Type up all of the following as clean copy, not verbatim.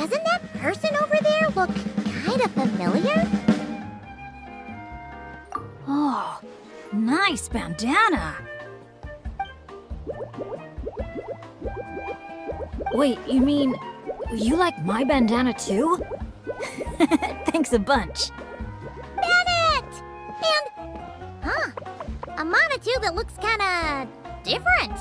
Doesn't that person over there look kind of familiar? Oh, nice bandana. Wait, you mean you like my bandana too? Thanks a bunch. Bennett! And, a Monotube that looks kinda different.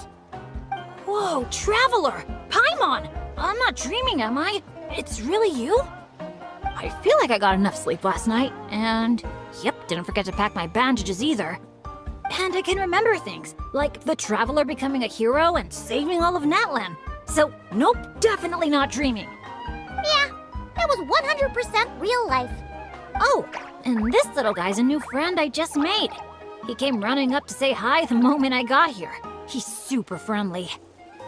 Whoa, Traveler! Paimon! I'm not dreaming, am I? It's really you? I feel like I got enough sleep last night, and yep, didn't forget to pack my bandages either. And I can remember things, like the Traveler becoming a hero and saving all of Natlan. So, nope, definitely not dreaming. Yeah, that was 100% real life. Oh, and this little guy's a new friend I just made. He came running up to say hi the moment I got here. He's super friendly.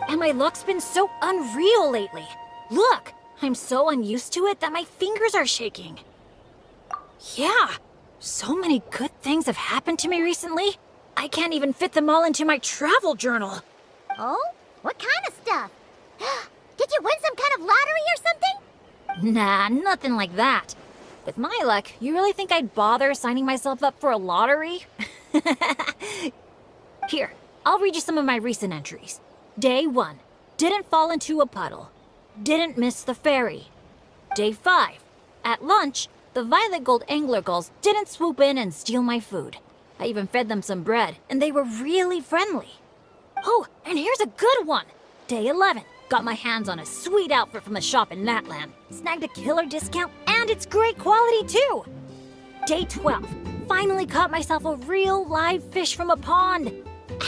And my luck's been so unreal lately. Look, I'm so unused to it that my fingers are shaking. Yeah, so many good things have happened to me recently. I can't even fit them all into my travel journal. Oh? What kind of stuff? Did you win some kind of lottery or something? Nah, nothing like that. With my luck, you really think I'd bother signing myself up for a lottery? Here, I'll read you some of my recent entries. Day 1, didn't fall into a puddle. Didn't miss the ferry. Day 5, at lunch, the violet gold angler gulls didn't swoop in and steal my food. I even fed them some bread, and they were really friendly. Oh, and here's a good one. Day 11, got my hands on a sweet outfit from the shop in Natlan. Snagged a killer discount, and it's great quality too. Day 12, finally caught myself a real live fish from a pond.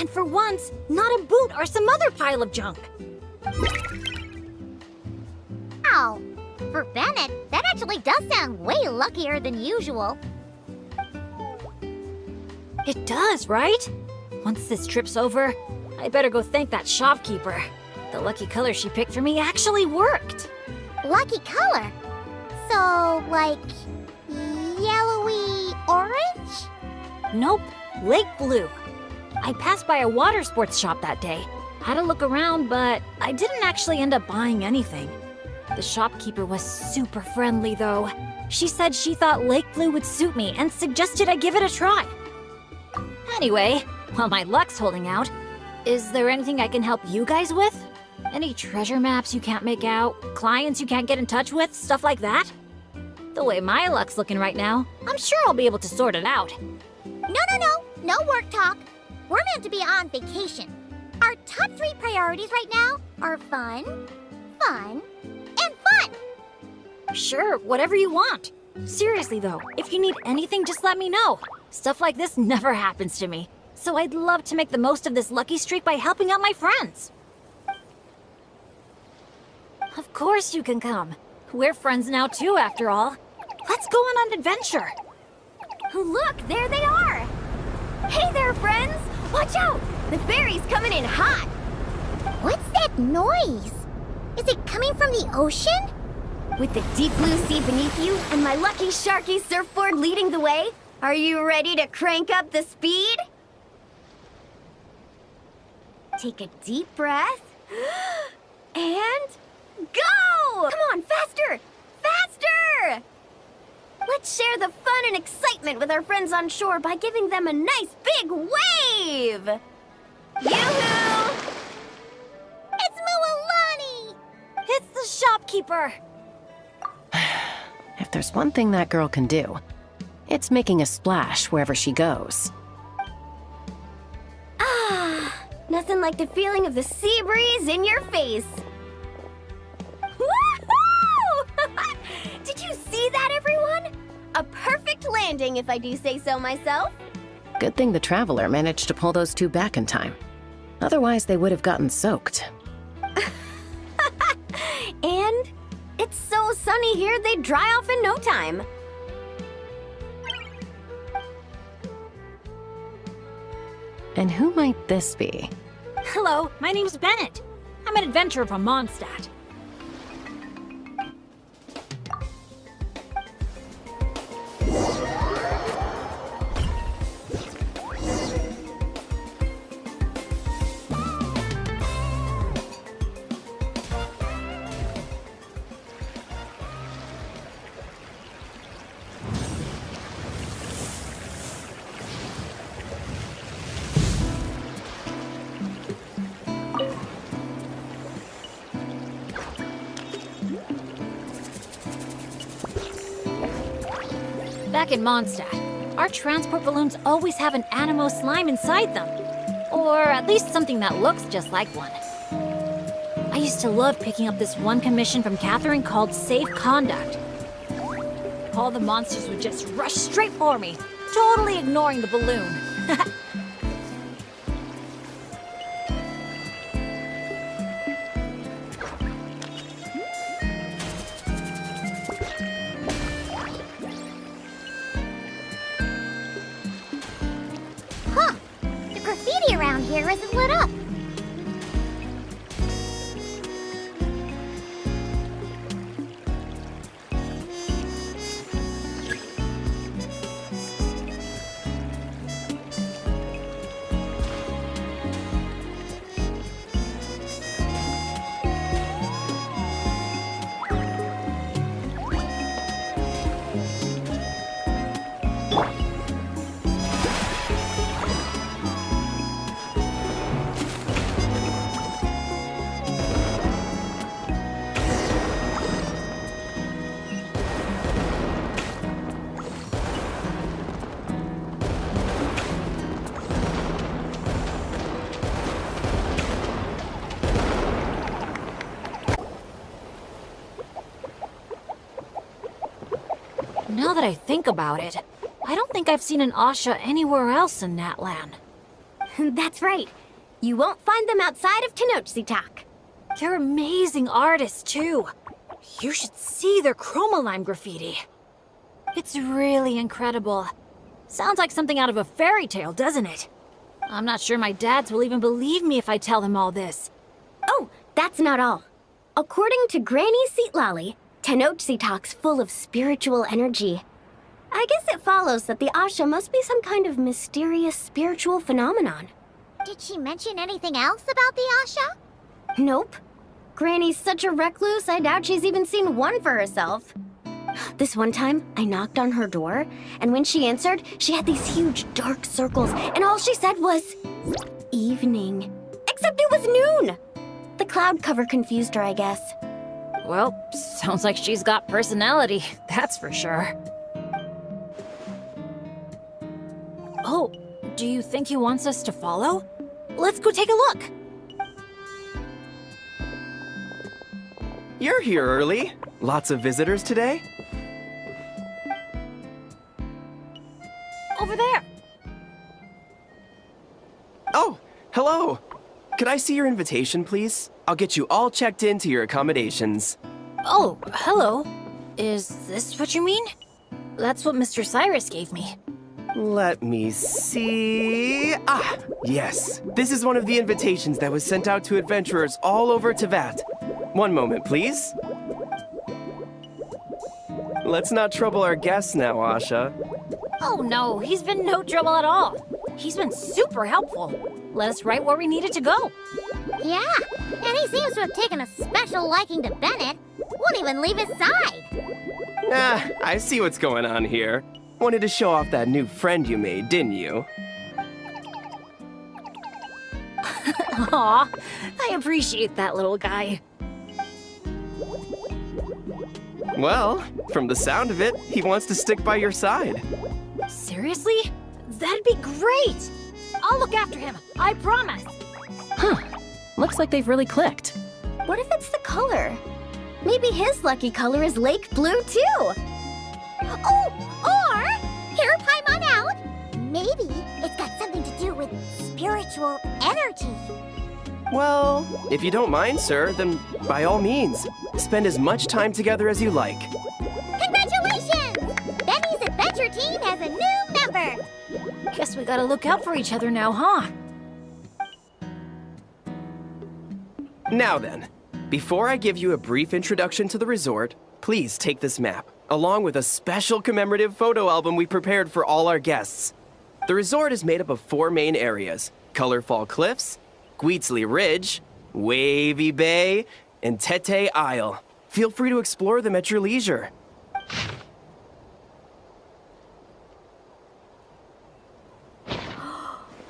And for once, not a boot or some other pile of junk. Wow, for Bennett, that actually does sound way luckier than usual. It does, right? Once this trip's over, I better go thank that shopkeeper. The lucky color she picked for me actually worked. Lucky color? So, like, yellowy orange? Nope, lake blue. I passed by a water sports shop that day. Had a look around, but I didn't actually end up buying anything. The shopkeeper was super friendly, though. She said she thought lake blue would suit me and suggested I give it a try. Anyway, while my luck's holding out, is there anything I can help you guys with? Any treasure maps you can't make out? Clients you can't get in touch with? Stuff like that? The way my luck's looking right now, I'm sure I'll be able to sort it out. No work talk. We're meant to be on vacation. Our top 3 priorities right now are fun, fun, and fun. Sure, whatever you want. Seriously though, if you need anything, just let me know. Stuff like this never happens to me, so I'd love to make the most of this lucky streak by helping out my friends. Of course you can come. We're friends now too, after all. Let's go on an adventure. Look, there they are! Hey there, friends! Watch out! The ferry's coming in hot! What's that noise? Is it coming from the ocean? With the deep blue sea beneath you and my lucky Sharky surfboard leading the way, are you ready to crank up the speed? Take a deep breath. And go! Come on, faster! Faster! Let's share the fun and excitement with our friends on shore by giving them a nice big wave! Yoo-hoo! It's Mualani! It's the shopkeeper! If there's one thing that girl can do, it's making a splash wherever she goes. Ah, nothing like the feeling of the sea breeze in your face. Woohoo! Did you see that, everyone? A perfect landing, if I do say so myself. Good thing the Traveler managed to pull those 2 back in time. Otherwise, they would have gotten soaked. And it's so sunny here, they'd dry off in no time. And who might this be? Hello, my name's Bennett. I'm an adventurer from Mondstadt. Back in Mondstadt, our transport balloons always have an Animo slime inside them. Or at least something that looks just like one. I used to love picking up this one commission from Catherine called Safe Conduct. All the monsters would just rush straight for me, totally ignoring the balloon. Huh. The graffiti around here isn't lit up. Now that I think about it, I don't think I've seen an Asha anywhere else in Natlan. That's right. You won't find them outside of Tenochtitlan. They're amazing artists, too. You should see their chromolime graffiti. It's really incredible. Sounds like something out of a fairy tale, doesn't it? I'm not sure my dads will even believe me if I tell them all this. Oh, that's not all. According to Granny Seatlolly, Tenochtitlan's full of spiritual energy. I guess it follows that the Asha must be some kind of mysterious spiritual phenomenon. Did she mention anything else about the Asha? Nope. Granny's such a recluse, I doubt she's even seen one for herself. This one time, I knocked on her door, and when she answered, she had these huge dark circles, and all she said was, evening. Except it was noon! The cloud cover confused her, I guess. Well, sounds like she's got personality, that's for sure. Oh, do you think he wants us to follow? Let's go take a look! You're here early. Lots of visitors today? Over there! Oh, hello. Could I see your invitation, please? I'll get you all checked into your accommodations. Oh, hello. Is this what you mean? That's what Mr. Cyrus gave me. Let me see. Ah, yes. This is one of the invitations that was sent out to adventurers all over Teyvat. One moment, please. Let's not trouble our guests now, Asha. Oh no, he's been no trouble at all. He's been super helpful. Let us right where we needed to go. Yeah, and he seems to have taken a special liking to Bennett. Won't even leave his side. Ah, I see what's going on here. Wanted to show off that new friend you made, didn't you? Aw, I appreciate that little guy. Well, from the sound of it, he wants to stick by your side. Seriously? That'd be great! I'll look after him, I promise! Huh. Looks like they've really clicked. What if it's the color? Maybe his lucky color is lake blue, too! Oh, or, here, Paimon out. Maybe it's got something to do with spiritual energy. Well, if you don't mind, sir, then by all means, spend as much time together as you like. Congratulations! Benny's adventure team has a new member. Guess we gotta look out for each other now, huh? Now then, before I give you a brief introduction to the resort, please take this map, along with a special commemorative photo album we prepared for all our guests. The resort is made up of 4 main areas: Colorful Cliffs, Gweetsley Ridge, Wavy Bay, and Tete Isle. Feel free to explore them at your leisure.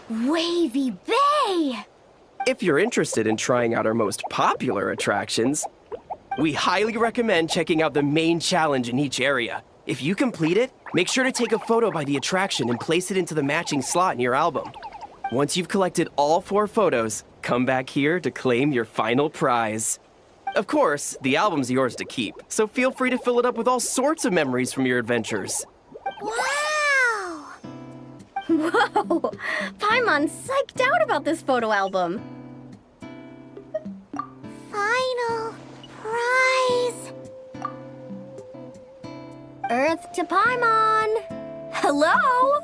Wavy Bay! If you're interested in trying out our most popular attractions, we highly recommend checking out the main challenge in each area. If you complete it, Make sure to take a photo by the attraction and place it into the matching slot in your album. Once you've collected all 4 photos, come back here to claim your final prize. Of course, the album's yours to keep, so feel free to fill it up with all sorts of memories from your adventures. Wow! Whoa! Paimon's psyched out about this photo album. Final prize. Earth to Paimon! Hello?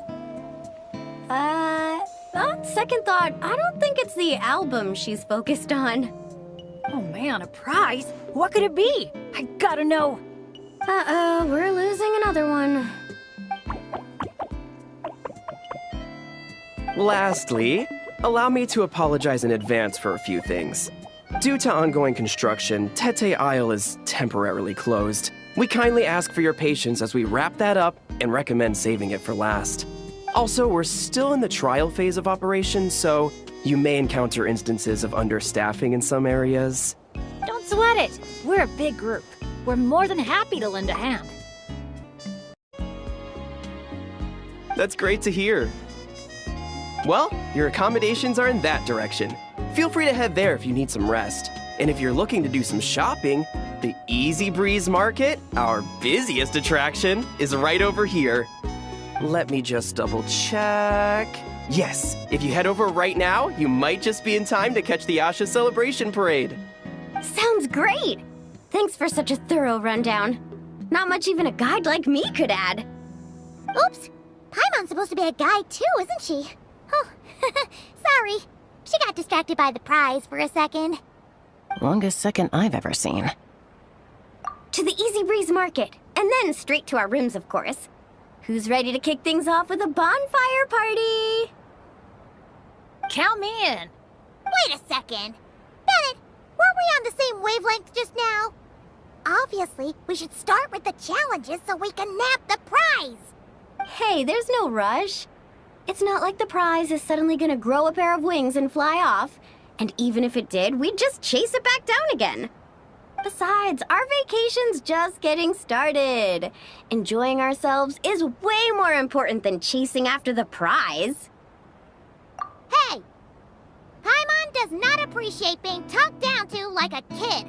On second thought, I don't think it's the album she's focused on. Oh man, a prize? What could it be? I gotta know. Uh-oh, we're losing another one. Lastly, allow me to apologize in advance for a few things. Due to ongoing construction, Tete Isle is temporarily closed. We kindly ask for your patience as we wrap that up and recommend saving it for last. Also, we're still in the trial phase of operation, so you may encounter instances of understaffing in some areas. Don't sweat it. We're a big group. We're more than happy to lend a hand. That's great to hear. Well, your accommodations are in that direction. Feel free to head there if you need some rest. And if you're looking to do some shopping, the Easy Breeze Market, our busiest attraction, is right over here. Let me just double check. Yes, if you head over right now, you might just be in time to catch the Asha Celebration Parade. Sounds great! Thanks for such a thorough rundown. Not much even a guide like me could add. Oops! Paimon's supposed to be a guide too, isn't she? Oh, sorry. She got distracted by the prize for a second. Longest second I've ever seen. To the Easy Breeze Market, and then straight to our rooms, of course. Who's ready to kick things off with a bonfire party? Count me in. Wait a second. Bennett, weren't we on the same wavelength just now? Obviously, we should start with the challenges so we can nab the prize. Hey, there's no rush. It's not like the prize is suddenly gonna grow a pair of wings and fly off. And even if it did, we'd just chase it back down again. Besides, our vacation's just getting started. Enjoying ourselves is way more important than chasing after the prize. Hey! Paimon does not appreciate being talked down to like a kid.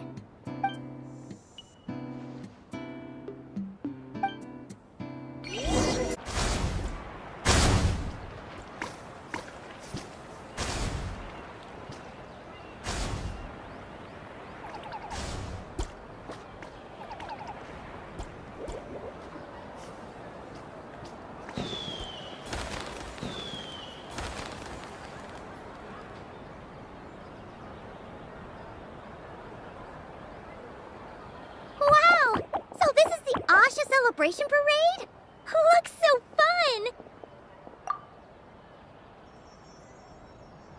Celebration parade? Looks so fun!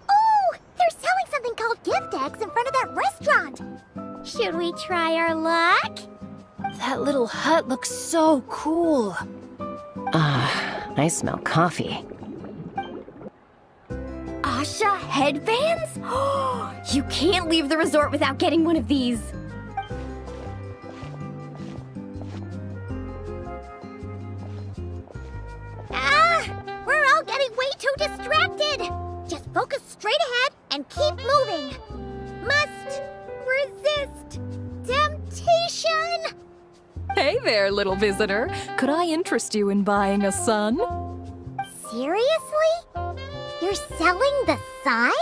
Oh! They're selling something called gift eggs in front of that restaurant! Should we try our luck? That little hut looks so cool. I smell coffee. Asha headbands? You can't leave the resort without getting one of these. We're all getting way too distracted! Just focus straight ahead and keep moving. Must resist temptation! Hey there, little visitor. Could I interest you in buying a sun? Seriously? You're selling the sun?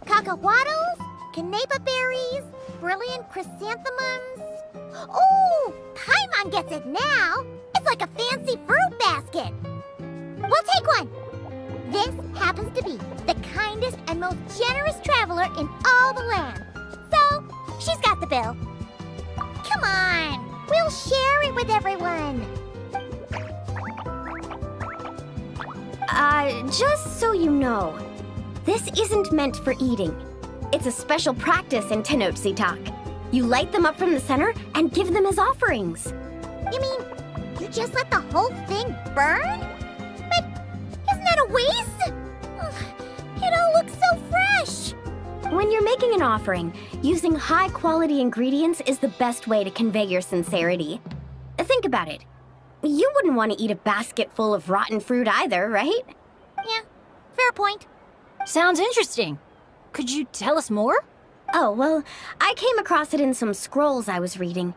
Cacahuatls, canepa berries, brilliant chrysanthemums. Oh, Paimon gets it now. It's like a fancy fruit basket. We'll take one. This happens to be the kindest and most generous traveler in all the land. So, she's got the bill. Come on, we'll share it with everyone. Just so you know, this isn't meant for eating. It's a special practice in Tenochtitlan. You light them up from the center and give them as offerings. You mean, you just let the whole thing burn? But isn't that a waste? Ugh, it all looks so fresh. When you're you're making an offering, using high-quality ingredients is the best way to convey your sincerity. Think about it. You wouldn't want to eat a basket full of rotten fruit either, right? Yeah, fair point. Sounds interesting. Could you tell us more? Oh, well, I came across it in some scrolls I was reading.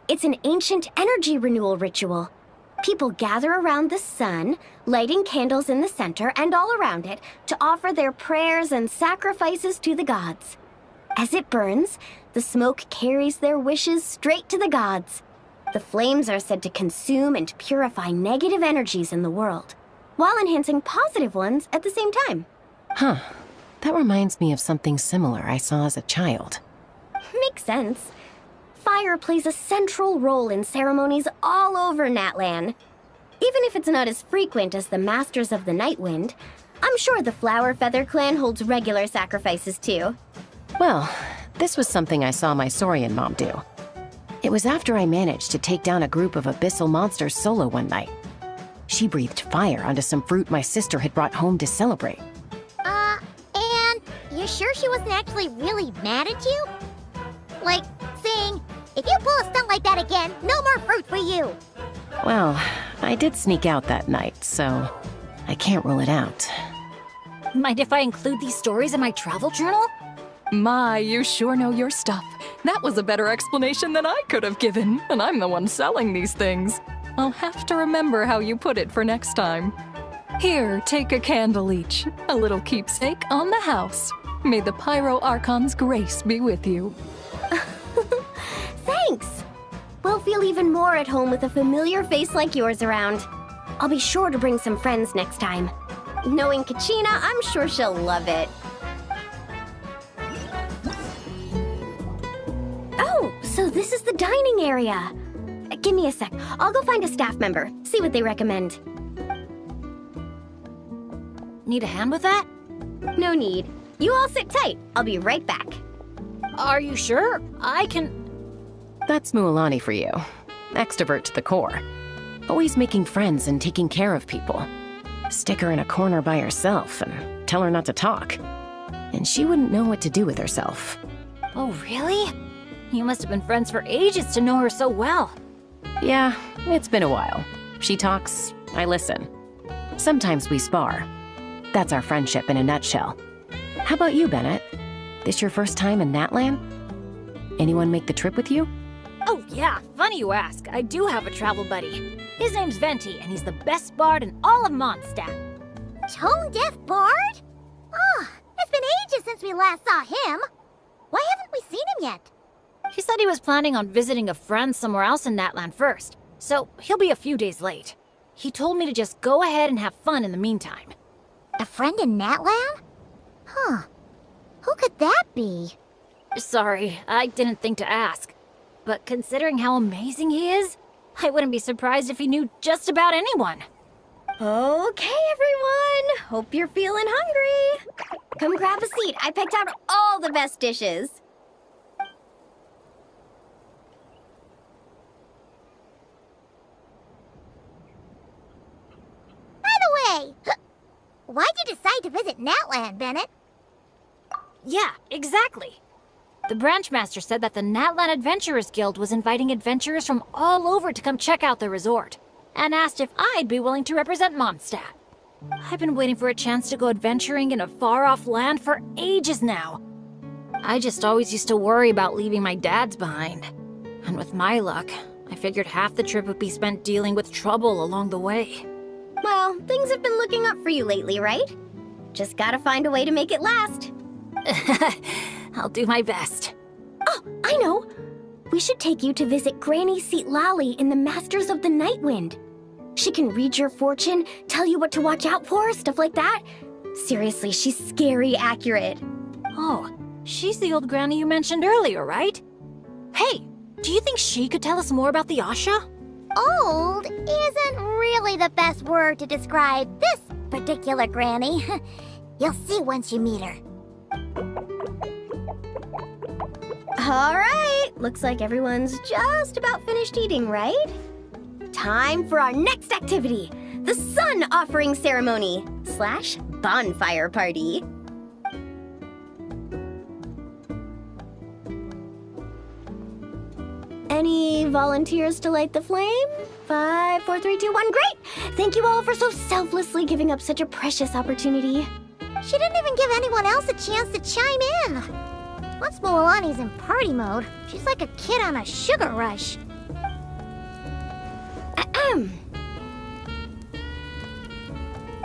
It's an ancient energy renewal ritual. People gather around the sun, lighting candles in the center and all around it to offer their prayers and sacrifices to the gods. As it burns, the smoke carries their wishes straight to the gods. The flames are said to consume and purify negative energies in the world, while enhancing positive ones at the same time. Huh. That reminds me of something similar I saw as a child. Makes sense. Fire plays a central role in ceremonies all over Natlan. Even if it's not as frequent as the Masters of the Night Wind, I'm sure the Flower Feather clan holds regular sacrifices too. Well, this was something I saw my Saurian mom do. It was after I managed to take down a group of abyssal monsters solo one night. She breathed fire onto some fruit my sister had brought home to celebrate. And you sure she wasn't actually really mad at you? Like, saying, if you pull a stunt like that again, no more fruit for you. Well, I did sneak out that night, so I can't rule it out. Mind if I include these stories in my travel journal? My, you sure know your stuff. That was a better explanation than I could have given, and I'm the one selling these things. I'll have to remember how you put it for next time. Here, take a candle each, a little keepsake on the house. May the Pyro Archon's grace be with you. Thanks! We'll feel even more at home with a familiar face like yours around. I'll be sure to bring some friends next time. Knowing Kachina, I'm sure she'll love it. Oh, so this is the dining area. Give me a sec. I'll go find a staff member, see what they recommend. Need a hand with that? No need. You all sit tight. I'll be right back. Are you sure? I can... That's Mualani for you. Extrovert to the core. Always making friends and taking care of people. Stick her in a corner by herself and tell her not to talk. And she wouldn't know what to do with herself. Oh, really? You must have been friends for ages to know her so well. Yeah, it's been a while. She talks, I listen. Sometimes we spar. That's our friendship in a nutshell. How about you, Bennett? This your first time in Natlan? Anyone make the trip with you? Oh yeah, funny you ask. I do have a travel buddy. His name's Venti, and he's the best bard in all of Mondstadt. Tone-deaf bard? Oh, it's been ages since we last saw him. Why haven't we seen him yet? He said he was planning on visiting a friend somewhere else in Natlan first, so he'll be a few days late. He told me to just go ahead and have fun in the meantime. A friend in Natlan? Huh. Who could that be? Sorry, I didn't think to ask. But considering how amazing he is, I wouldn't be surprised if he knew just about anyone. Okay, everyone. Hope you're feeling hungry. Come grab a seat. I picked out all the best dishes. By the way, why'd you decide to visit Natlan, Bennett? Yeah, exactly. The branch master said that the Natlan Adventurers Guild was inviting adventurers from all over to come check out the resort, and asked if I'd be willing to represent Mondstadt. I've been waiting for a chance to go adventuring in a far-off land for ages now. I just always used to worry about leaving my dad's behind. And with my luck, I figured half the trip would be spent dealing with trouble along the way. Well, things have been looking up for you lately, right? Just gotta find a way to make it last. I'll do my best. Oh, I know! We should take you to visit Granny Seat Lally in the Masters of the Night Wind. She can read your fortune, tell you what to watch out for, stuff like that. Seriously, she's scary accurate. Oh, she's the old granny you mentioned earlier, right? Hey, do you think she could tell us more about the Asha? Old isn't really the best word to describe this particular granny. You'll see once you meet her. All right, looks like everyone's just about finished eating, right? Time for our next activity, the Sun Offering Ceremony / bonfire party. Any volunteers to light the flame? 5, 4, 3, 2, 1. Great! Thank you all for so selflessly giving up such a precious opportunity. She didn't even give anyone else a chance to chime in. Once Moalani's in party mode, she's like a kid on a sugar rush. Ahem.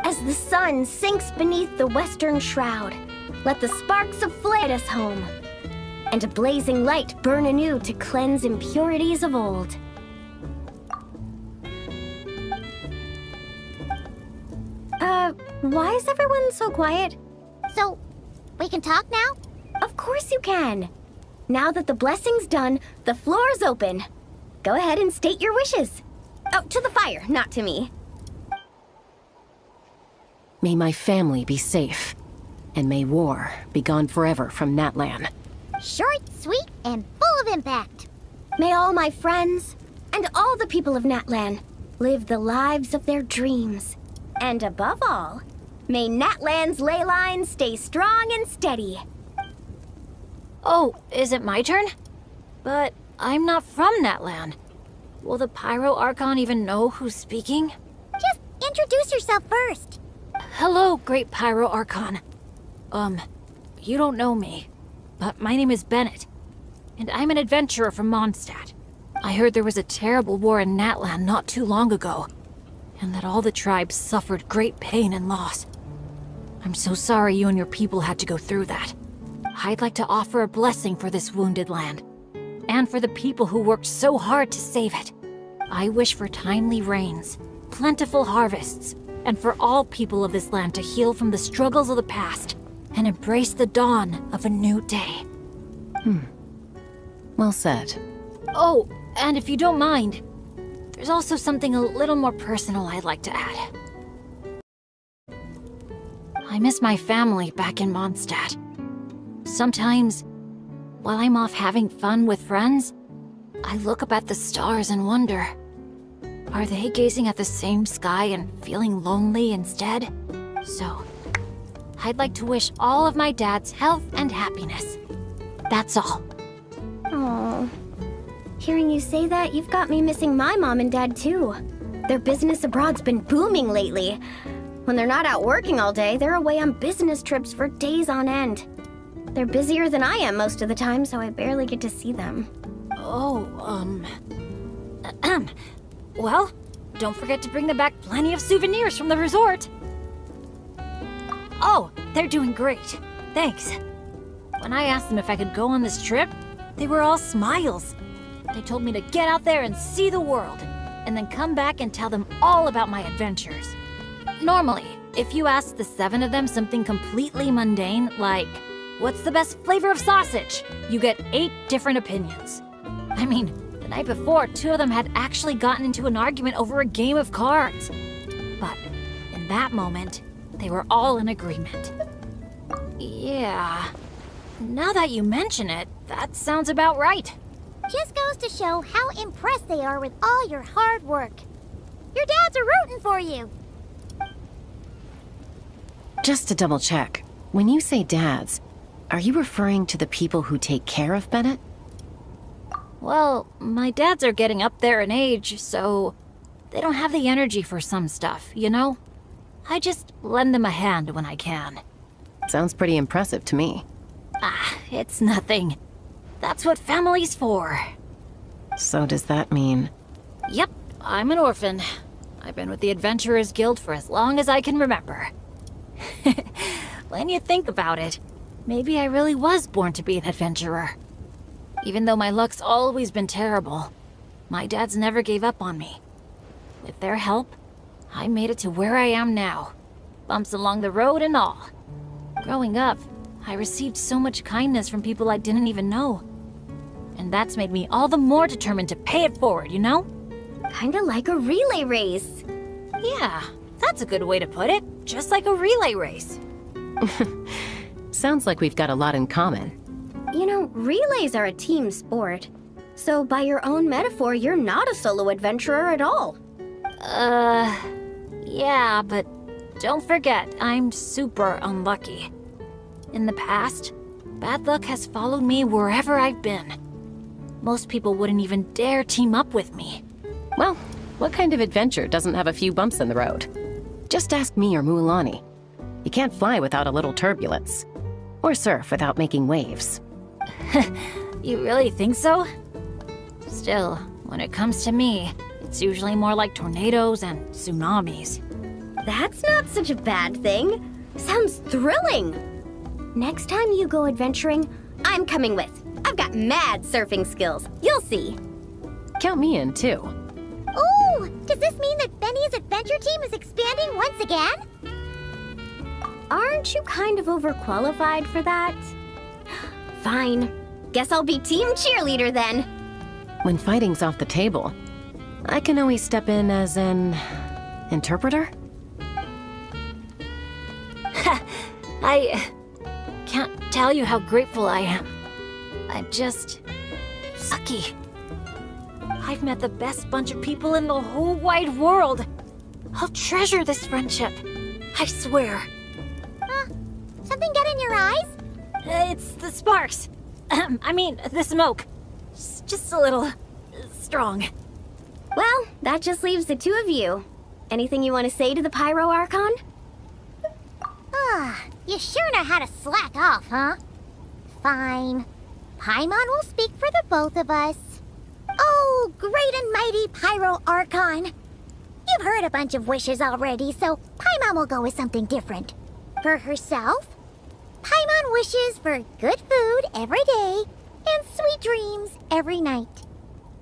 As the sun sinks beneath the western shroud, let the sparks of flame guide us home, and a blazing light burn anew to cleanse impurities of old. Why is everyone so quiet? So, we can talk now? Of course you can. Now that the blessing's done, the floor's open. Go ahead and state your wishes. Oh, to the fire, not to me. May my family be safe, and may war be gone forever from Natlan. Short, sweet, and full of impact. May all my friends, and all the people of Natlan, live the lives of their dreams. And above all, may Natlan's ley lines stay strong and steady. Oh, is it my turn? But I'm not from Natlan. Will the Pyro Archon even know who's speaking? Just introduce yourself first. Hello, Great Pyro Archon. You don't know me, but my name is Bennett, and I'm an adventurer from Mondstadt. I heard there was a terrible war in Natlan not too long ago, and that all the tribes suffered great pain and loss. I'm so sorry you and your people had to go through that. I'd like to offer a blessing for this wounded land, and for the people who worked so hard to save it. I wish for timely rains, plentiful harvests, and for all people of this land to heal from the struggles of the past and embrace the dawn of a new day. Well said. Oh, and if you don't mind, there's also something a little more personal I'd like to add. I miss my family back in Mondstadt. Sometimes, while I'm off having fun with friends, I look up at the stars and wonder, are they gazing at the same sky and feeling lonely instead? So, I'd like to wish all of my dads health and happiness. That's all. Oh, hearing you say that, you've got me missing my mom and dad too. Their business abroad's been booming lately. When they're not out working all day, they're away on business trips for days on end. They're busier than I am most of the time, so I barely get to see them. Well, don't forget to bring them back plenty of souvenirs from the resort. Oh, they're doing great. Thanks. When I asked them if I could go on this trip, they were all smiles. They told me to get out there and see the world, and then come back and tell them all about my adventures. Normally, if you ask the 7 of them something completely mundane, like, what's the best flavor of sausage? You get 8 different opinions. I mean, the night before, 2 of them had actually gotten into an argument over a game of cards. But in that moment, they were all in agreement. Yeah, now that you mention it, that sounds about right. Just goes to show how impressed they are with all your hard work. Your dads are rooting for you. Just to double check, when you say dads, are you referring to the people who take care of Bennett? Well, my dads are getting up there in age, so they don't have the energy for some stuff, you know? I just lend them a hand when I can. Sounds pretty impressive to me. It's nothing. That's what family's for. So does that mean... Yep, I'm an orphan. I've been with the Adventurers Guild for as long as I can remember. When you think about it, maybe I really was born to be an adventurer. Even though my luck's always been terrible, my dads never gave up on me. With their help, I made it to where I am now. Bumps along the road and all. Growing up, I received so much kindness from people I didn't even know. And that's made me all the more determined to pay it forward, you know? Kinda like a relay race. Yeah, that's a good way to put it. Just like a relay race. Sounds like we've got a lot in common. You know, relays are a team sport. So by your own metaphor, you're not a solo adventurer at all. Yeah, but don't forget, I'm super unlucky. In the past, bad luck has followed me wherever I've been. Most people wouldn't even dare team up with me. Well, what kind of adventure doesn't have a few bumps in the road? Just ask me or Mulan. You can't fly without a little turbulence. Or surf without making waves. You really think so? Still, when it comes to me, it's usually more like tornadoes and tsunamis. That's not such a bad thing. Sounds thrilling. Next time you go adventuring, I'm coming with. I've got mad surfing skills. You'll see. Count me in, too. Ooh, does this mean that Benny's adventure team is expanding once again? Aren't you kind of overqualified for that? Fine. Guess I'll be team cheerleader then. When fighting's off the table, I can always step in as an interpreter? I can't tell you how grateful I am. I'm just lucky. I've met the best bunch of people in the whole wide world. I'll treasure this friendship. I swear. Something get in your eyes? It's the sparks. I mean, the smoke. It's just a little strong. Well, that just leaves the two of you. Anything you want to say to the Pyro Archon? You sure know how to slack off, huh? Fine. Paimon will speak for the both of us. Oh, great and mighty Pyro Archon. You've heard a bunch of wishes already, so Paimon will go with something different. For herself, Paimon wishes for good food every day and sweet dreams every night.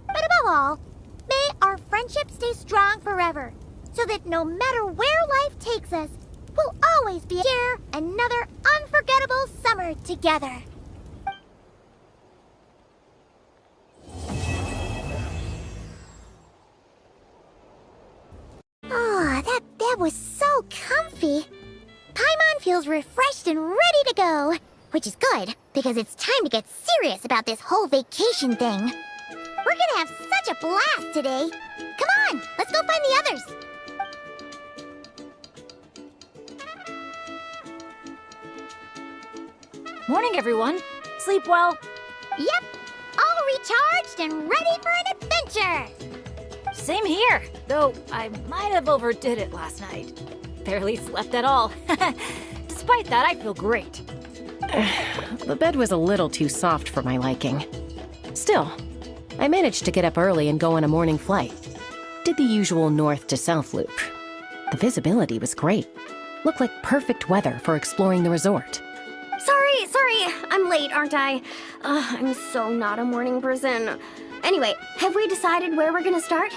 But above all, may our friendship stay strong forever, so that no matter where life takes us, we'll always be share another unforgettable summer together. Oh, that was so comfy. Paimon feels refreshed and ready to go. Which is good, because it's time to get serious about this whole vacation thing. We're gonna have such a blast today. Come on, let's go find the others. Morning, everyone. Sleep well. Yep, all recharged and ready for an adventure. Same here, though I might have overdid it last night. Barely slept at all. Despite that, I feel great. The bed was a little too soft for my liking. Still, I managed to get up early and go on a morning flight. Did the usual north to south loop. The visibility was great. Looked like perfect weather for exploring the resort. Sorry, I'm late, aren't I? I'm so not a morning person. Anyway, have we decided where we're gonna start?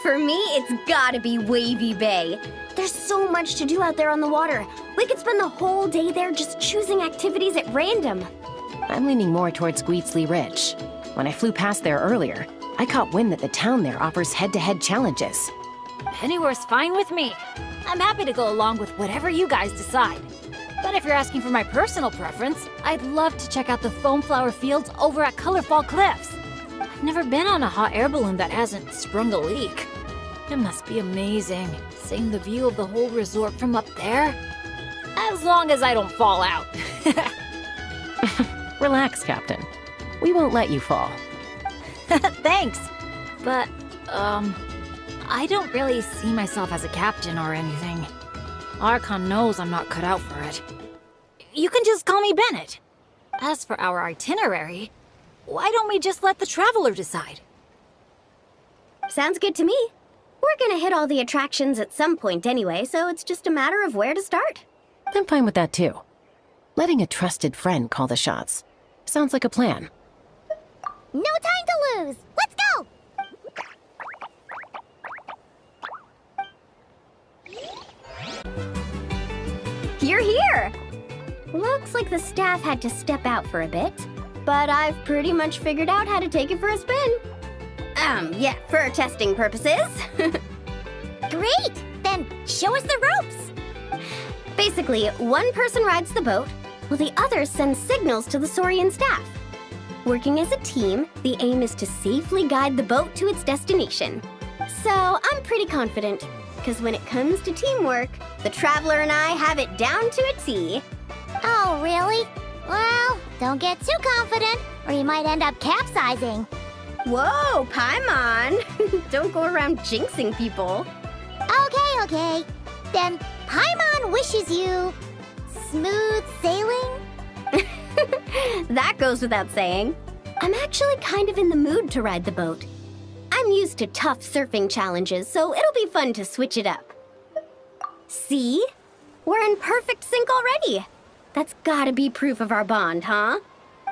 For me, it's gotta be Wavy Bay. There's so much to do out there on the water. We could spend the whole day there just choosing activities at random. I'm leaning more towards Gweetsley Ridge. When I flew past there earlier, I caught wind that the town there offers head-to-head challenges. Anywhere's fine with me. I'm happy to go along with whatever you guys decide. But if you're asking for my personal preference, I'd love to check out the foam flower fields over at Colorfall Cliffs. I've never been on a hot air balloon that hasn't sprung a leak. It must be amazing, seeing the view of the whole resort from up there. As long as I don't fall out. Relax, Captain. We won't let you fall. Thanks. But, I don't really see myself as a captain or anything. Archon knows I'm not cut out for it. You can just call me Bennett. As for our itinerary, why don't we just let the traveler decide? Sounds good to me. We're gonna hit all the attractions at some point anyway, so it's just a matter of where to start. I'm fine with that too. Letting a trusted friend call the shots. Sounds like a plan. No time to lose. Let's go! You're here! Looks like the staff had to step out for a bit, but I've pretty much figured out how to take it for a spin. Yeah, for testing purposes. Great! Then show us the ropes! Basically, one person rides the boat, while the others send signals to the Saurian staff. Working as a team, the aim is to safely guide the boat to its destination. So I'm pretty confident, because when it comes to teamwork, the Traveler and I have it down to a T. Oh, really? Well, don't get too confident, or you might end up capsizing. Whoa, Paimon! Don't go around jinxing people. Okay. Then Paimon wishes you smooth sailing? That goes without saying. I'm actually kind of in the mood to ride the boat. I'm used to tough surfing challenges, so it'll be fun to switch it up. See? We're in perfect sync already. That's gotta be proof of our bond, huh?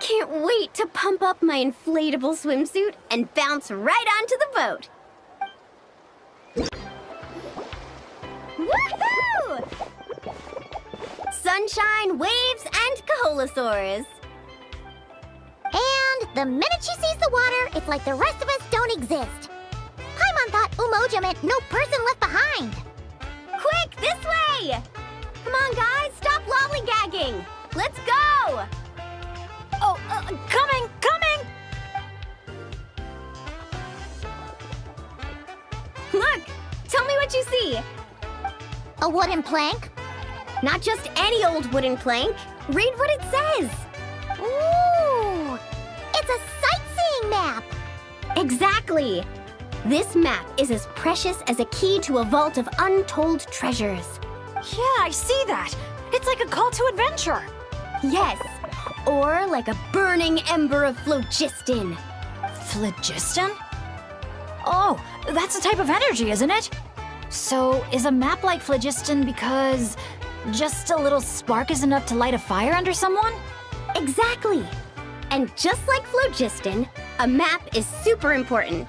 Can't wait to pump up my inflatable swimsuit and bounce right onto the boat. Woohoo! Sunshine, waves, and kaholosaurs. And the minute she sees the water, it's like the rest of us don't exist. Paimon thought Umoja meant no person left behind. Quick, this way! Come on, guys, stop lollygagging! Let's go! Oh, coming! Look! Tell me what you see! A wooden plank? Not just any old wooden plank. Read what it says. Ooh! It's a sightseeing map! Exactly! This map is as precious as a key to a vault of untold treasures. Yeah, I see that. It's like a call to adventure. Yes, or like a burning ember of phlogiston. Phlogiston? Oh, that's a type of energy, isn't it? So, is a map like phlogiston because just a little spark is enough to light a fire under someone? Exactly! And just like phlogiston, a map is super important.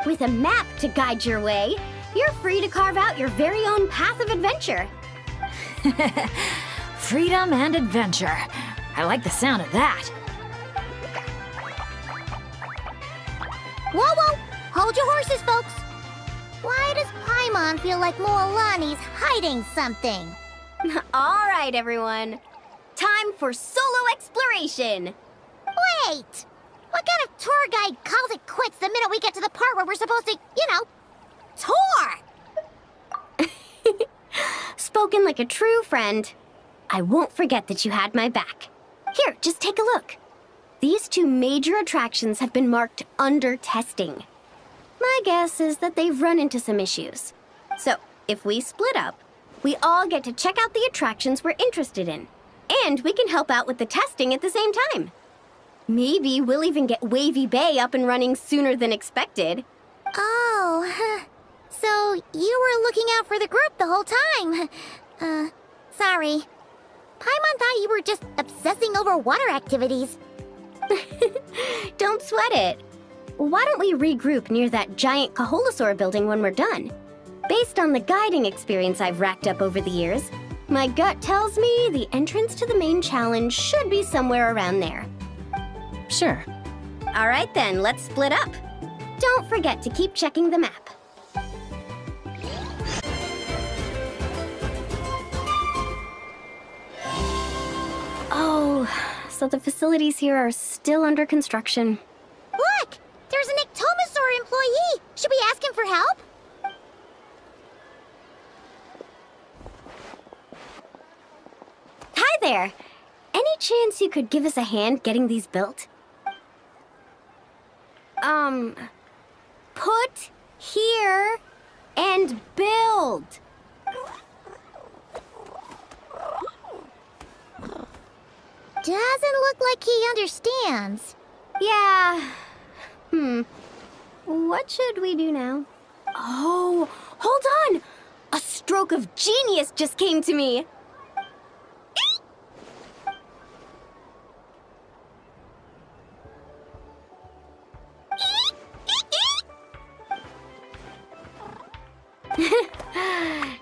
With a map to guide your way, you're free to carve out your very own path of adventure. Freedom and adventure. I like the sound of that. Whoa! Hold your horses, folks! Why does Paimon feel like Moalani's hiding something? All right, everyone. Time for solo exploration. Wait! What kind of tour guide calls it quits the minute we get to the part where we're supposed to, tour? Spoken like a true friend. I won't forget that you had my back. Here, just take a look. These two major attractions have been marked under testing. My guess is that they've run into some issues. So, if we split up, we all get to check out the attractions we're interested in. And we can help out with the testing at the same time. Maybe we'll even get Wavy Bay up and running sooner than expected. Oh, so you were looking out for the group the whole time. Sorry. Paimon thought you were just obsessing over water activities. Don't sweat it. Why don't we regroup near that giant kaholosaur building when we're done? Based on the guiding experience I've racked up over the years, my gut tells me the entrance to the main challenge should be somewhere around there. Sure. All right then, let's split up. Don't forget to keep checking the map. Oh, so the facilities here are still under construction. Look! There's an Ectomosaur employee! Should we ask him for help? Hi there! Any chance you could give us a hand getting these built? Put here and build. Doesn't look like he understands. Yeah. What should we do now? Oh, hold on! A stroke of genius just came to me.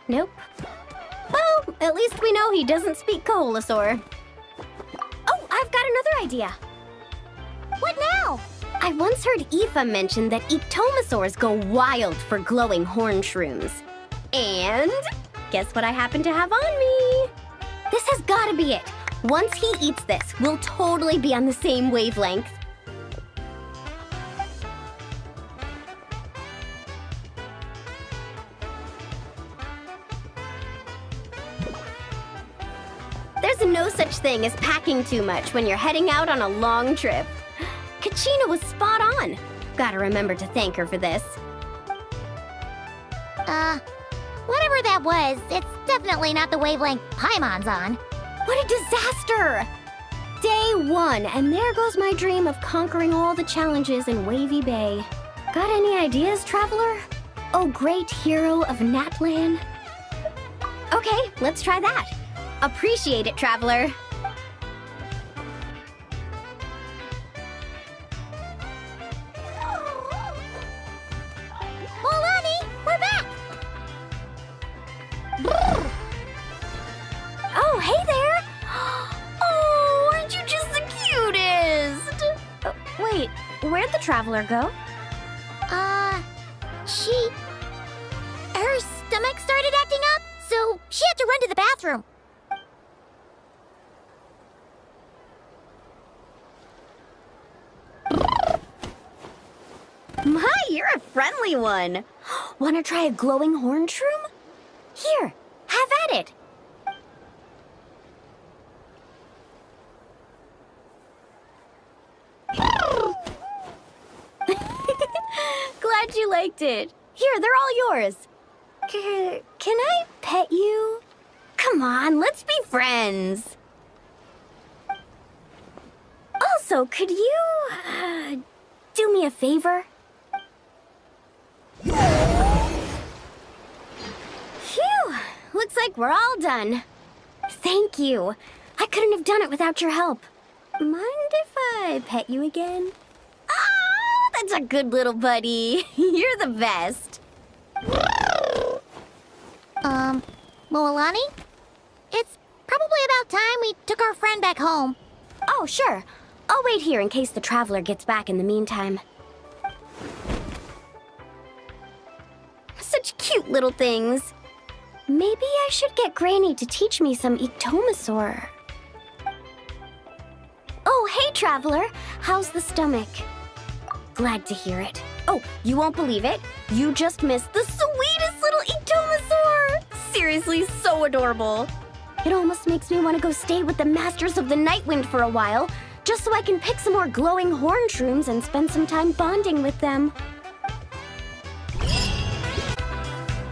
Nope. Well, at least we know he doesn't speak kaholosaur. Oh, I've got another idea. What now? I once heard Aoife mention that ectomosaurs go wild for glowing horn shrooms. And guess what I happen to have on me? This has got to be it. Once he eats this, we'll totally be on the same wavelength. There's no such thing as packing too much when you're heading out on a long trip. Kachina was spot on. Gotta remember to thank her for this. Whatever that was, it's definitely not the wavelength Paimon's on. What a disaster! Day 1, and there goes my dream of conquering all the challenges in Wavy Bay. Got any ideas, Traveler? Oh, great hero of Natlan? Okay, let's try that. Appreciate it, Traveler. Molani, we're back! Oh, hey there! Oh, aren't you just the cutest? Wait, where'd the Traveler go? Her stomach started acting up, so she had to run to the bathroom. My, you're a friendly one. Wanna try a glowing horn shroom? Here, have at it. Glad you liked it. Here, they're all yours. Can I pet you? Come on, let's be friends. Also, could you, do me a favor? Phew! Looks like we're all done. Thank you. I couldn't have done it without your help. Mind if I pet you again? Oh, that's a good little buddy. You're the best. Moalani? It's probably about time we took our friend back home. Oh, sure. I'll wait here in case the Traveler gets back in the meantime. Such cute little things. Maybe I should get Granny to teach me some Ectomasaur. Oh, hey, Traveler. How's the stomach? Glad to hear it. Oh, you won't believe it. You just missed the sweetest little Ectomasaur! Seriously, so adorable. It almost makes me want to go stay with the Masters of the Nightwind for a while, just so I can pick some more glowing horn shrooms and spend some time bonding with them.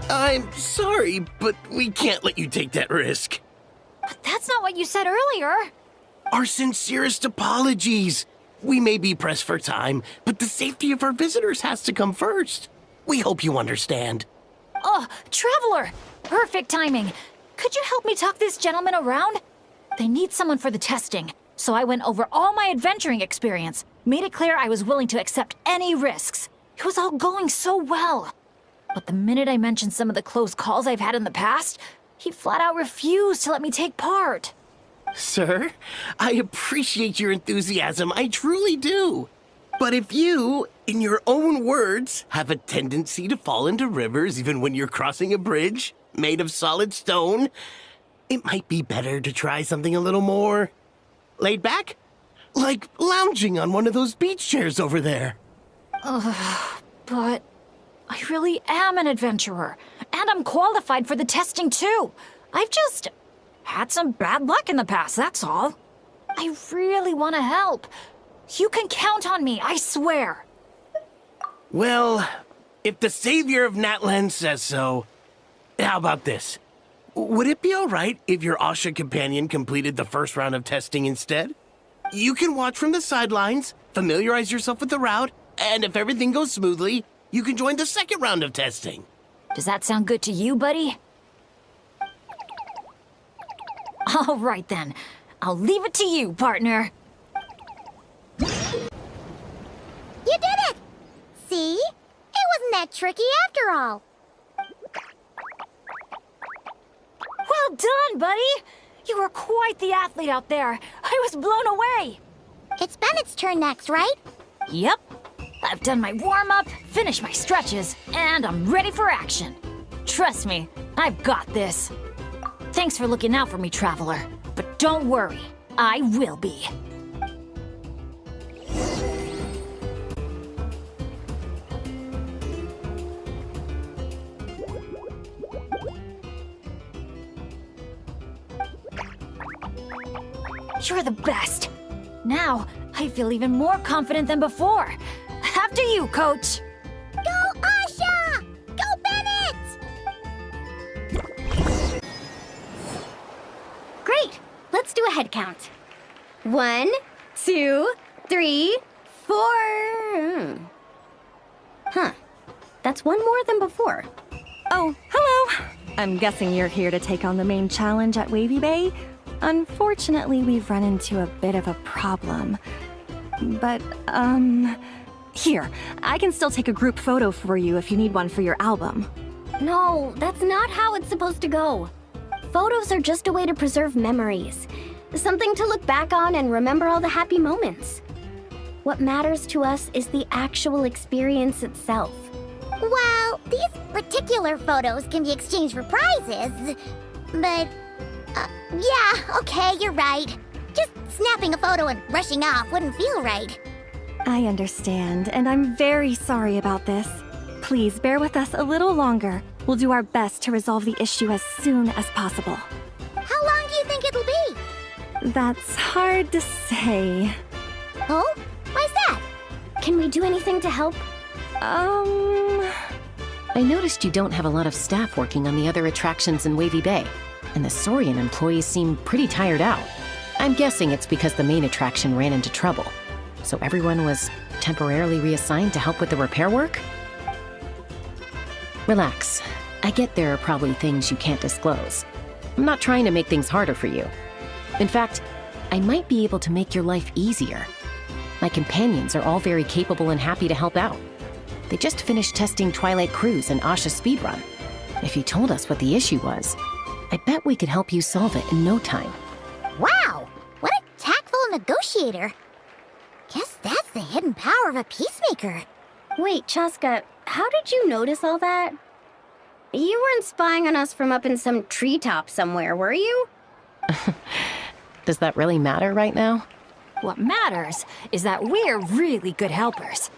I'm sorry, but we can't let you take that risk. But that's not what you said earlier. Our sincerest apologies. We may be pressed for time, but the safety of our visitors has to come first. We hope you understand. Oh, Traveler! Perfect timing. Could you help me talk this gentleman around? They need someone for the testing, so I went over all my adventuring experience, made it clear I was willing to accept any risks. It was all going so well. But the minute I mentioned some of the close calls I've had in the past, he flat out refused to let me take part. Sir, I appreciate your enthusiasm, I truly do. But if you, in your own words, have a tendency to fall into rivers even when you're crossing a bridge made of solid stone, it might be better to try something a little more laid back? Like lounging on one of those beach chairs over there. But I really am an adventurer, and I'm qualified for the testing too. I've just had some bad luck in the past, that's all. I really want to help. You can count on me, I swear. Well, if the savior of Natlan says so, how about this? Would it be all right if your Asha companion completed the first round of testing instead? You can watch from the sidelines, familiarize yourself with the route, and if everything goes smoothly, you can join the second round of testing. Does that sound good to you, buddy? All right then. I'll leave it to you, partner. You did it! See? It wasn't that tricky after all. Well done, buddy! You were quite the athlete out there. I was blown away. It's Bennett's turn next, right? Yep. I've done my warm-up, finished my stretches, and I'm ready for action. Trust me, I've got this. Thanks for looking out for me, Traveler. But don't worry, I will be. You're the best. Now, I feel even more confident than before. After you, Coach. Go, Asha! Go, Bennett! Great! Let's do a head count. 1, 2, 3, 4. Huh. That's one more than before. Oh, hello! I'm guessing you're here to take on the main challenge at Wavy Bay? Unfortunately, we've run into a bit of a problem. But, here, I can still take a group photo for you if you need one for your album. No, that's not how it's supposed to go. Photos are just a way to preserve memories. Something to look back on and remember all the happy moments. What matters to us is the actual experience itself. Well, these particular photos can be exchanged for prizes, but... yeah, okay, you're right. Just snapping a photo and rushing off wouldn't feel right. I understand, and I'm very sorry about this. Please bear with us a little longer. We'll do our best to resolve the issue as soon as possible. How long do you think it'll be? That's hard to say. Oh? Why's that? Can we do anything to help? I noticed you don't have a lot of staff working on the other attractions in Wavy Bay, and the Saurian employees seem pretty tired out. I'm guessing it's because the main attraction ran into trouble. So everyone was temporarily reassigned to help with the repair work? Relax. I get there are probably things you can't disclose. I'm not trying to make things harder for you. In fact, I might be able to make your life easier. My companions are all very capable and happy to help out. They just finished testing Twilight Cruise and Asha Speedrun. If you told us what the issue was, I bet we could help you solve it in no time. Wow! What a tactful negotiator. Guess that's the hidden power of a peacemaker. Wait, Chaska, how did you notice all that? You weren't spying on us from up in some treetop somewhere, were you? Does that really matter right now? What matters is that we're really good helpers.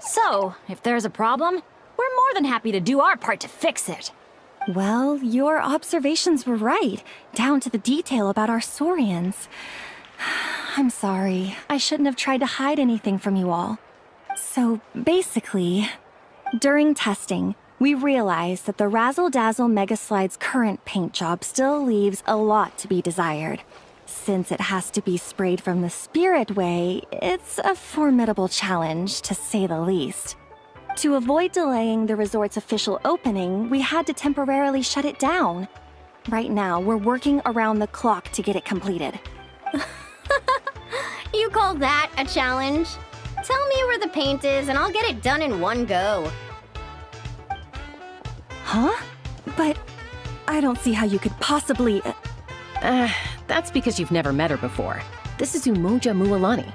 So, if there's a problem, we're more than happy to do our part to fix it. Well, your observations were right, down to the detail about our Saurians. I'm sorry. I shouldn't have tried to hide anything from you all. So, basically, during testing, we realized that the Razzle Dazzle Mega Slide's current paint job still leaves a lot to be desired. Since it has to be sprayed from the Spirit Way, it's a formidable challenge, to say the least. To avoid delaying the resort's official opening, we had to temporarily shut it down. Right now, we're working around the clock to get it completed. You call that a challenge? Tell me where the paint is and I'll get it done in one go. Huh? But I don't see how you could possibly... That's because you've never met her before. This is Umoja Mualani.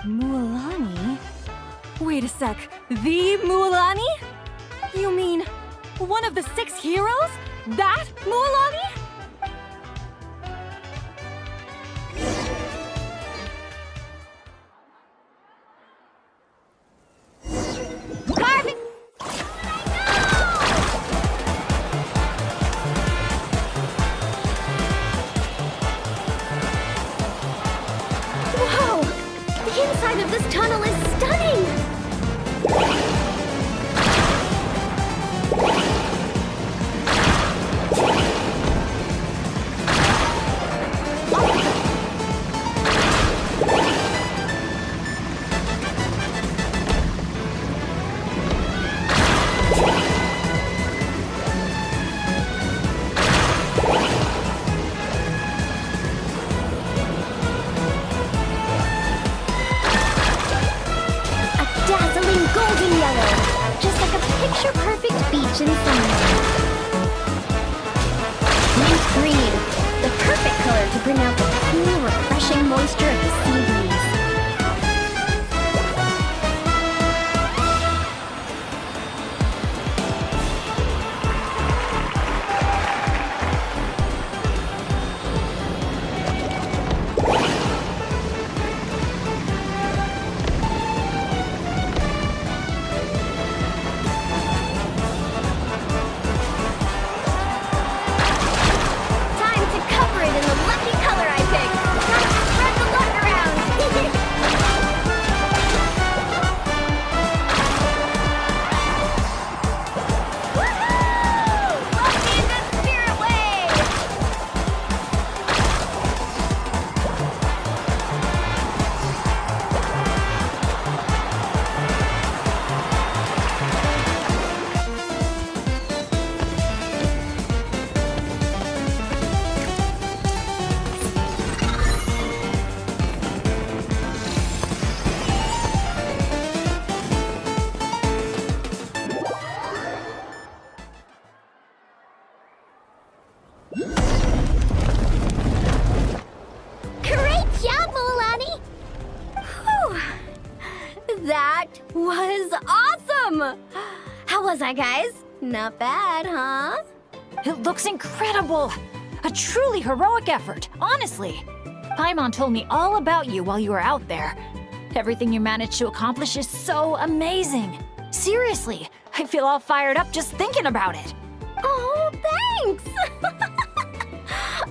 Mualani? Wait a sec. The Mualani? You mean one of the 6 heroes? That Mualani? Whoa! The inside of this tunnel is stunning! Dazzling golden yellow, just like a picture-perfect beach in summer. Mint green, the perfect color to bring out the cool, refreshing moisture of the sea breeze. Time to cover it in the lucky color I picked. Time to spread the That was awesome! How was I, guys? Not bad, huh? It looks incredible! A truly heroic effort, honestly. Paimon told me all about you while you were out there. Everything you managed to accomplish is so amazing. Seriously, I feel all fired up just thinking about it. Oh, thanks!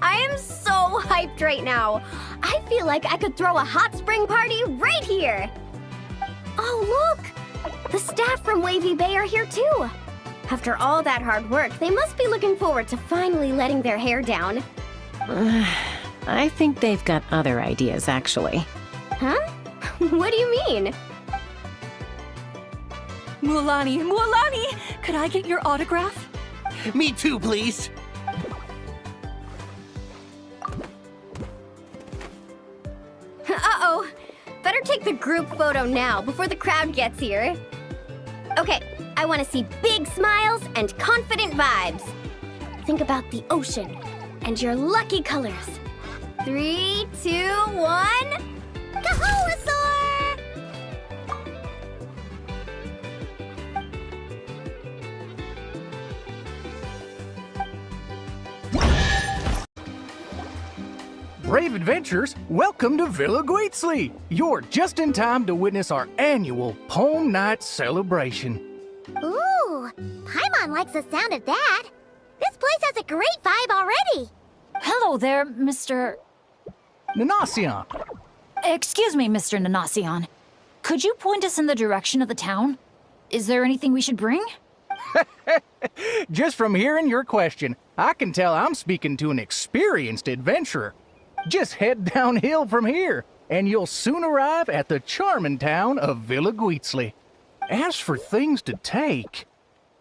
I am so hyped right now. I feel like I could throw a hot spring party right here. Oh, look! The staff from Wavy Bay are here too. After all that hard work, they must be looking forward to finally letting their hair down. I think they've got other ideas, actually. Huh? What do you mean? Mualani, could I get your autograph? Me too, please. Uh-oh. Better take the group photo now before the crowd gets here. Okay, I want to see big smiles and confident vibes. Think about the ocean and your lucky colors. 3, 2, 1... Kaholasaur! Brave adventurers, welcome to Villa Guitzli. You're just in time to witness our annual Poem Night celebration. Ooh, Paimon likes the sound of that. This place has a great vibe already. Hello there, Mr. Nanasion, Excuse me, Mr. Nanasion. Could you point us in the direction of the town? Is there anything we should bring? just from hearing your question, I can tell I'm speaking to an experienced adventurer. Just head downhill from here, and you'll soon arrive at the charming town of Villa Guitzli. As for things to take,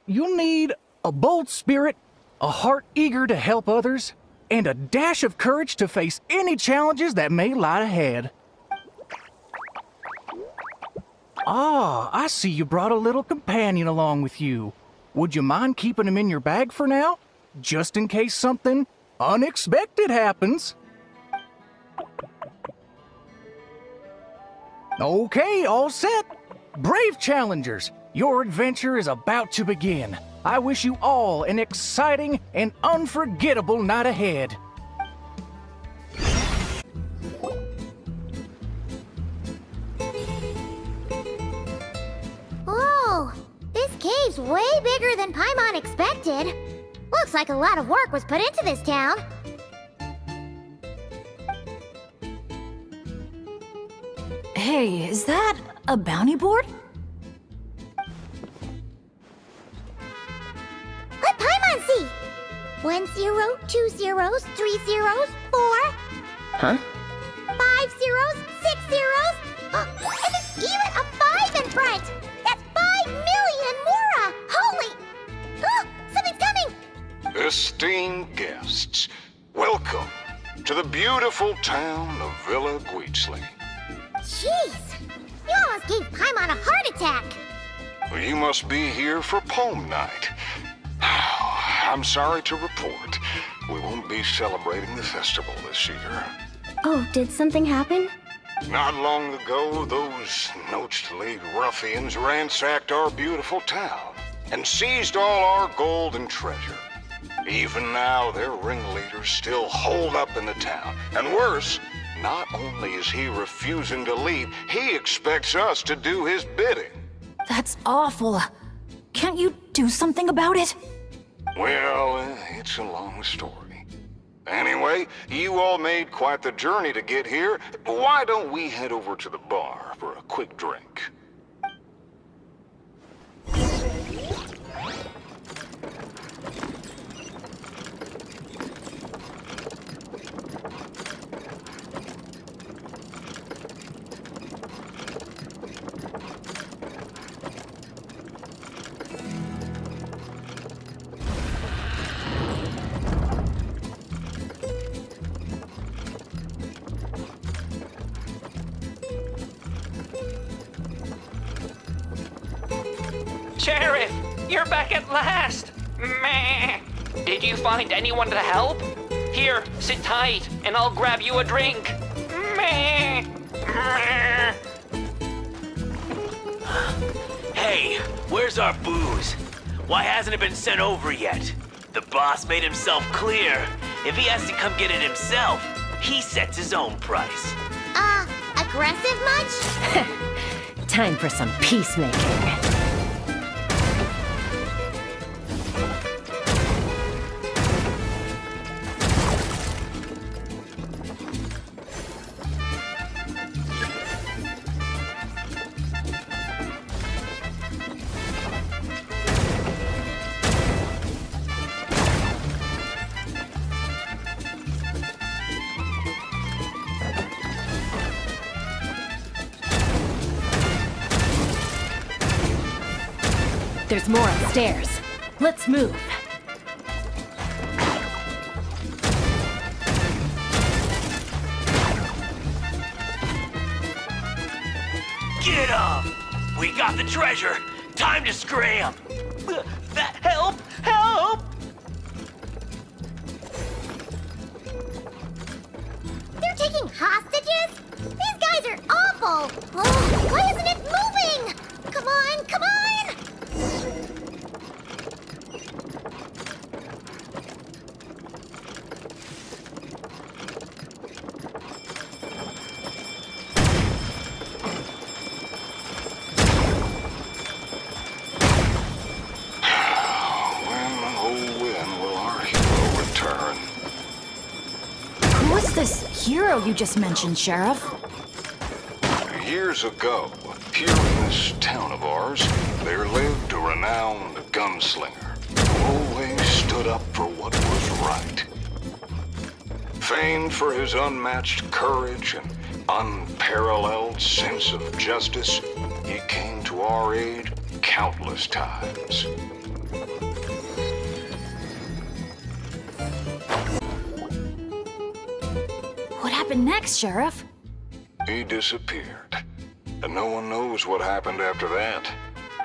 you'll need a bold spirit, a heart eager to help others, and a dash of courage to face any challenges that may lie ahead. Ah, I see you brought a little companion along with you. Would you mind keeping him in your bag for now? Just in case something unexpected happens. Okay, all set. Brave challengers, your adventure is about to begin. I wish you all an exciting and unforgettable night ahead. Whoa, this cave's way bigger than Paimon expected. Looks like a lot of work was put into this town. Hey, is that a bounty board? Let Paimon see. 1 0, 2 zeros, 3 zeros, 4. Huh? 5 zeros, 6 zeros. And there's even a 5 in front. That's 5 million Mora. Holy! Oh, something's coming. Esteemed guests, welcome to the beautiful town of Villa Guitzli. Jeez, you almost gave Paimon a heart attack. Well, you must be here for Poem Night. I'm sorry to report, we won't be celebrating the festival this year. Oh, did something happen? Not long ago, those Noached League ruffians ransacked our beautiful town and seized all our gold and treasure. Even now, their ringleader's still holed up in the town. And worse, not only is he refusing to leave, he expects us to do his bidding. That's awful. Can't you do something about it? Well, it's a long story. Anyway, you all made quite the journey to get here. Why don't we head over to the bar for a quick drink? Sheriff, you're back at last! Meh. Did you find anyone to help? Here, sit tight, and I'll grab you a drink. Meh. Meh. Hey, where's our booze? Why hasn't it been sent over yet? The boss made himself clear. If he has to come get it himself, he sets his own price. Aggressive much? Time for some peacemaking. There's more upstairs. Let's move. Get up! We got the treasure. Time to scram. Help! Help! They're taking hostages? These guys are awful! Oh, why isn't it moving? Come on, come on! Who is this hero you just mentioned, Sheriff? Years ago, here in this town of ours, there lived a renowned gunslinger who always stood up for what was right. Famed for his unmatched courage and unparalleled sense of justice, he came to our aid countless times. What happened next, Sheriff? He disappeared, and no one knows what happened after that.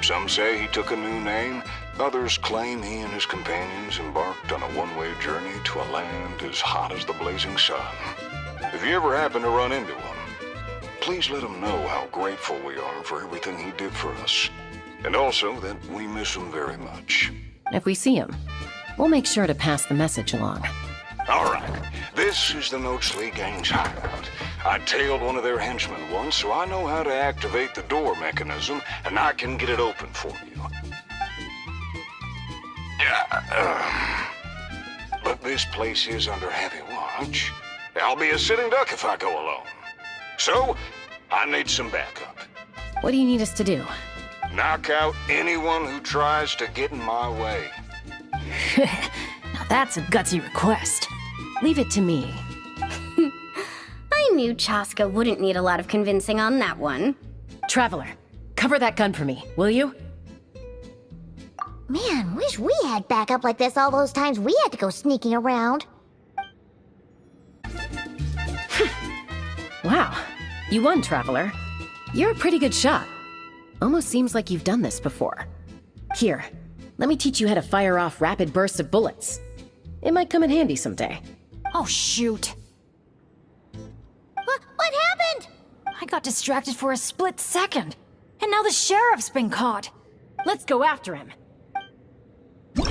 Some say he took a new name, others claim he and his companions embarked on a one-way journey to a land as hot as the blazing sun. If you ever happen to run into him, please let him know how grateful we are for everything he did for us, and also that we miss him very much. If we see him, we'll make sure to pass the message along. All right, this is the Noachly Gang's hideout. I tailed one of their henchmen once, so I know how to activate the door mechanism, and I can get it open for you. But this place is under heavy watch. I'll be a sitting duck if I go alone. So, I need some backup. What do you need us to do? Knock out anyone who tries to get in my way. Now that's a gutsy request. Leave it to me. I knew Chaska wouldn't need a lot of convincing on that one. Traveler, cover that gun for me, will you? Man, wish we had backup like this all those times we had to go sneaking around. Wow, you won, Traveler. You're a pretty good shot. Almost seems like you've done this before. Here, let me teach you how to fire off rapid bursts of bullets. It might come in handy someday. Oh, shoot. What happened? I got distracted for a split second. And now the sheriff's been caught. Let's go after him. An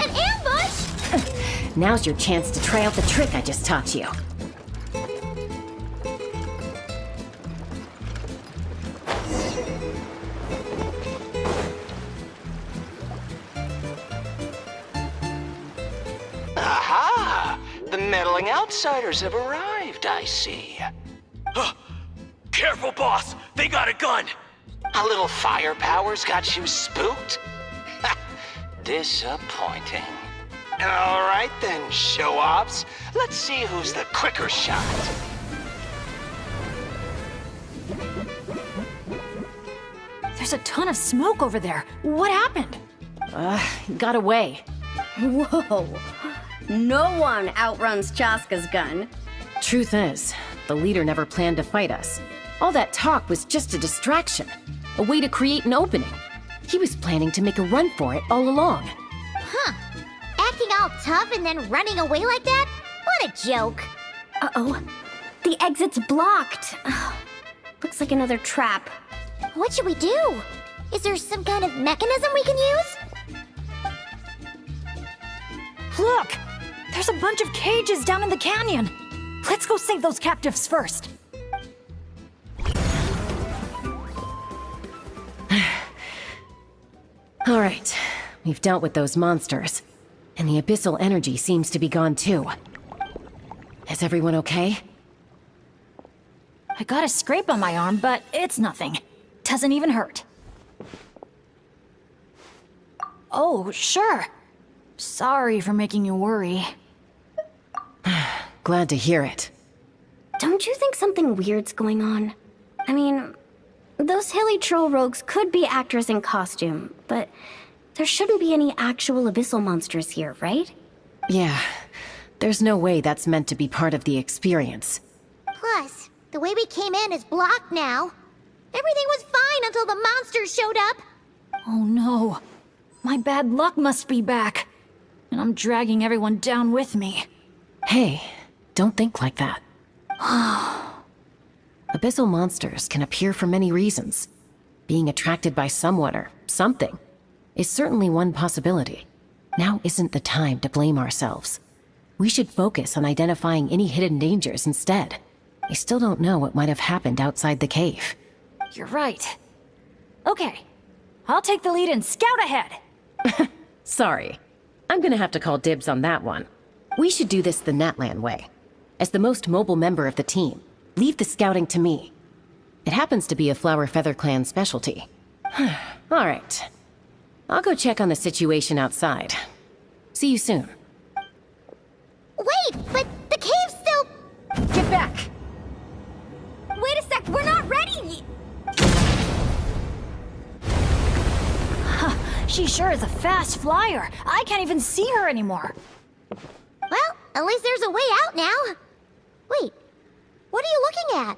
ambush? Now's your chance to try out the trick I just taught you. Aha! The meddling outsiders have arrived, I see. Careful, boss! They got a gun! A little firepower's got you spooked? Disappointing. All right then, show-offs. Let's see who's the quicker shot. There's a ton of smoke over there. What happened? Got away. Whoa. No one outruns Chaska's gun. Truth is, the leader never planned to fight us. All that talk was just a distraction. A way to create an opening. He was planning to make a run for it all along. Huh. Acting all tough and then running away like that? What a joke. Uh-oh. The exit's blocked. Looks like another trap. What should we do? Is there some kind of mechanism we can use? Look! There's a bunch of cages down in the canyon. Let's go save those captives first. All right, we've dealt with those monsters, and the abyssal energy seems to be gone too. Is everyone okay? I got a scrape on my arm, but it's nothing. Doesn't even hurt. Oh, sure. Sorry for making you worry. Glad to hear it. Don't you think something weird's going on? I mean, those hilly troll rogues could be actors in costume, but there shouldn't be any actual abyssal monsters here, right? Yeah, there's no way that's meant to be part of the experience. Plus, the way we came in is blocked now. Everything was fine until the monsters showed up. Oh no. My bad luck must be back. And I'm dragging everyone down with me. Hey, don't think like that. Abyssal monsters can appear for many reasons. Being attracted by someone or something is certainly one possibility. Now isn't the time to blame ourselves. We should focus on identifying any hidden dangers instead. I still don't know what might have happened outside the cave. You're right. Okay, I'll take the lead and scout ahead. Sorry. I'm gonna have to call dibs on that one. We should do this the Natlan way. As the most mobile member of the team, leave the scouting to me. It happens to be a Flower Feather Clan specialty. Alright. I'll go check on the situation outside. See you soon. Wait, but the cave's still... Get back! Wait a sec, we're not ready! She sure is a fast flyer. I can't even see her anymore. Well, at least there's a way out now. Wait, what are you looking at?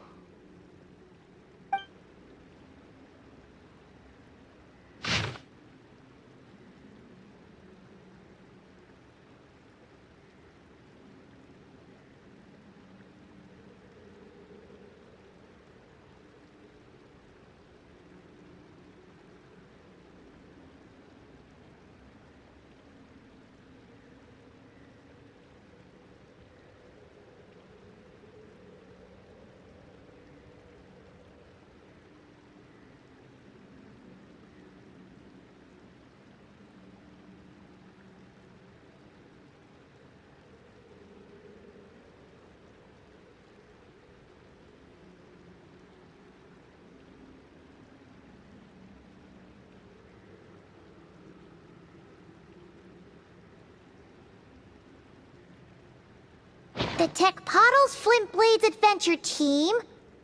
The Tech Pottles Flint Blades Adventure Team,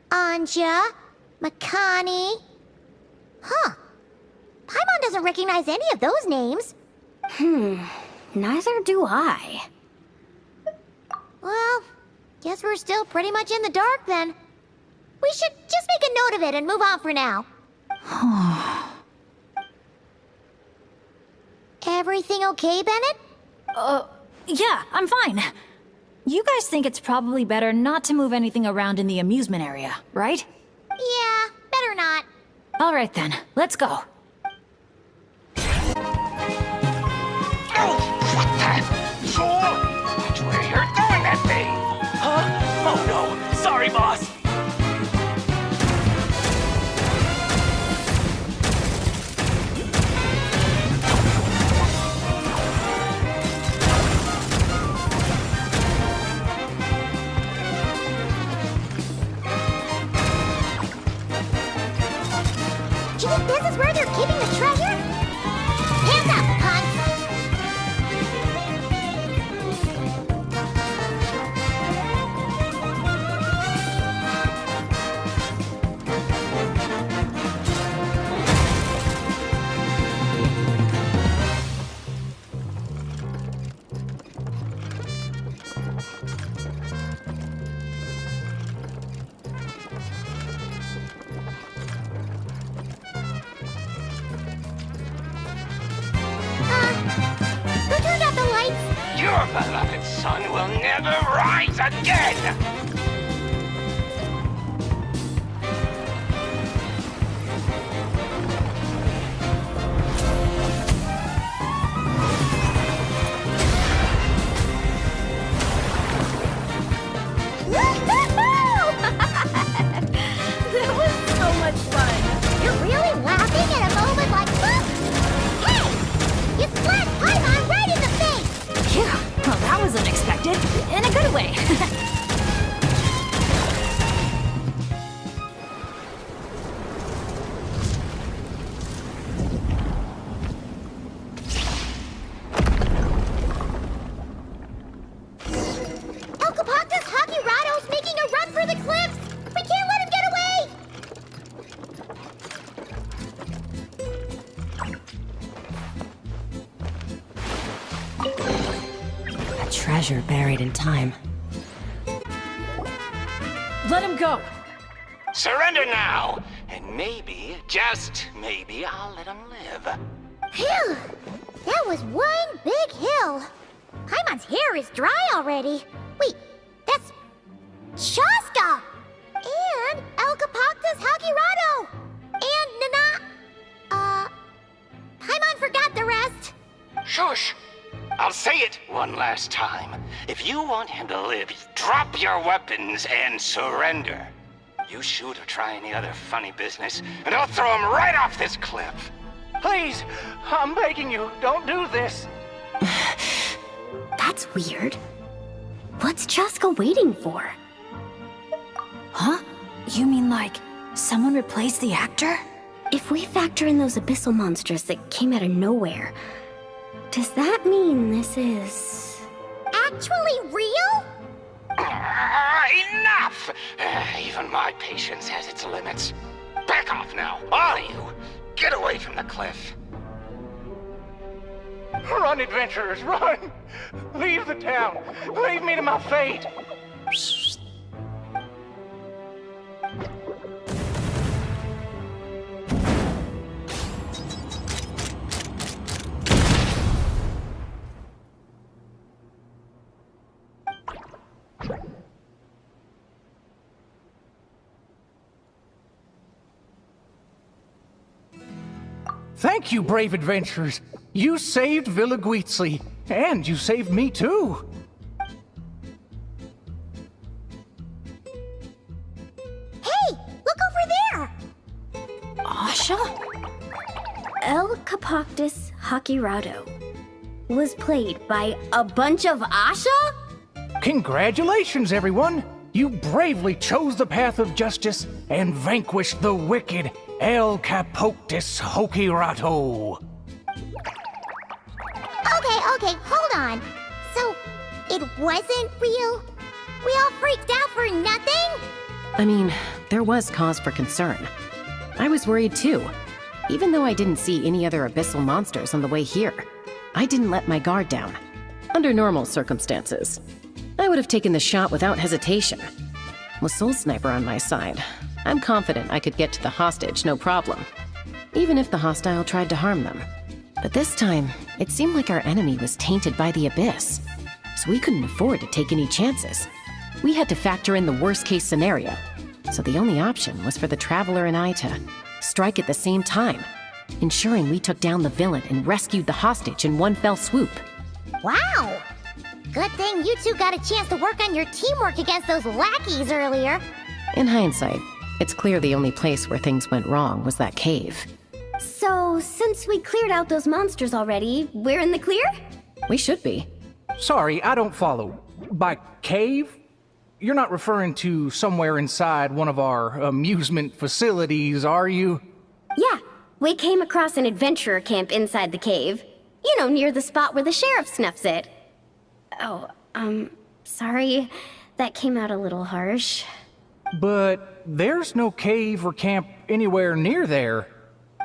Anja, Makani. Huh. Paimon doesn't recognize any of those names. Neither do I. Well, guess we're still pretty much in the dark then. We should just make a note of it and move on for now. Everything okay, Bennett? Yeah, I'm fine. You guys think it's probably better not to move anything around in the amusement area, right? Yeah, better not. All right then, let's go. Oh, what the? Sure! That's where you're throwing that thing! Huh? Oh no! Sorry, boss! Do you think this is where they're keeping the treasure? Hands up, Hans! Who turned out the lights? Your beloved son will never rise again! A treasure buried in time. Let him go! Surrender now, and maybe, just maybe, I'll let him live. Phew! That was one big hill. Paimon's hair is dry already. Wait, that's Shaska! And El Capactus Hakirado! And Nana... Paimon forgot the rest. Shush! I'll say it one last time. If you want him to live, drop your weapons and surrender. You shoot or try any other funny business, and I'll throw him right off this cliff. Please, I'm begging you, don't do this. That's weird. What's Chaska waiting for? Huh? You mean like someone replaced the actor? If we factor in those abyssal monsters that came out of nowhere, does that mean this is... Actually real? Enough! Even my patience has its limits. Back off now, all of you! Get away from the cliff. Run, adventurers, run! Leave the town! Leave me to my fate! Thank you, brave adventurers. You saved Villa Guizli, and you saved me too. Hey, look over there! Asha? El Capactus Hakirado was played by a bunch of Asha? Congratulations, everyone! You bravely chose the path of justice and vanquished the wicked El Capactus Hakirado. Okay, hold on. So, it wasn't real? We all freaked out for nothing? I mean, there was cause for concern. I was worried too. Even though I didn't see any other abyssal monsters on the way here, I didn't let my guard down. Under normal circumstances, I would have taken the shot without hesitation. With Soul Sniper on my side, I'm confident I could get to the hostage no problem, even if the hostile tried to harm them. But this time, it seemed like our enemy was tainted by the Abyss, so we couldn't afford to take any chances. We had to factor in the worst-case scenario, so the only option was for the Traveler and I to strike at the same time, ensuring we took down the villain and rescued the hostage in one fell swoop. Wow! Good thing you two got a chance to work on your teamwork against those lackeys earlier. In hindsight, it's clear the only place where things went wrong was that cave. So, since we cleared out those monsters already, we're in the clear? We should be. Sorry, I don't follow. By cave? You're not referring to somewhere inside one of our amusement facilities, are you? Yeah, we came across an adventurer camp inside the cave. You know, near the spot where the sheriff snuffs it. Oh, sorry. That came out a little harsh. But there's no cave or camp anywhere near there.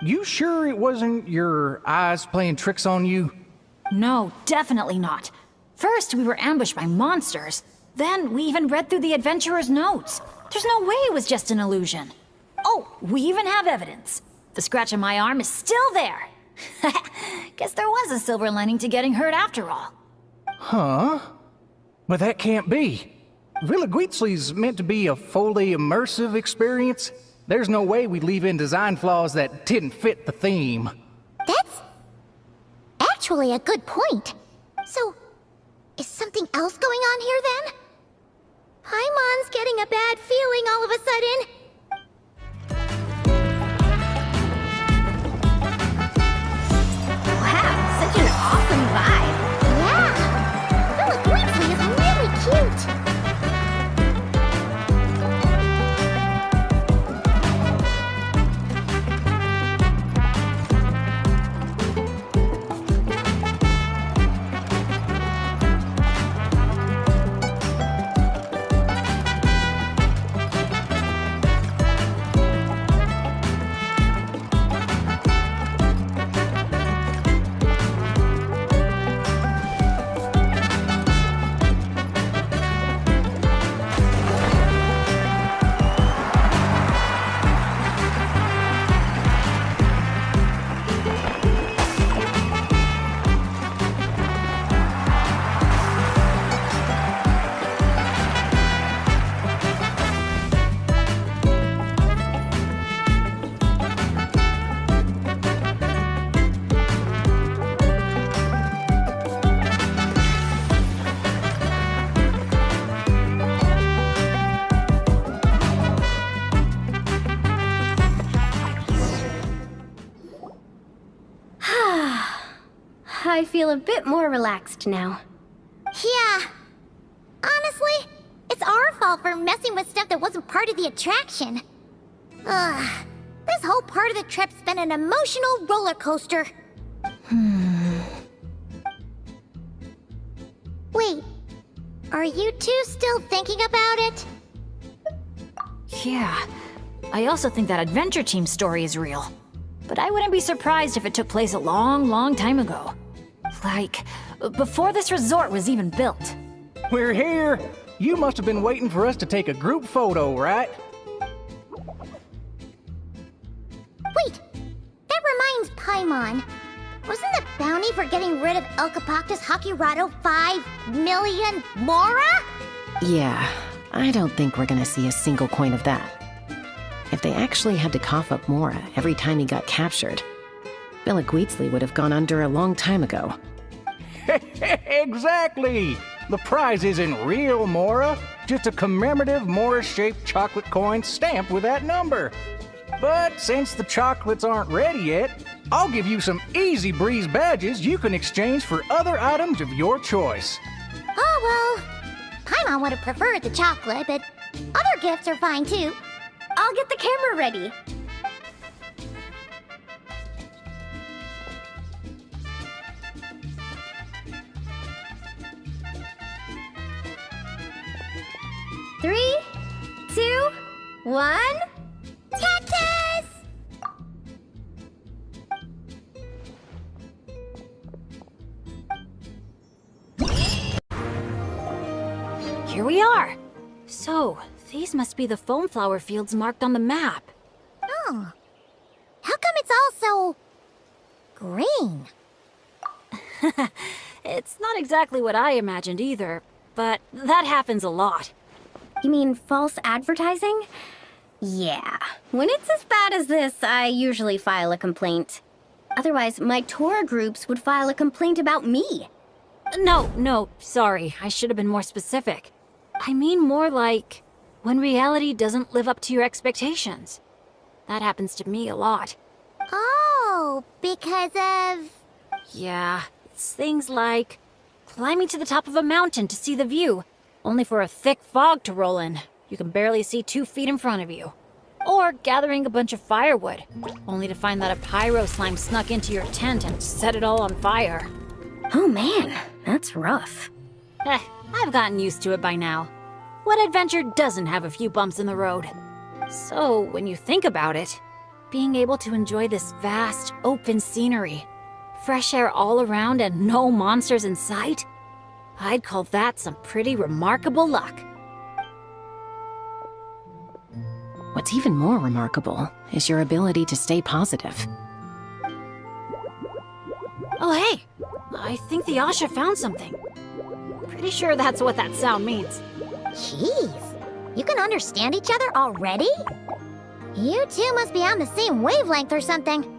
You sure it wasn't your eyes playing tricks on you? No, definitely not. First, we were ambushed by monsters. Then, we even read through the adventurer's notes. There's no way it was just an illusion. Oh, we even have evidence. The scratch on my arm is still there. Guess there was a silver lining to getting hurt after all. Huh? But that can't be. Villa Guizli's meant to be a fully immersive experience. There's no way we'd leave in design flaws that didn't fit the theme. That's actually a good point. So, is something else going on here then? Paimon's getting a bad feeling all of a sudden. Wow, such an awesome vibe. Yeah, Villa Guizli is really cute. I feel a bit more relaxed now. Yeah. Honestly, it's our fault for messing with stuff that wasn't part of the attraction. Ugh. This whole part of the trip's been an emotional roller coaster. Wait, are you two still thinking about it? Yeah. I also think that Adventure Team story is real. But I wouldn't be surprised if it took place a long, long time ago. Like, before this resort was even built. We're here. You must have been waiting for us to take a group photo, right? Wait, that reminds Paimon. Wasn't the bounty for getting rid of Elcapactus Hakirato 5 million Mora? Yeah, I don't think we're gonna see a single coin of that. If they actually had to cough up Mora every time he got captured, Villa Guitzli would have gone under a long time ago. Exactly! The prize isn't real Mora, just a commemorative Mora-shaped chocolate coin stamped with that number. But since the chocolates aren't ready yet, I'll give you some easy breeze badges you can exchange for other items of your choice. Oh, well, Paimon would have preferred the chocolate, but other gifts are fine too. I'll get the camera ready. Three, 2, 1. Cactus! Here we are. So, these must be the foam flower fields marked on the map. Oh. How come it's all so... green? It's not exactly what I imagined either, but that happens a lot. You mean false advertising? Yeah. When it's as bad as this, I usually file a complaint. Otherwise, my tour groups would file a complaint about me. No, sorry. I should have been more specific. I mean more like when reality doesn't live up to your expectations. That happens to me a lot. Oh, because of... Yeah, it's things like climbing to the top of a mountain to see the view, only for a thick fog to roll in. You can barely see 2 feet in front of you. Or gathering a bunch of firewood, only to find that a pyro slime snuck into your tent and set it all on fire. Oh man, that's rough. I've gotten used to it by now. What adventure doesn't have a few bumps in the road? So, when you think about it, being able to enjoy this vast, open scenery, fresh air all around and no monsters in sight, I'd call that some pretty remarkable luck. What's even more remarkable is your ability to stay positive. Oh hey, I think the Asha found something. Pretty sure that's what that sound means. Jeez, you can understand each other already? You two must be on the same wavelength or something.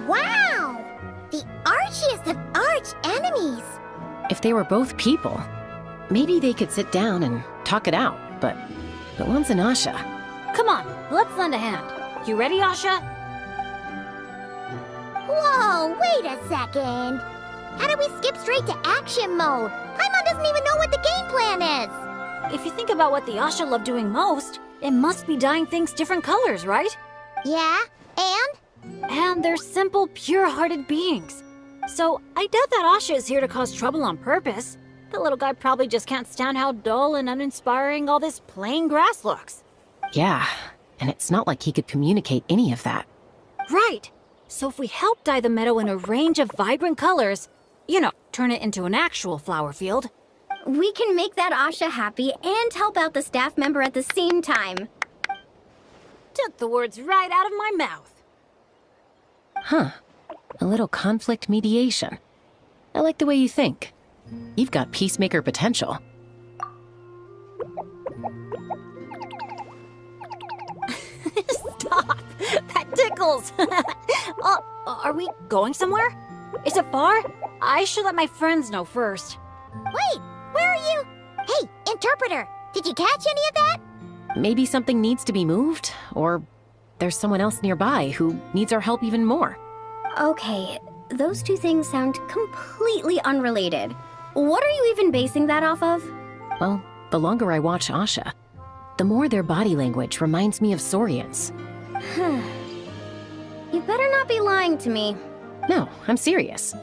Wow! The archiest of arch enemies! If they were both people, maybe they could sit down and talk it out, but one's an Asha. Come on, let's lend a hand. You ready, Asha? Whoa, wait a second! How do we skip straight to action mode? Paimon doesn't even know what the game plan is! If you think about what the Asha love doing most, it must be dyeing things different colors, right? Yeah, and? And they're simple, pure-hearted beings. So I doubt that Asha is here to cause trouble on purpose. The little guy probably just can't stand how dull and uninspiring all this plain grass looks. Yeah, and it's not like he could communicate any of that. Right. So if we help dye the meadow in a range of vibrant colors, you know, turn it into an actual flower field. We can make that Asha happy and help out the staff member at the same time. Took the words right out of my mouth. Huh. A little conflict mediation. I like the way you think. You've got peacemaker potential. Stop! That tickles! Oh, are we going somewhere? Is it far? I should let my friends know first. Wait, where are you? Hey, interpreter, did you catch any of that? Maybe something needs to be moved, or there's someone else nearby who needs our help even more. Okay, those two things sound completely unrelated. What are you even basing that off of? Well, the longer I watch Asha, the more their body language reminds me of Saurians. You better not be lying to me. No, I'm serious.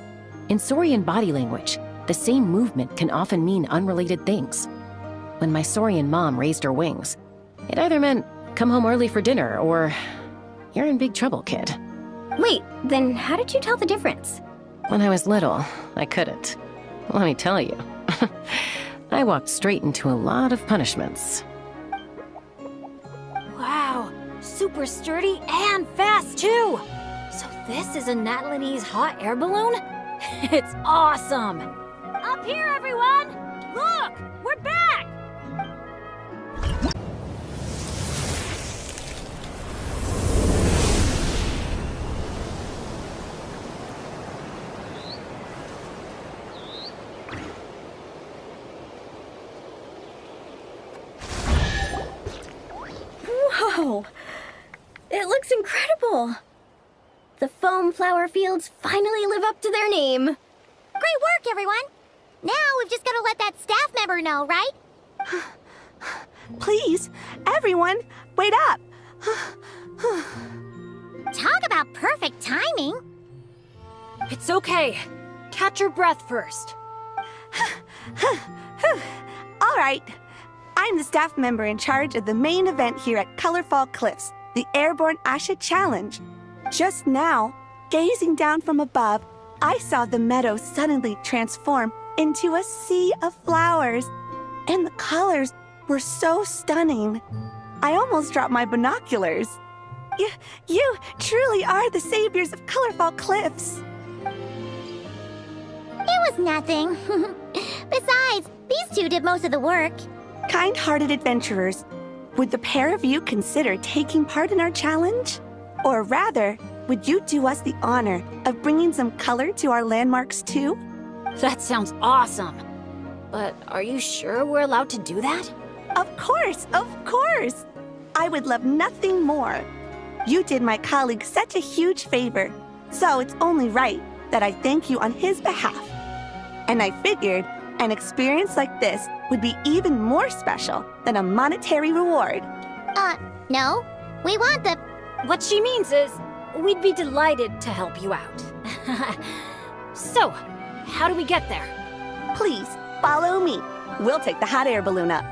In Saurian body language, the same movement can often mean unrelated things. When my Saurian mom raised her wings, it either meant, come home early for dinner, or, you're in big trouble, kid. Wait, then how did you tell the difference? When I was little, I couldn't. Let me tell you. I walked straight into a lot of punishments. Wow, super sturdy and fast too! So this is a Natlanese hot air balloon? It's awesome! Up here, everyone! Look! We're back! Whoa! It looks incredible! The foam flower fields finally live up to their name. Great work, everyone! Now we've just gotta let that staff member know, right? Please, everyone, wait up! Talk about perfect timing! It's okay. Catch your breath first. All right. I'm the staff member in charge of the main event here at Colorfall Cliffs, the Airborne Asha Challenge. Just now, gazing down from above, I saw the meadow suddenly transform into a sea of flowers. And the colors were so stunning. I almost dropped my binoculars. You truly are the saviors of Colorfall Cliffs. It was nothing. Besides, these two did most of the work. Kind-hearted adventurers, would the pair of you consider taking part in our challenge? Or rather, would you do us the honor of bringing some color to our landmarks too? That sounds awesome. But are you sure we're allowed to do that? Of course, of course! I would love nothing more. You did my colleague such a huge favor, so it's only right that I thank you on his behalf. And I figured an experience like this would be even more special than a monetary reward. No. We want the... What she means is, we'd be delighted to help you out. So, how do we get there? Please, follow me. We'll take the hot air balloon up.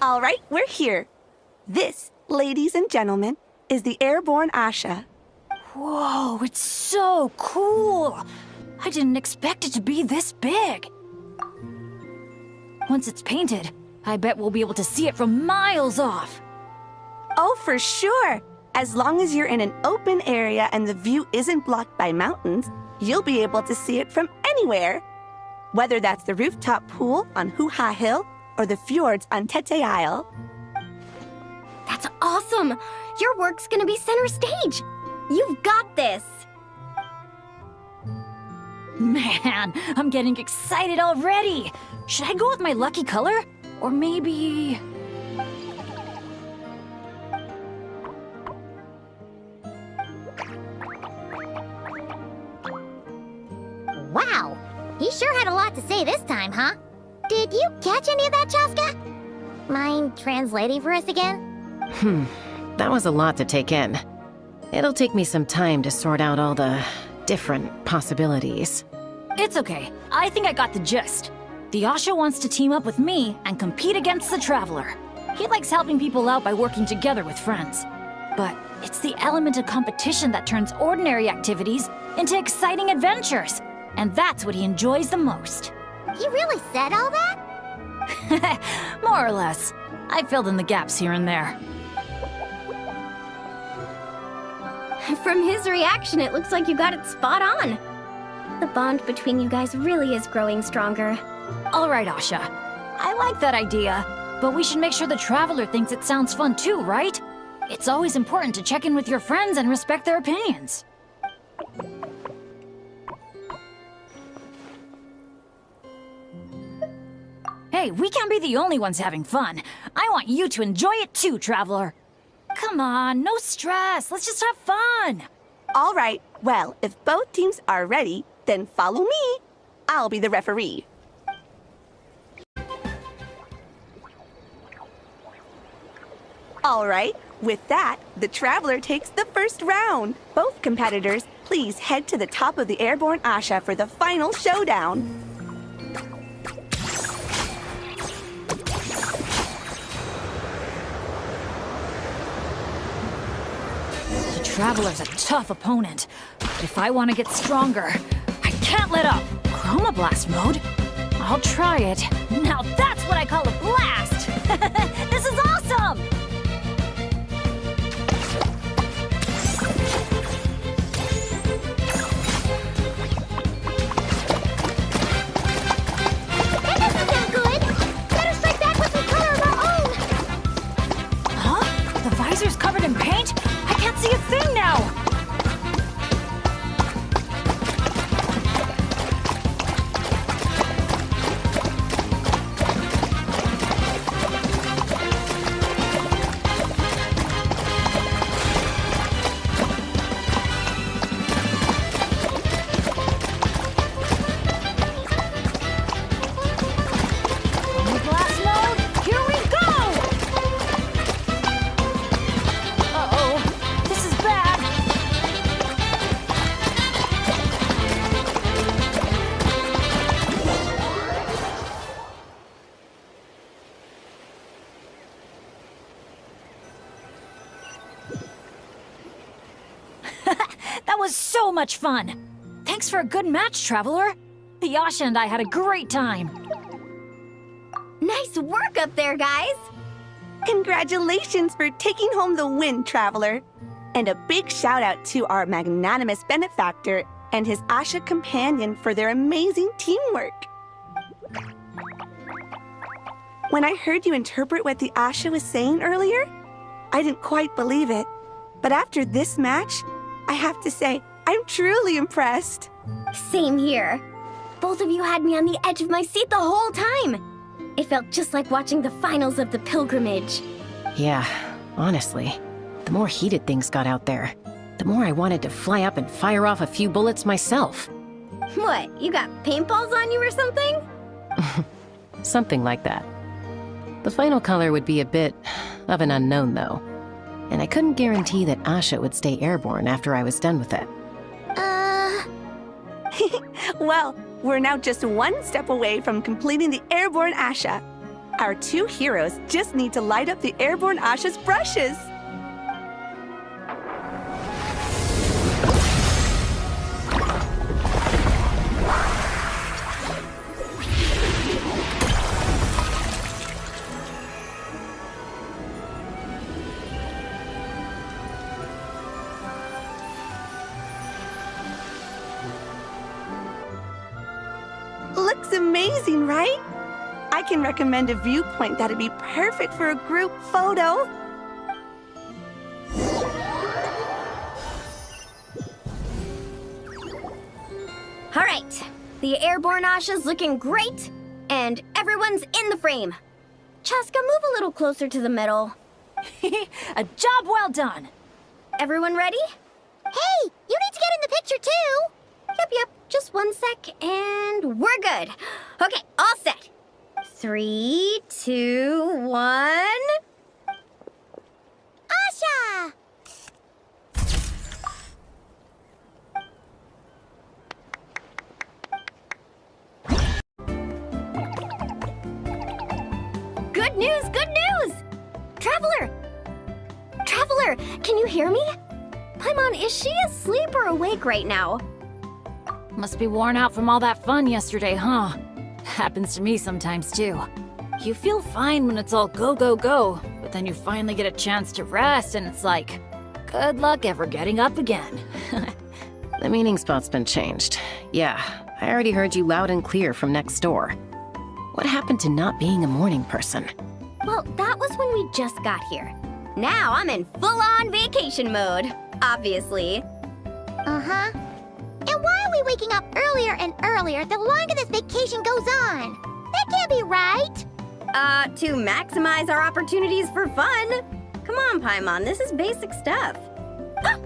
All right, we're here. This, ladies and gentlemen, is the Airborne Asha. Whoa, it's so cool! I didn't expect it to be this big. Once it's painted, I bet we'll be able to see it from miles off. Oh, for sure. As long as you're in an open area and the view isn't blocked by mountains, you'll be able to see it from anywhere. Whether that's the rooftop pool on Hoo-Ha Hill or the fjords on Tete Isle. That's awesome! Your work's gonna be center stage! You've got this! Man, I'm getting excited already! Should I go with my lucky color? Or maybe... Wow! He sure had a lot to say this time, huh? Did you catch any of that, Chaska? Mind translating for us again? That was a lot to take in. It'll take me some time to sort out all the different possibilities. It's okay. I think I got the gist. The Asha wants to team up with me and compete against the Traveler. He likes helping people out by working together with friends. But it's the element of competition that turns ordinary activities into exciting adventures. And that's what he enjoys the most. He really said all that? More or less. I filled in the gaps here and there. From his reaction, it looks like you got it spot on. The bond between you guys really is growing stronger. All right, Asha. I like that idea, but we should make sure the Traveler thinks it sounds fun too, right? It's always important to check in with your friends and respect their opinions. Hey, we can't be the only ones having fun. I want you to enjoy it too, Traveler. Come on, no stress. Let's just have fun. All right, well, if both teams are ready, then follow me. I'll be the referee. All right, with that, the Traveler takes the first round. Both competitors, please head to the top of the airborne Asha for the final showdown. The Traveler's a tough opponent, but if I want to get stronger, I can't let up. Chroma Blast mode? I'll try it. Now that's what I call a blast! This is awesome! That doesn't sound good. Better strike back with some color of our own. Huh? The visor's covered in paint? I can't see a thing now! Blast mode, here we go! Uh-oh, this is bad. That was so much fun. Thanks for a good match, Traveler. The Asha and I had a great time. Nice work up there, guys! Congratulations for taking home the win, Traveler. And a big shout out to our magnanimous benefactor and his Asha companion for their amazing teamwork. When I heard you interpret what the Asha was saying earlier, I didn't quite believe it. But after this match, I have to say, I'm truly impressed. Same here. Both of you had me on the edge of my seat the whole time. It felt just like watching the finals of the pilgrimage. Yeah, honestly, the more heated things got out there, the more I wanted to fly up and fire off a few bullets myself. What, you got paintballs on you or something? Something like that. The final color would be a bit of an unknown, though. And I couldn't guarantee that Asha would stay airborne after I was done with it. Well, we're now just one step away from completing the airborne Asha. Our two heroes just need to light up the airborne Asha's brushes. Looks amazing, right? I can recommend a viewpoint that'd be perfect for a group photo. All right, the airborne Asha's looking great, and everyone's in the frame. Chaska, move a little closer to the middle. A job well done. Everyone ready? Hey, you need to get in the picture too. Yep, just 1 sec, and we're good. Okay, all set. 3, 2, 1... Asha! Good news, good news! Traveler! Traveler, can you hear me? Paimon, is she asleep or awake right now? Must be worn out from all that fun yesterday, huh? Happens to me sometimes too. You feel fine when it's all go, go, go, but then you finally get a chance to rest and it's like, Good luck ever getting up again. The meeting spot's been changed. Yeah, I already heard you loud and clear from next door. What happened to not being a morning person? Well, that was when we just got here. Now I'm in full-on vacation mode, obviously. Uh-huh. And why are we waking up earlier and earlier the longer this vacation goes on? That can't be right. To maximize our opportunities for fun. Come on, Paimon, this is basic stuff. Ah,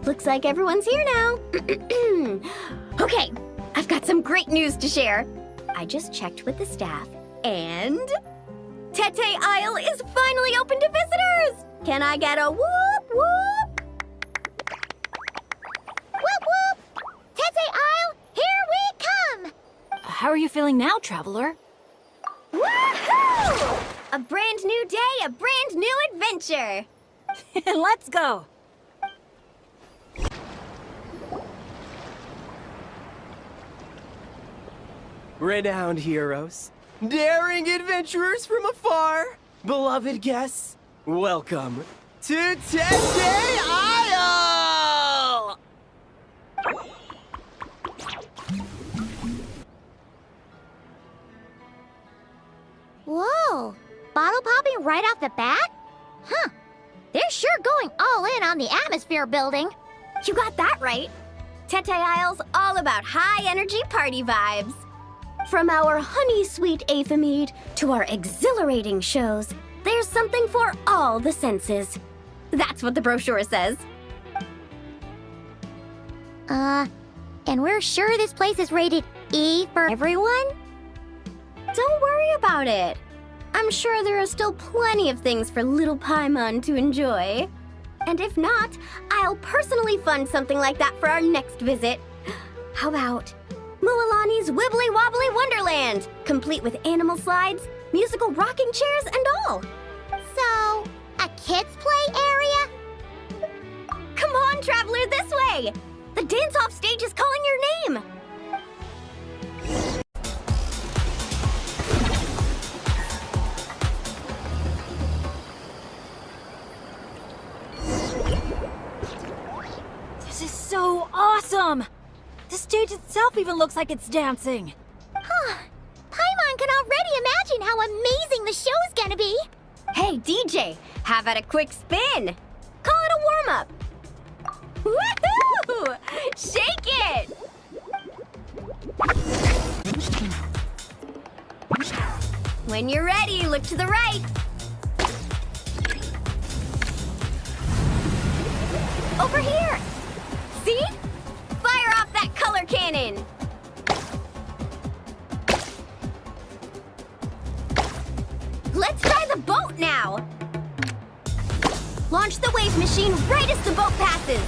looks like everyone's here now. Okay, I've got some great news to share. I just checked with the staff, and Tete Isle is finally open to visitors! Can I get a whoop whoop? Whoop whoop! Tete Isle, here we come! How are you feeling now, Traveler? Woohoo! A brand new day, a brand new adventure! Let's go! Renowned heroes, daring adventurers from afar, beloved guests, welcome to Tete Isle! Whoa! Bottle popping right off the bat? Huh. They're sure going all in on the atmosphere building. You got that right. Tete Isle's all about high-energy party vibes. From our honey-sweet Aphemide to our exhilarating shows, there's something for all the senses. That's what the brochure says. And we're sure this place is rated E for everyone? Don't worry about it. I'm sure there are still plenty of things for little Paimon to enjoy. And if not, I'll personally fund something like that for our next visit. How about Mualani's Wibbly Wobbly Wonderland, complete with animal slides, musical rocking chairs, and all. So, a kids' play area? Come on, Traveler, this way! The dance-off stage is calling your name! This is so awesome! The stage itself even looks like it's dancing. Huh. Paimon can already imagine how amazing the show's gonna be. Hey, DJ, how about a quick spin? Call it a warm-up. Woohoo! Shake it! When you're ready, look to the right. Over here! See? Fire off that color cannon! Let's try the boat now! Launch the wave machine right as the boat passes!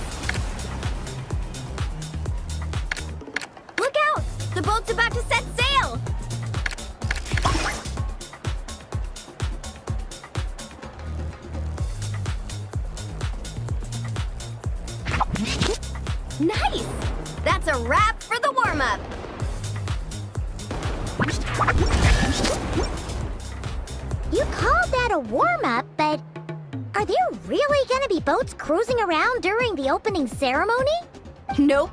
Look out! The boat's about to set sail! Nice! That's a wrap for the warm-up! You called that a warm-up, but are there really gonna be boats cruising around during the opening ceremony? Nope.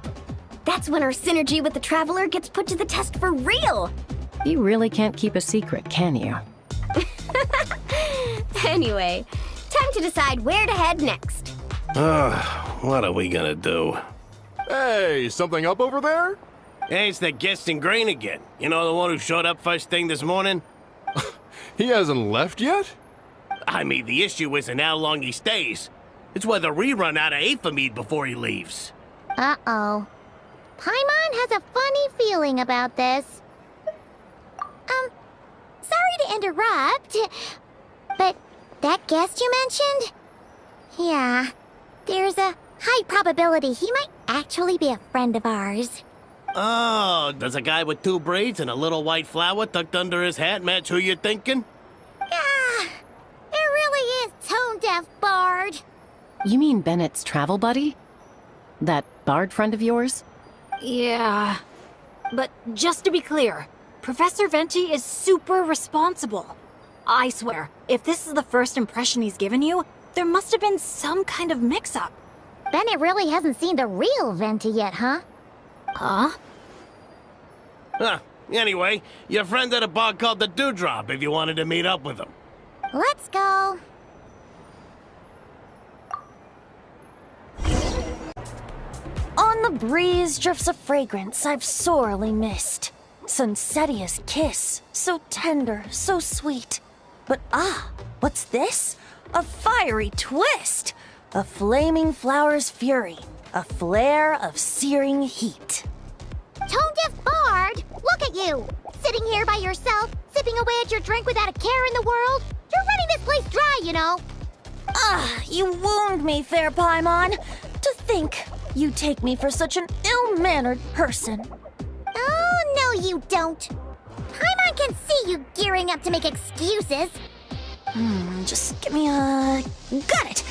That's when our synergy with the Traveler gets put to the test for real! You really can't keep a secret, can you? Anyway, time to decide where to head next. What are we gonna do? Hey, something up over there? Hey, it's the guest in grain again. You know, the one who showed up first thing this morning? He hasn't left yet? I mean, the issue isn't how long he stays. It's whether we run out of Aphemide before he leaves. Uh-oh. Paimon has a funny feeling about this. Sorry to interrupt, but that guest you mentioned? Yeah, there's a high probability he might actually be a friend of ours. Oh, does a guy with 2 braids and a little white flower tucked under his hat match who you're thinking? Yeah, it really is tone-deaf Bard. You mean Bennett's travel buddy? That Bard friend of yours? Yeah. But just to be clear, Professor Venti is super responsible. I swear, if this is the first impression he's given you, there must have been some kind of mix-up. Bennett really hasn't seen the real Venti yet, huh? Huh? Huh. Anyway, your friend at a bar called the Dewdrop if you wanted to meet up with him. Let's go. On the breeze drifts a fragrance I've sorely missed. Sunsetia's kiss, so tender, so sweet. But what's this? A fiery twist! A flaming flower's fury, a flare of searing heat. Tone-deaf bard, look at you! Sitting here by yourself, sipping away at your drink without a care in the world. You're running this place dry, you know. You wound me, fair Paimon. To think you take me for such an ill-mannered person. Oh, no you don't. Paimon can see you gearing up to make excuses. Just give me a... Got it!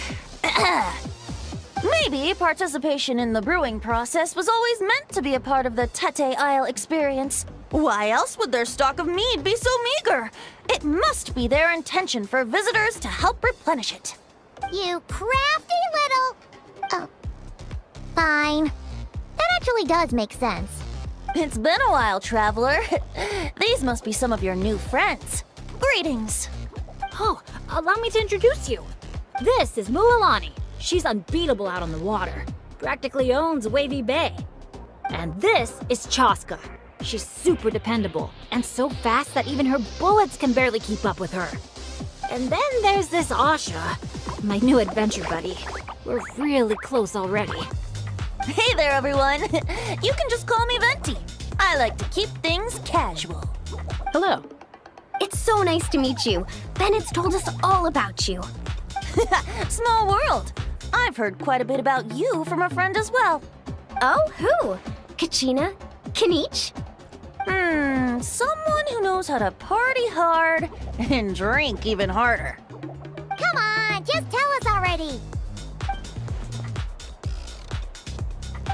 Maybe participation in the brewing process was always meant to be a part of the Tete Isle experience. Why else would their stock of mead be so meager? It must be their intention for visitors to help replenish it. You crafty little... Oh. Fine. That actually does make sense. It's been a while, traveler. These must be some of your new friends. Greetings. Oh, allow me to introduce you. This is Mualani. She's unbeatable out on the water. Practically owns Wavy Bay. And this is Chaska. She's super dependable and so fast that even her bullets can barely keep up with her. And then there's this Asha, my new adventure buddy. We're really close already. Hey there, everyone. You can just call me Venti. I like to keep things casual. Hello. It's so nice to meet you. Bennett's told us all about you. Small world. I've heard quite a bit about you from a friend as well. Oh, who? Kachina? Kanich? Someone who knows how to party hard and drink even harder. Come on, just tell us already.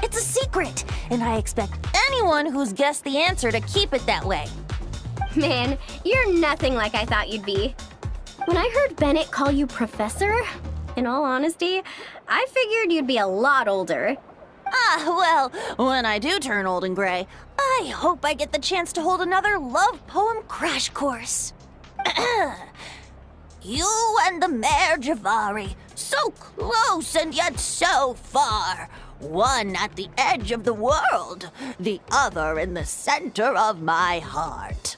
It's a secret, and I expect anyone who's guessed the answer to keep it that way. Man, you're nothing like I thought you'd be. When I heard Bennett call you Professor, in all honesty, I figured you'd be a lot older. Well, when I do turn old and gray, I hope I get the chance to hold another love poem crash course. You and the Mare Javari, so close and yet so far. One at the edge of the world, the other in the center of my heart.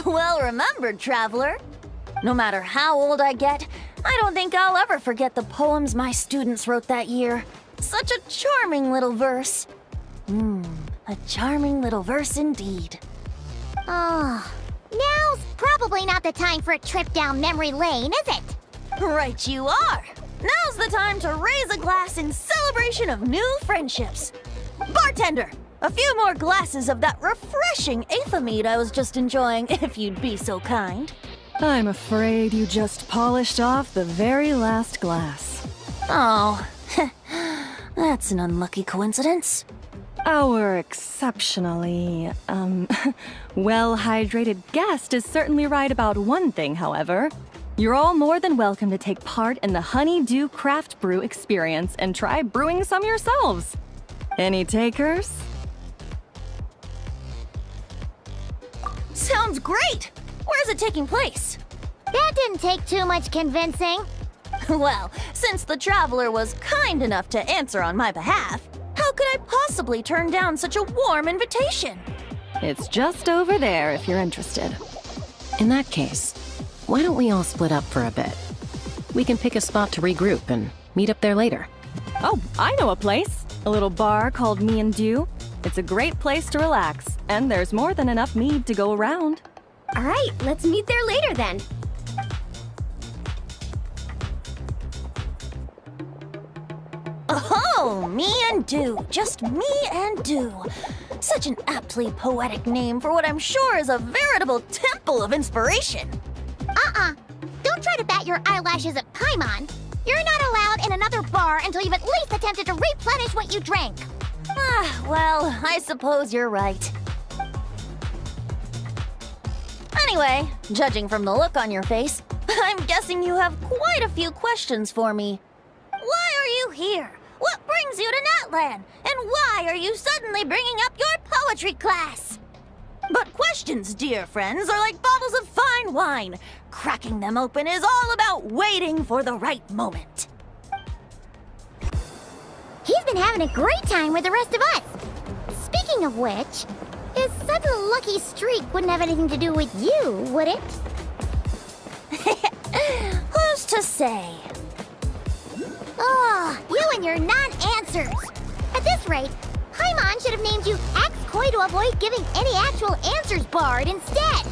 Well remembered, traveler. No matter how old I get, I don't think I'll ever forget the poems my students wrote that year. Such a charming little verse. A charming little verse indeed. Oh, now's probably not the time for a trip down memory lane, is it? Right you are. Now's the time to raise a glass in celebration of new friendships. Bartender, a few more glasses of that refreshing Aethamide I was just enjoying, if you'd be so kind. I'm afraid you just polished off the very last glass. Oh, that's an unlucky coincidence. Our exceptionally, well-hydrated guest is certainly right about one thing, however. You're all more than welcome to take part in the Honeydew Craft Brew experience and try brewing some yourselves. Any takers? Sounds great! Where's it taking place? That didn't take too much convincing. Well, since the traveler was kind enough to answer on my behalf, how could I possibly turn down such a warm invitation? It's just over there if you're interested. In that case, why don't we all split up for a bit? We can pick a spot to regroup and meet up there later. Oh, I know a place. A little bar called Me and Dew. It's a great place to relax, and there's more than enough mead to go around. All right, let's meet there later then. Oh, Me and Dew. Just Me and Dew. Such an aptly poetic name for what I'm sure is a veritable temple of inspiration. Don't try to bat your eyelashes at Paimon. You're not allowed in another bar until you've at least attempted to replenish what you drank. Well, I suppose you're right. Anyway, judging from the look on your face, I'm guessing you have quite a few questions for me. Why are you here? What brings you to Natlan? And why are you suddenly bringing up your poetry class? But questions, dear friends, are like bottles of fine wine. Cracking them open is all about waiting for the right moment. He's been having a great time with the rest of us. Speaking of which, his sudden lucky streak wouldn't have anything to do with you, would it? Who's to say? Oh, you and your non-answers. At this rate, Paimon should have named you Ex-Koi to avoid giving any actual answers barred instead.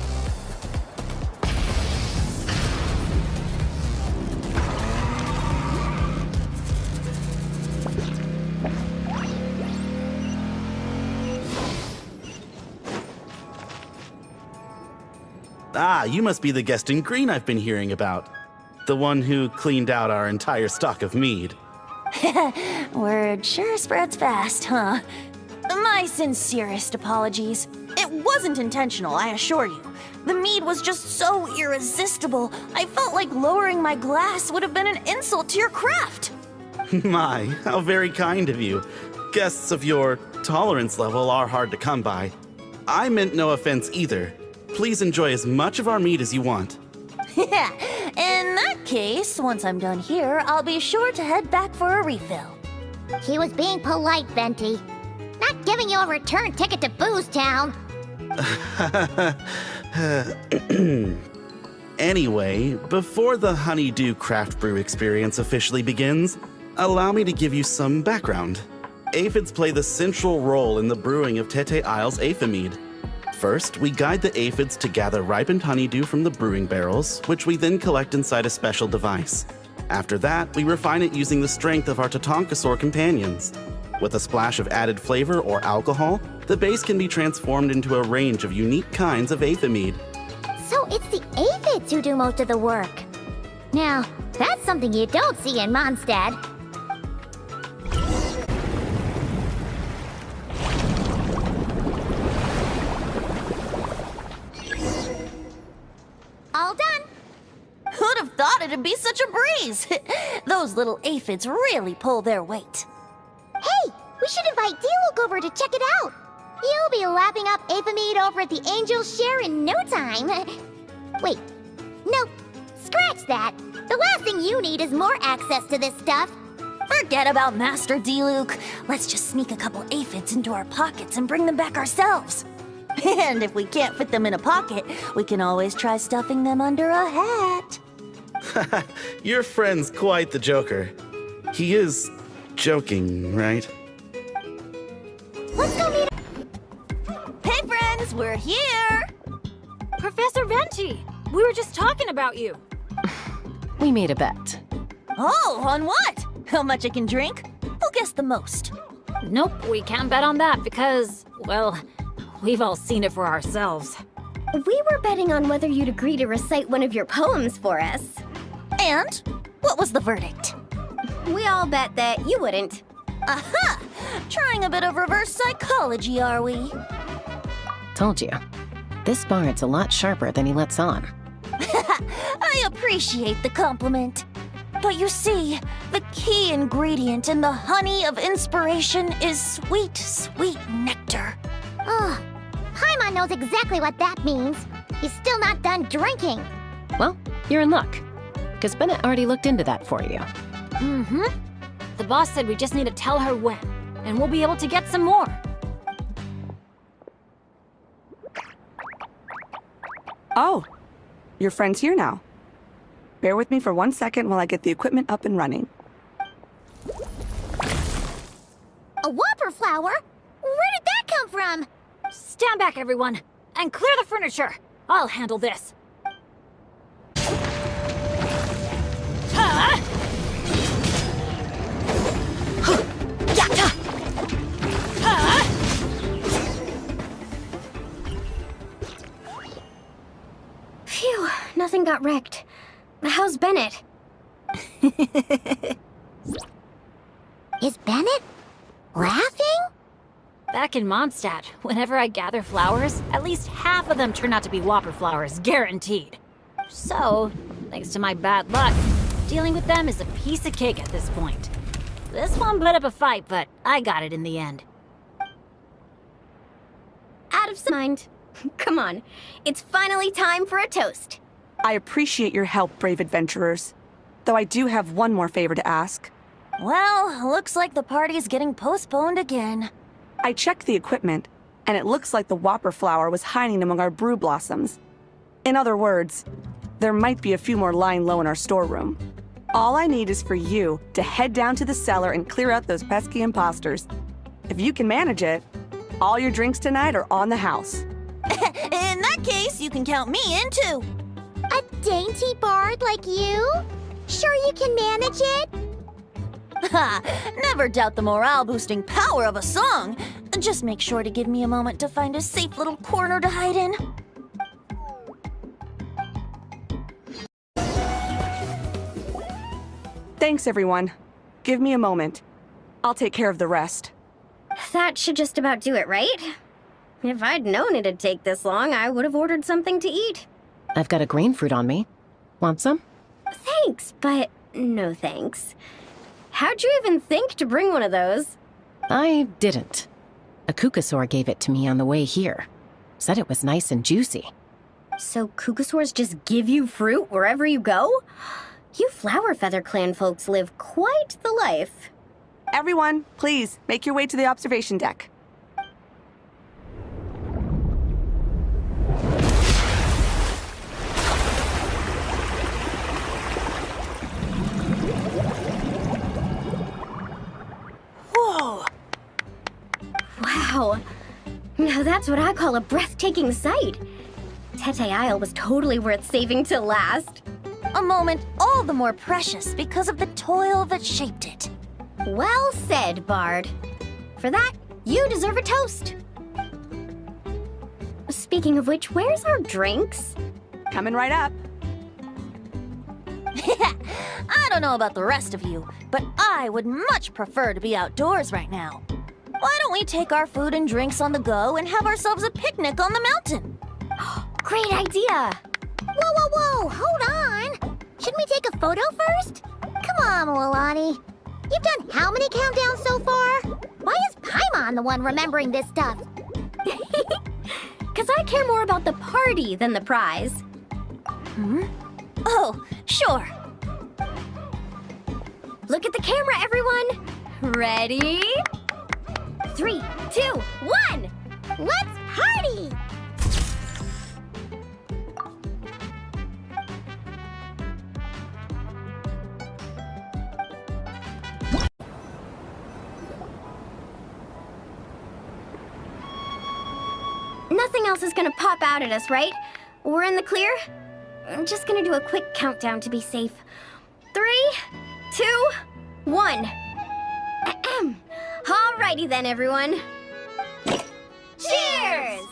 Ah, you must be the guest in green I've been hearing about. The one who cleaned out our entire stock of mead. Word sure spreads fast, huh? My sincerest apologies. It wasn't intentional, I assure you. The mead was just so irresistible, I felt like lowering my glass would have been an insult to your craft. My, how very kind of you. Guests of your tolerance level are hard to come by. I meant no offense either. Please enjoy as much of our mead as you want. In that case, once I'm done here, I'll be sure to head back for a refill. He was being polite, Venti. Not giving you a return ticket to Booze Town. Anyway, before the Honeydew Craft Brew experience officially begins, allow me to give you some background. Aphids play the central role in the brewing of Tete Isle's Aphid. First, we guide the aphids to gather ripened honeydew from the brewing barrels, which we then collect inside a special device. After that, we refine it using the strength of our Tatankasaur companions. With a splash of added flavor or alcohol, the base can be transformed into a range of unique kinds of aphid. So it's the aphids who do most of the work. Now, that's something you don't see in Mondstadt. All done. Who'd have thought it'd be such a breeze? Those little aphids really pull their weight. Hey, we should invite Diluc over to check it out. You'll be lapping up Aphid over at the Angel's Share in no time. Wait, no, scratch that. The last thing you need is more access to this stuff. Forget about Master Diluc. Let's just sneak a couple aphids into our pockets and bring them back ourselves. And if we can't fit them in a pocket, we can always try stuffing them under a hat. Your friend's quite the joker. He is joking, right? Let's go meet. Hey friends, we're here! Professor Venti, we were just talking about you. We made a bet. Oh, on what? How much I can drink? Who guessed the most? Nope, we can't bet on that because, well, we've all seen it for ourselves. We were betting on whether you'd agree to recite one of your poems for us. And? What was the verdict? We all bet that you wouldn't. Aha! Trying a bit of reverse psychology, are we? Told you. This bard's a lot sharper than he lets on. I appreciate the compliment. But you see, the key ingredient in the honey of inspiration is sweet, sweet nectar. Oh, Paimon knows exactly what that means. He's still not done drinking. Well, you're in luck. Because Bennett already looked into that for you. Mm-hmm. The boss said we just need to tell her when, and we'll be able to get some more. Oh, your friend's here now. Bear with me for 1 second while I get the equipment up and running. A whopper flower? Where did that come from? Stand back, everyone, and clear the furniture. I'll handle this. Phew, nothing got wrecked. How's Bennett? Is Bennett laughing? Back in Mondstadt, whenever I gather flowers, at least half of them turn out to be whopper flowers, guaranteed. So, thanks to my bad luck, dealing with them is a piece of cake at this point. This one put up a fight, but I got it in the end. Out of mind. Come on, it's finally time for a toast. I appreciate your help, brave adventurers. Though I do have one more favor to ask. Well, looks like the party's getting postponed again. I checked the equipment, and it looks like the Whopper flower was hiding among our brew blossoms. In other words, there might be a few more lying low in our storeroom. All I need is for you to head down to the cellar and clear out those pesky imposters. If you can manage it, all your drinks tonight are on the house. In that case, you can count me in too. A dainty bard like you? Sure you can manage it? Ha! Never doubt the morale-boosting power of a song. Just make sure to give me a moment to find a safe little corner to hide in. Thanks, everyone. Give me a moment. I'll take care of the rest. That should just about do it, right? If I'd known it'd take this long, I would have ordered something to eat. I've got a green fruit on me. Want some? Thanks, but no thanks. How'd you even think to bring one of those? I didn't. A Kukasaur gave it to me on the way here. Said it was nice and juicy. So Kukasaurs just give you fruit wherever you go? You Flower Feather Clan folks live quite the life. Everyone, please, make your way to the observation deck. Whoa! Wow. Now that's what I call a breathtaking sight. Tete Isle was totally worth saving to last. A moment all the more precious because of the toil that shaped it. Well said, Bard. For that, you deserve a toast. Speaking of which, where's our drinks? Coming right up. I don't know about the rest of you, but I would much prefer to be outdoors right now. Why don't we take our food and drinks on the go and have ourselves a picnic on the mountain? Great idea! Whoa, whoa, whoa! Hold on! Shouldn't we take a photo first? Come on, Milani. You've done how many countdowns so far? Why is Paimon the one remembering this stuff? Because I care more about the party than the prize. Oh, sure. Look at the camera, everyone! Ready? 3, 2, 1! Let's party! Nothing else is gonna pop out at us, right? We're in the clear? I'm just gonna do a quick countdown to be safe. 3, 2, 1. Ahem. Alrighty then, everyone. Cheers!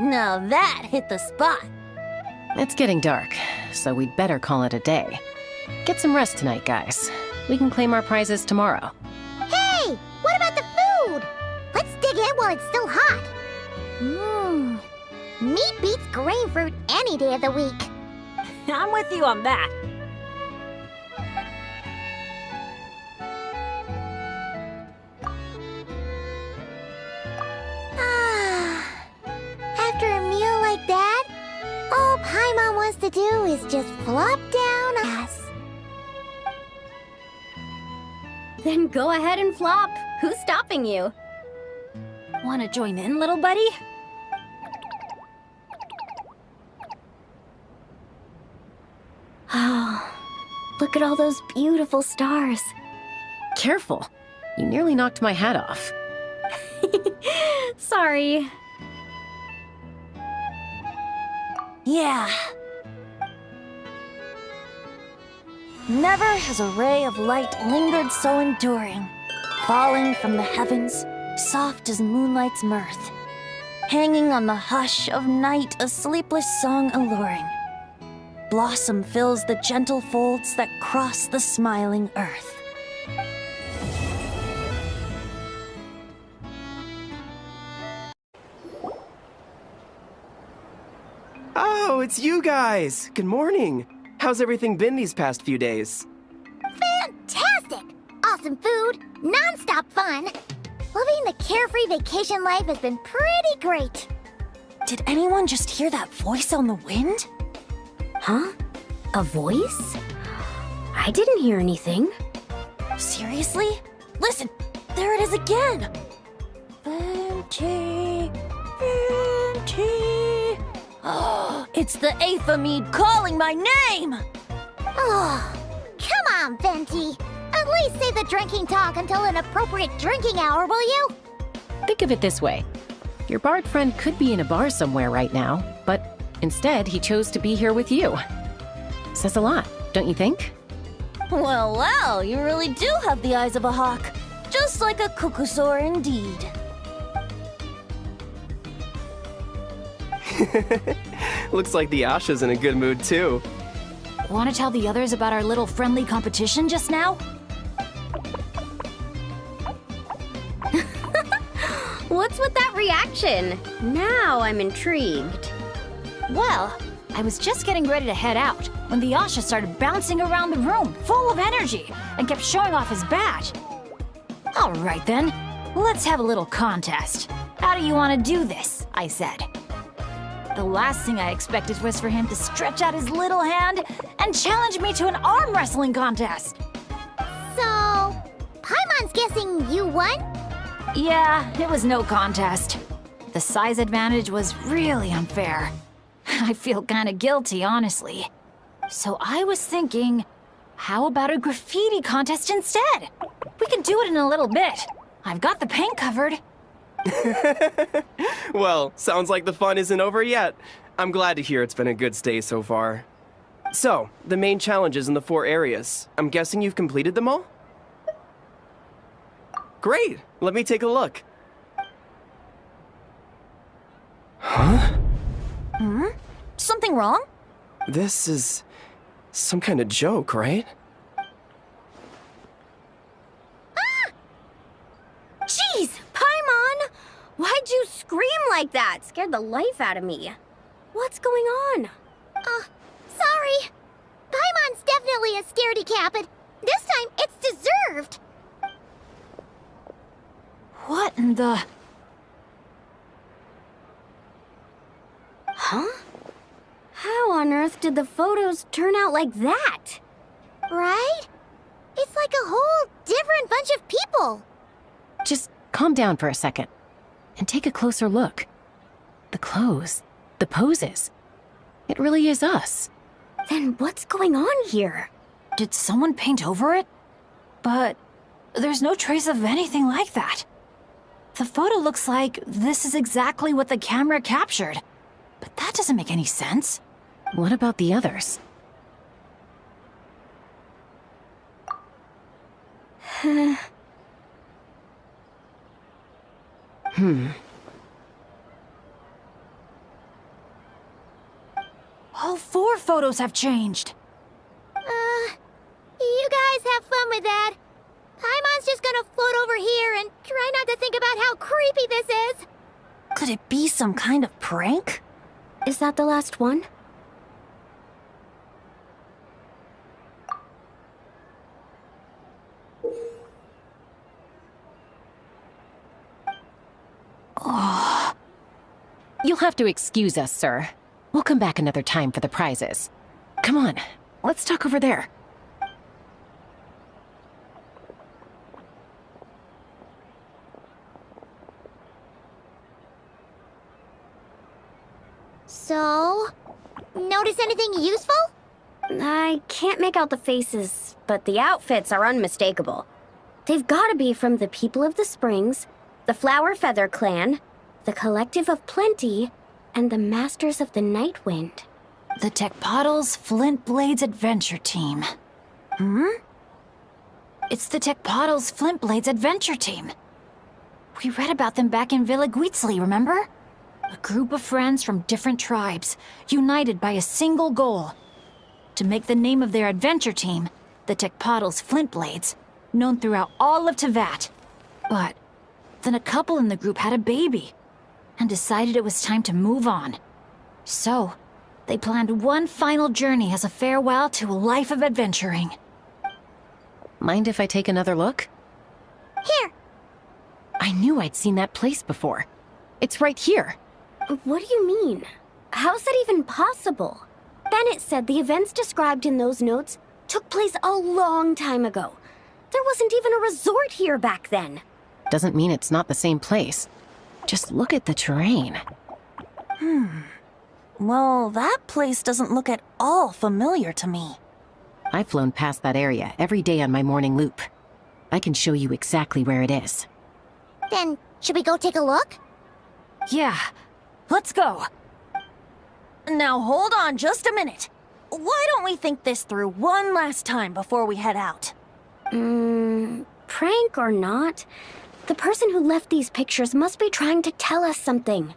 Now that hit the spot. It's getting dark, so we'd better call it a day. Get some rest tonight, guys. We can claim our prizes tomorrow. Hey! What about the food? Let's dig in while it's still hot. Meat beats grain fruit any day of the week. I'm with you on that. After a meal like that, all Paimon wants to do is just flop down us. Then go ahead and flop. Who's stopping you? Want to join in, little buddy? Oh, look at all those beautiful stars. Careful. You nearly knocked my hat off. Sorry. Yeah. Never has a ray of light lingered so enduring, falling from the heavens, soft as moonlight's mirth, hanging on the hush of night, a sleepless song alluring. Blossom fills the gentle folds that cross the smiling earth. it's you guys! Good morning! How's everything been these past few days? Fantastic! Awesome food, non-stop fun. Living the carefree vacation life has been pretty great. Did anyone just hear that voice on the wind? Huh? A voice? I didn't hear anything. Seriously? Listen, there it is again! Venti, Venti. Oh, it's the Aphamede calling my name! Oh, come on, Venti. At least say the drinking talk until an appropriate drinking hour, will you? Think of it this way. Your bard friend could be in a bar somewhere right now, but instead he chose to be here with you. Says a lot, don't you think? Well, well, you really do have the eyes of a hawk. Just like a cuckoosaur indeed. Looks like the Asha's in a good mood too. Want to tell the others about our little friendly competition just now? What's with that reaction? Now I'm intrigued. Well, I was just getting ready to head out when the Asha started bouncing around the room, full of energy, and kept showing off his badge. All right then, let's have a little contest. How do you want to do this? I said. The last thing I expected was for him to stretch out his little hand and challenge me to an arm wrestling contest. So, Paimon's guessing you won? Yeah, it was no contest. The size advantage was really unfair. I feel kinda guilty, honestly. So I was thinking, how about a graffiti contest instead? We can do it in a little bit. I've got the paint covered. Well, sounds like the fun isn't over yet. I'm glad to hear it's been a good stay so far. So, the main challenges in the 4 areas. I'm guessing you've completed them all? Great! Let me take a look. Huh? Hmm? Something wrong? This is some kind of joke, right? Jeez, Paimon! Why'd you scream like that? Scared the life out of me. What's going on? Sorry. Paimon's definitely a scaredy cat, but this time it's deserved. What in the... Huh? How on earth did the photos turn out like that? Right? It's like a whole different bunch of people. Just calm down for a second and take a closer look. The clothes, the poses. It really is us. Then what's going on here? Did someone paint over it? But there's no trace of anything like that. The photo looks like this is exactly what the camera captured. But that doesn't make any sense. What about the others? All 4 photos have changed. You guys have fun with that. Paimon's just gonna float over here and try not to think about how creepy this is. Could it be some kind of prank? Is that the last one? Oh. You'll have to excuse us, sir. We'll come back another time for the prizes. Come on, let's talk over there. So, notice anything useful? I can't make out the faces, but the outfits are unmistakable. They've gotta be from the People of the Springs, the Flower Feather Clan, the Collective of Plenty, and the Masters of the Night Wind. The Tecpotals Flint Blades Adventure Team. Hmm? It's the Tecpotals Flint Blades Adventure Team. We read about them back in Villa Guitzli, remember? A group of friends from different tribes, united by a single goal. To make the name of their adventure team, the Tecpotals Flint Blades, known throughout all of Tevat. But then a couple in the group had a baby, and decided it was time to move on. So, They planned one final journey as a farewell to a life of adventuring. Mind if I take another look? Here. I knew I'd seen that place before. It's right here. What do you mean? How's that even possible? Bennett said the events described in those notes took place a long time ago. There wasn't even a resort here back then. Doesn't mean it's not the same place. Just look at the terrain. Well, that place doesn't look at all familiar to me. I've flown past that area every day on my morning loop. I can show you exactly where it is. Then, should we go take a look? Yeah, let's go. Now hold on just a minute. Why don't we think this through one last time before we head out? Prank or not, the person who left these pictures must be trying to tell us something.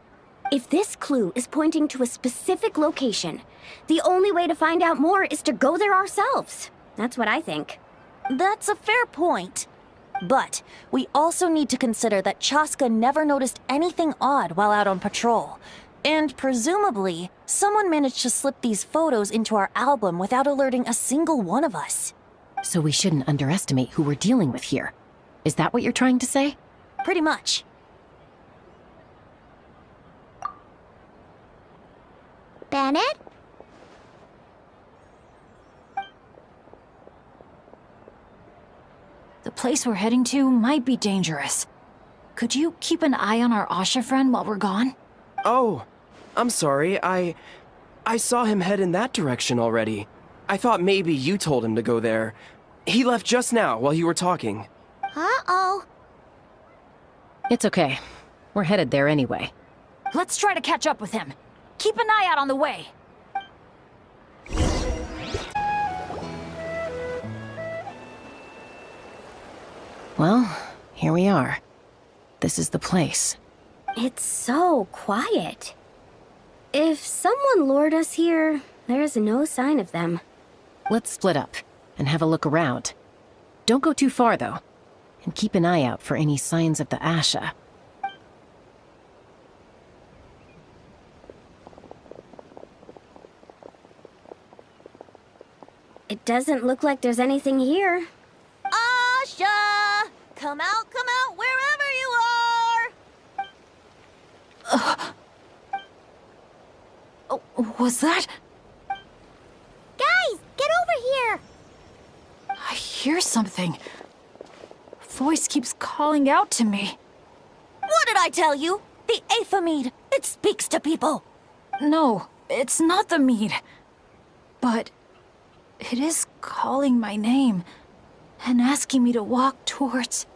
If this clue is pointing to a specific location, the only way to find out more is to go there ourselves. That's what I think. That's a fair point. But we also need to consider that Chaska never noticed anything odd while out on patrol. And presumably, someone managed to slip these photos into our album without alerting a single one of us. So we shouldn't underestimate who we're dealing with here. Is that what you're trying to say? Pretty much. Bennett? The place we're heading to might be dangerous. Could you keep an eye on our Asha friend while we're gone? Oh, I'm sorry. I saw him head in that direction already. I thought maybe you told him to go there. He left just now while you were talking. Uh-oh. It's okay. We're headed there anyway. Let's try to catch up with him. Keep an eye out on the way. Well, here we are. This is the place. It's so quiet. If someone lured us here, there's no sign of them. Let's split up and have a look around. Don't go too far, though. And keep an eye out for any signs of the Asha. It doesn't look like there's anything here. Asha! Come out, wherever you are! Oh, was that? Guys, get over here! I hear something. Voice keeps calling out to me. What did I tell you? The Aethamid. It speaks to people. No, it's not the mead. But it is calling my name and asking me to walk towards...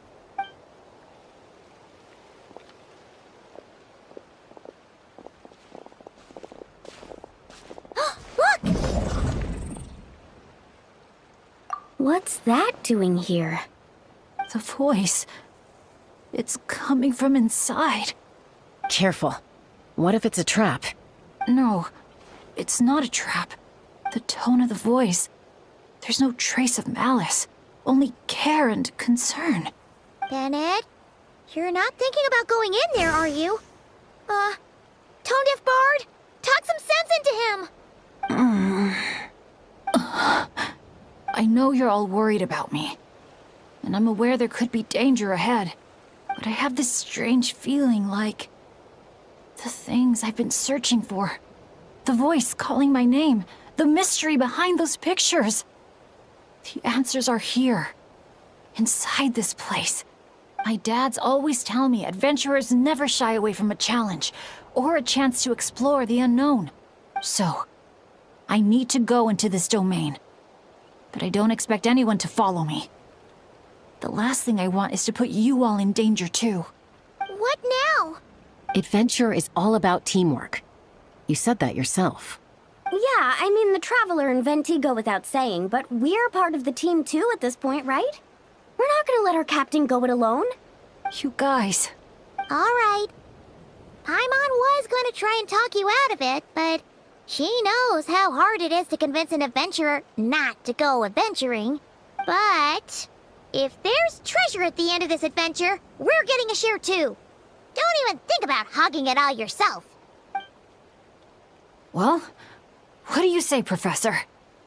Look! What's that doing here? The voice. It's coming from inside. Careful. What if it's a trap? No, it's not a trap. The tone of the voice. There's no trace of malice. Only care and concern. Bennett, you're not thinking about going in there, are you? Tone Deaf Bard, talk some sense into him! I know you're all worried about me. And I'm aware there could be danger ahead. But I have this strange feeling like... the things I've been searching for. The voice calling my name. The mystery behind those pictures. The answers are here. Inside this place. My dads always tell me adventurers never shy away from a challenge or a chance to explore the unknown. So, I need to go into this domain. But I don't expect anyone to follow me. The last thing I want is to put you all in danger too. What now? Adventure is all about teamwork. You said that yourself. Yeah, I mean, the Traveler and Venti go without saying, but we're part of the team too at this point, right? We're not gonna let our captain go it alone. You guys. All right. Paimon was going to try and talk you out of it, but she knows how hard it is to convince an adventurer not to go adventuring. But if there's treasure at the end of this adventure, we're getting a share too. Don't even think about hogging it all yourself. Well, What do you say, Professor?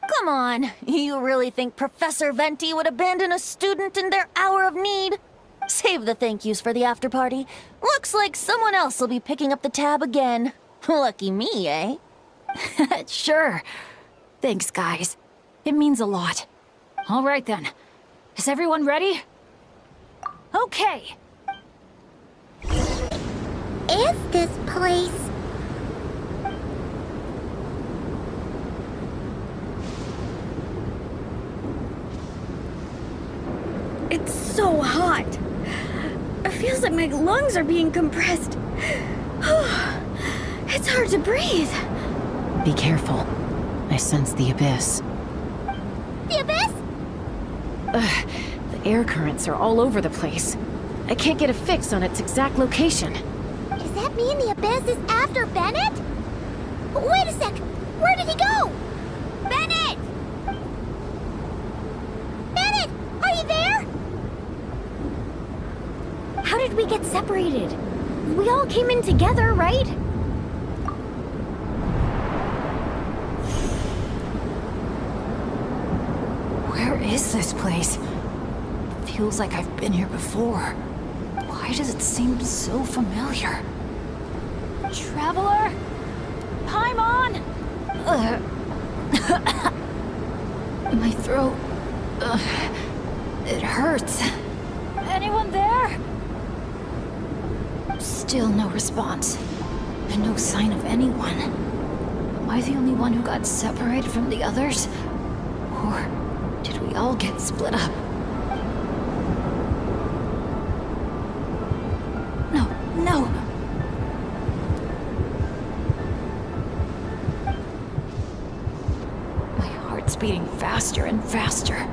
Come on, you really think Professor Venti would abandon a student in their hour of need? Save the thank yous for the after party. Looks like someone else will be picking up the tab again. Lucky me, eh? Sure. Thanks, guys. It means a lot. All right, then. Is everyone ready? Okay. Is this place? It's so hot. It feels like my lungs are being compressed. It's hard to breathe. Be careful. I sense the abyss. The abyss? The air currents are all over the place. I can't get a fix on its exact location. Does that mean the abyss is after Bennett? Wait a sec! Where did he go? Bennett! Bennett! Are you there? How did we get separated? We all came in together, right? Where is this place? Feels like I've been here before. Why does it seem so familiar? Traveler? Paimon! My throat... it hurts. Anyone there? Still no response. And no sign of anyone. Am I the only one who got separated from the others? Or did we all get split up? No. My heart's beating faster and faster.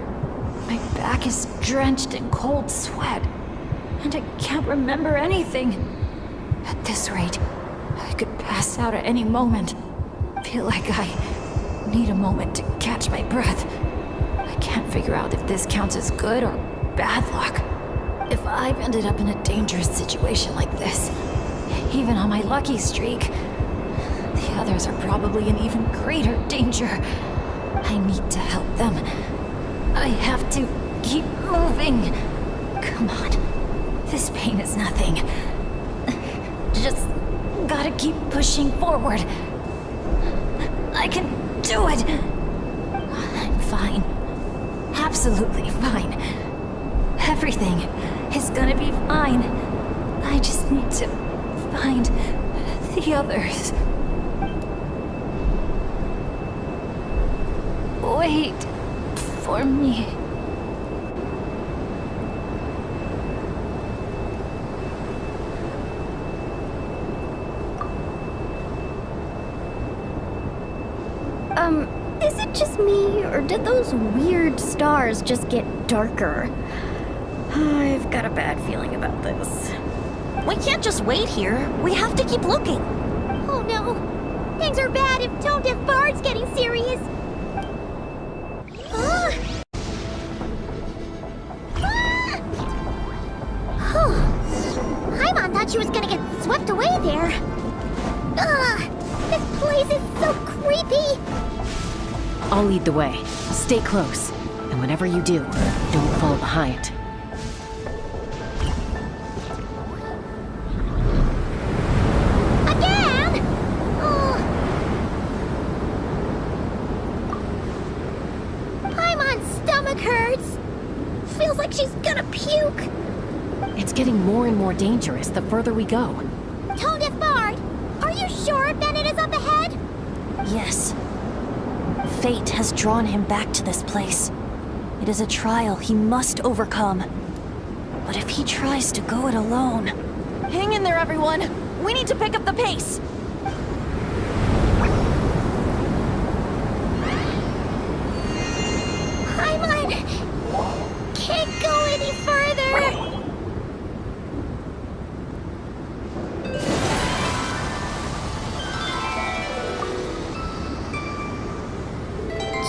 My back is drenched in cold sweat. And I can't remember anything. At this rate, I could pass out at any moment. Feel like I need a moment to catch my breath. I can't figure out if this counts as good or bad luck. If I've ended up in a dangerous situation like this, even on my lucky streak, the others are probably in even greater danger. I need to help them. I have to keep moving. Come on. This pain is nothing. Just gotta keep pushing forward. I can do it. I'm fine. Absolutely fine. Everything is gonna be fine. I just need to find the others. Wait for me. Is it just me, or did those weird stars just get darker? I've got a bad feeling about this. We can't just wait here. We have to keep looking. Oh no! Things are bad if Tone Deaf Bard's getting serious! Paimon thought she was gonna get swept away there. This place is so creepy! I'll lead the way. Stay close. And whenever you do, don't fall behind. Again? Paimon's stomach hurts. Feels like she's gonna puke. It's getting more and more dangerous the further we go. Tone Deaf Bard, are you sure Bennett is up ahead? Yes. Fate has drawn him back to this place. It is a trial he must overcome. But if he tries to go it alone... Hang in there, everyone! We need to pick up the pace! Paimon can't go any further!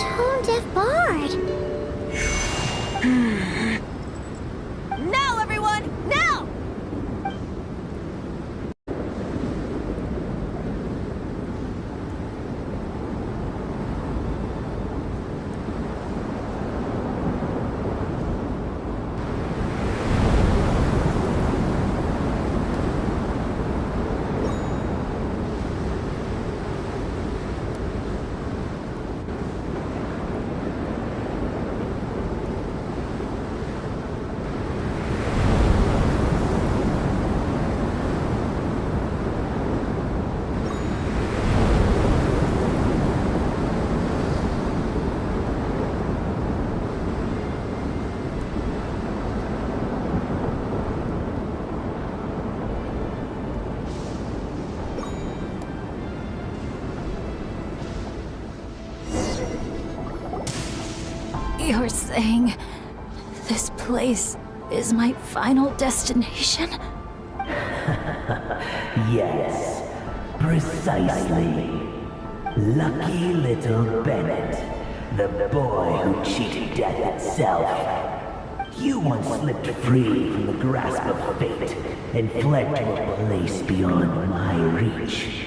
Tone Deaf Bard. Now, everyone! Now! You're saying this place is my final destination? Yes, precisely. Lucky little Bennett, the boy who cheated death itself. You once slipped free from the grasp of fate and fled to a place beyond my reach.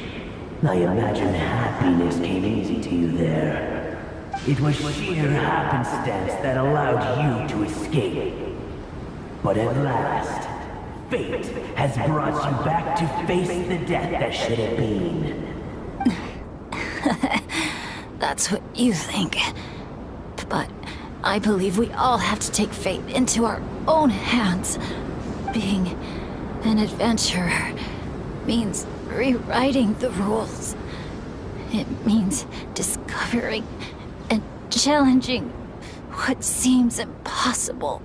I imagine happiness came easy to you there. It was sheer happenstance that allowed you to escape. But at last, fate has brought you back to face the death that should have been. That's what you think. But I believe we all have to take fate into our own hands. Being an adventurer means rewriting the rules. It means discovering and challenging what seems impossible.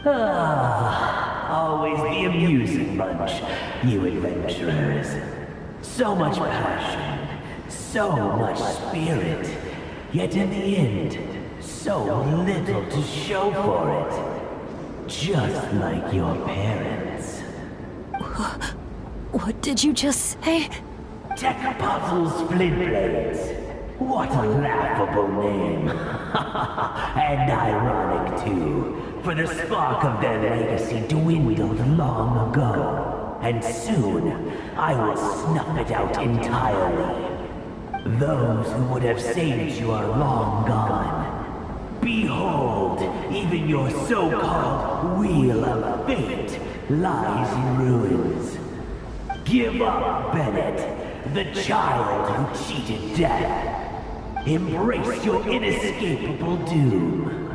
Always the amusing bunch, you adventurers. So much passion, so much spirit, yet in the end, so little to show for it. Just like your parents. What did you just say? Puzzle Splintblades. What a laughable name. And ironic, too, for the spark of their legacy dwindled long ago. And soon, I will snuff it out entirely. Those who would have saved you are long gone. Behold, even your so-called Wheel of Fate lies in ruins. Give up, Bennett, the child who cheated death. Embrace your inescapable doom.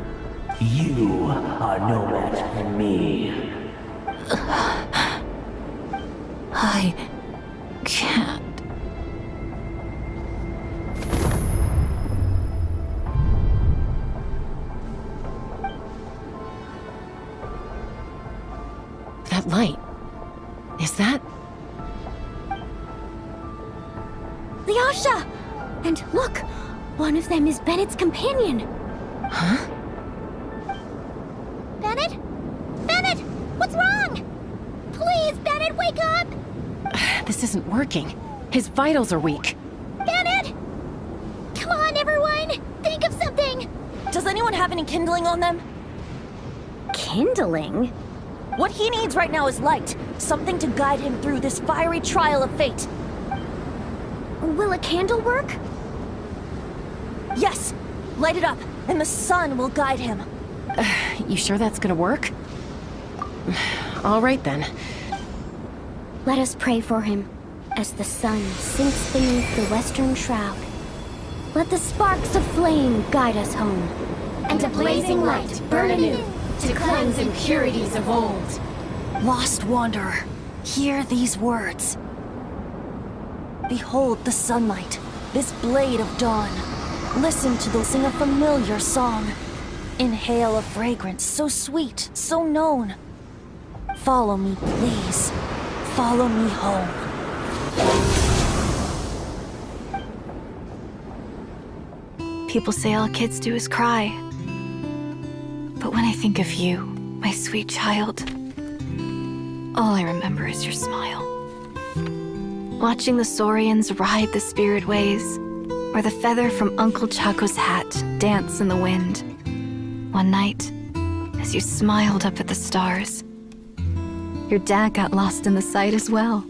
You are no match for me. I can't. That light. Is that? The Asha! And look, one of them is Bennett's companion. Huh? Bennett? Bennett! What's wrong? Please, Bennett, wake up! This isn't working. His vitals are weak. Bennett! Come on, everyone! Think of something! Does anyone have any kindling on them? Kindling? What he needs right now is light. Something to guide him through this fiery trial of fate. Will a candle work? Yes! Light it up, and the sun will guide him. You sure that's gonna work? All right then. Let us pray for him as the sun sinks beneath the western shroud. Let the sparks of flame guide us home. And a blazing light burn anew to cleanse impurities of old. Lost wanderer, hear these words. Behold the sunlight, this blade of dawn. Listen to the sing a familiar song. Inhale a fragrance so sweet, so known. Follow me, please. Follow me home. People say all kids do is cry. But when I think of you, my sweet child, all I remember is your smile. Watching the saurians ride the spirit ways, or the feather from Uncle Chaco's hat dance in the wind. One night, as you smiled up at the stars, your dad got lost in the sight as well.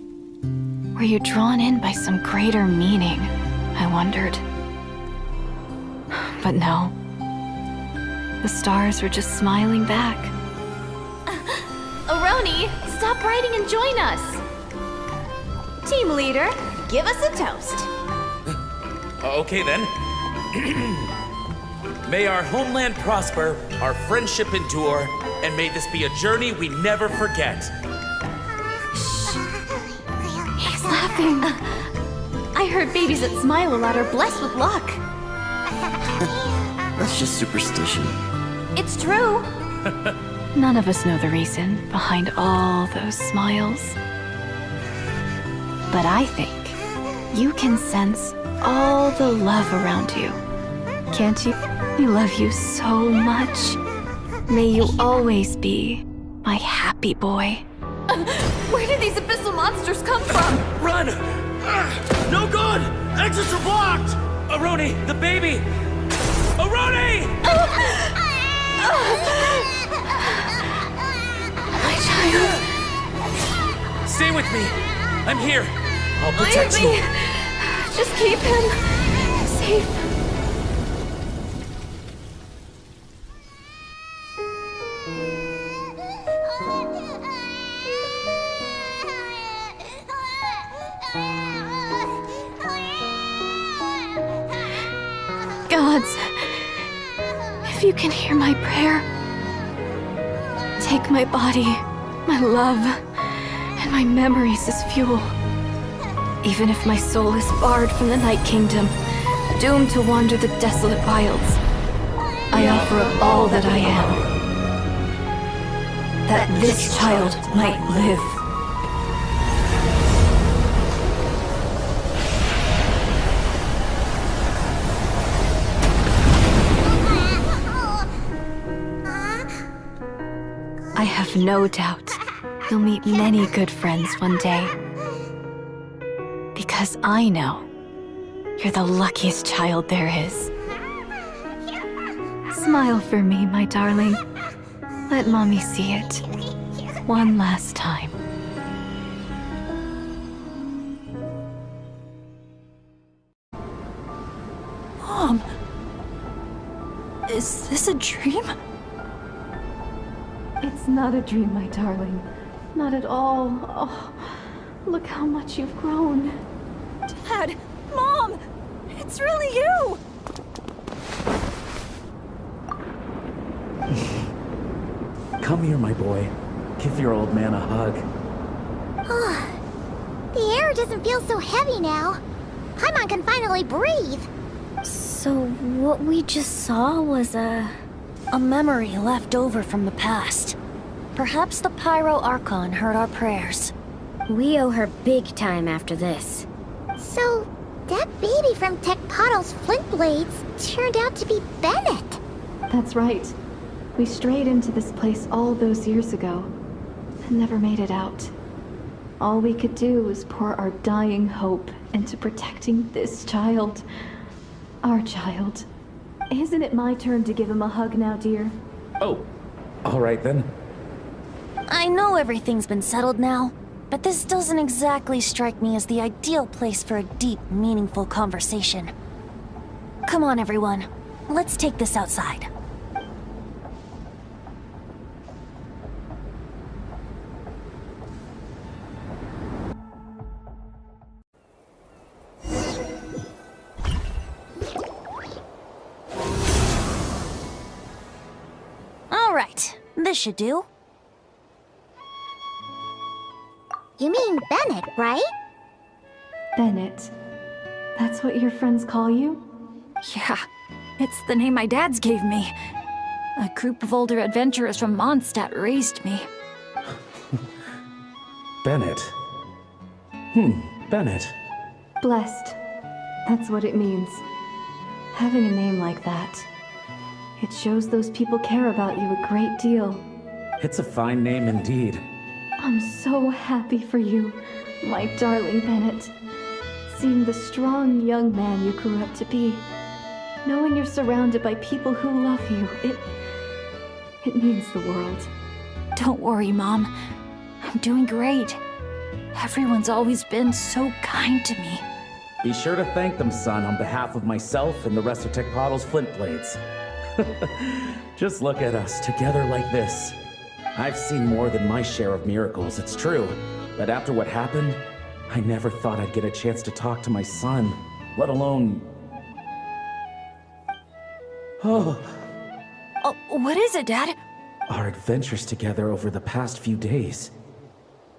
Were you drawn in by some greater meaning? I wondered. But no. The stars were just smiling back. Aroni, stop writing and join us! Team leader, give us a toast. Okay then. May our homeland prosper, our friendship endure, and may this be a journey we never forget. He's laughing. I heard babies that smile a lot are blessed with luck. That's just superstition. It's true. None of us know the reason behind all those smiles. But I think you can sense all the love around you. can't you? I love you so much. May you always be my happy boy. Where did these abyssal monsters come from? Run! No good! Exits are blocked! Aroni, the baby! Aroni! My child. Stay with me. I'm here. I'll protect Leave you. me. Just keep him safe. Gods, if you can hear my prayer, take my body, my love, and my memories as fuel. Even if my soul is barred from the Night Kingdom, doomed to wander the desolate wilds, I offer up all that I am, that this child might live. I have no doubt you'll meet many good friends one day. Because I know you're the luckiest child there is. Smile for me, my darling. Let Mommy see it. One last time. Mom! Is this a dream? It's not a dream, my darling. Not at all. Oh, look how much you've grown. Dad! Mom! It's really you! Come here, my boy. Give your old man a hug. The air doesn't feel so heavy now. Paimon can finally breathe. So what we just saw was a memory left over from the past. Perhaps the Pyro Archon heard our prayers. We owe her big time after this. So, that baby from Tecpato's Flint Blades turned out to be Bennett. That's right. We strayed into this place all those years ago and never made it out. All we could do was pour our dying hope into protecting this child. Our child. Isn't it my turn to give him a hug now, dear? Oh, all right then. I know everything's been settled now, but this doesn't exactly strike me as the ideal place for a deep, meaningful conversation. Come on, everyone. Let's take this outside. All right, this should do. You mean Bennett, right? Bennett. That's what your friends call you? Yeah, it's the name my dad's gave me. A group of older adventurers from Mondstadt raised me. Bennett. Bennett. Blessed. That's what it means. Having a name like that. It shows those people care about you a great deal. It's a fine name indeed. I'm so happy for you, my darling Bennett. Seeing the strong young man you grew up to be. Knowing you're surrounded by people who love you, it means the world. Don't worry, Mom. I'm doing great. Everyone's always been so kind to me. Be sure to thank them, son, on behalf of myself and the rest of Tecpato's Flint Blades. Just look at us, together like this. I've seen more than my share of miracles, it's true. But after what happened, I never thought I'd get a chance to talk to my son, let alone... Oh, what is it, Dad? Our adventures together over the past few days.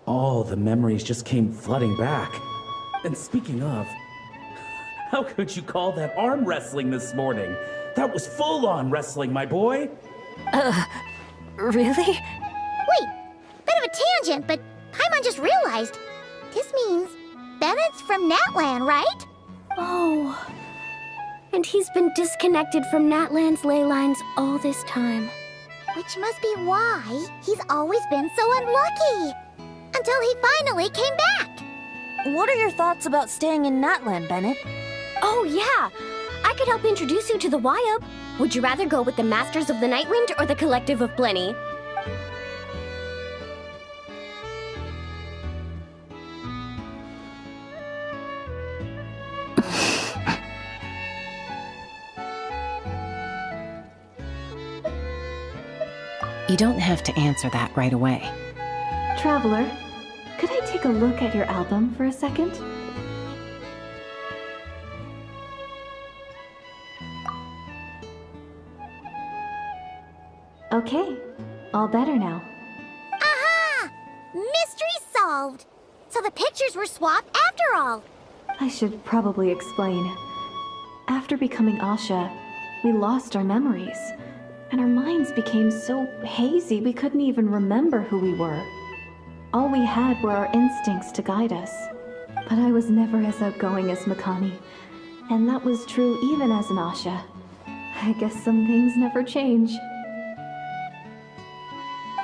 All the memories just came flooding back. And speaking of, how could you call that arm wrestling this morning? That was full-on wrestling, my boy! Really? Wait, bit of a tangent, but Paimon just realized. This means Bennett's from Natlan, right? Oh, And he's been disconnected from Natlan's ley lines all this time. Which must be why he's always been so unlucky. Until he finally came back. What are your thoughts about staying in Natlan, Bennett? Oh, yeah. I could help introduce you to the Wyub. Would you rather go with the Masters of the Nightwind or the Collective of Plenty? You don't have to answer that right away. Traveler, could I take a look at your album for a second? Okay, all better now. Aha! Mystery solved! So the pictures were swapped after all. I should probably explain. After becoming Asha, we lost our memories, and our minds became so hazy we couldn't even remember who we were. All we had were our instincts to guide us. But I was never as outgoing as Makani, and that was true even as an Asha. I guess some things never change.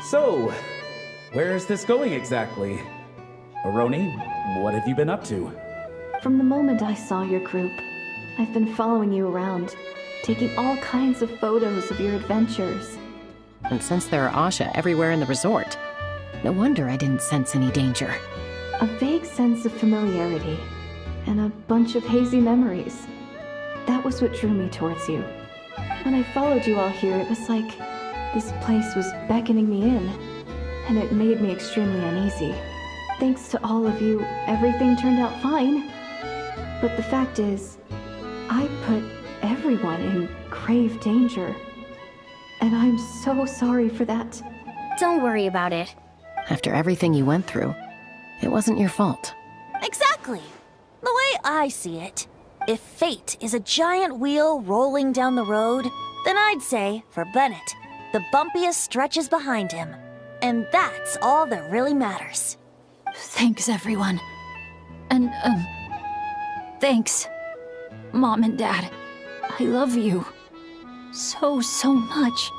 So, where is this going exactly? Aroni, what have you been up to? From the moment I saw your group, I've been following you around, taking all kinds of photos of your adventures. And since there are Asha everywhere in the resort, no wonder I didn't sense any danger. A vague sense of familiarity, and a bunch of hazy memories. That was what drew me towards you. When I followed you all here, it was like this place was beckoning me in, and it made me extremely uneasy. Thanks to all of you, everything turned out fine. But the fact is, I put everyone in grave danger. And I'm so sorry for that. Don't worry about it. After everything you went through, it wasn't your fault. Exactly. The way I see it, if fate is a giant wheel rolling down the road, then I'd say, for Bennett, the bumpiest stretches behind him. And that's all that really matters. Thanks, everyone. And, thanks, Mom and Dad. I love you. So much.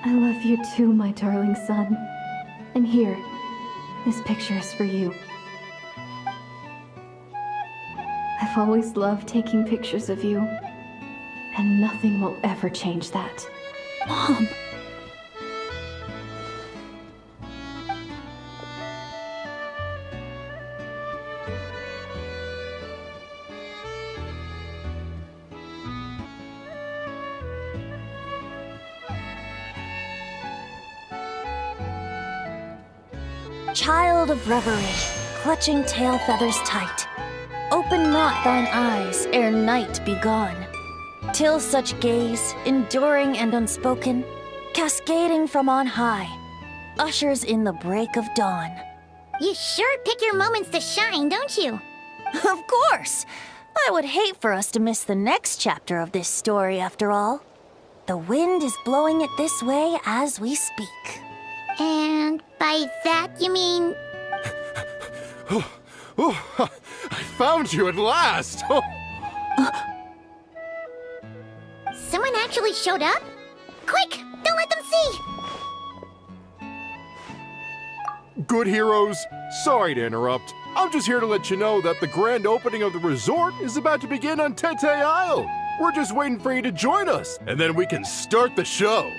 I love you too, my darling son. And here, this picture is for you. I've always loved taking pictures of you, and nothing will ever change that. Mom! Child of reverie, clutching tail feathers tight, open not thine eyes ere night be gone, till such gaze, enduring and unspoken, cascading from on high, ushers in the break of dawn. You sure pick your moments to shine, don't you? Of course! I would hate for us to miss the next chapter of this story, after all. The wind is blowing it this way as we speak. And by that you mean... I found you at last! Someone actually showed up? Quick! Don't let them see! Good heroes, sorry to interrupt. I'm just here to let you know that the grand opening of the resort is about to begin on Tete Isle. We're just waiting for you to join us, and then we can start the show.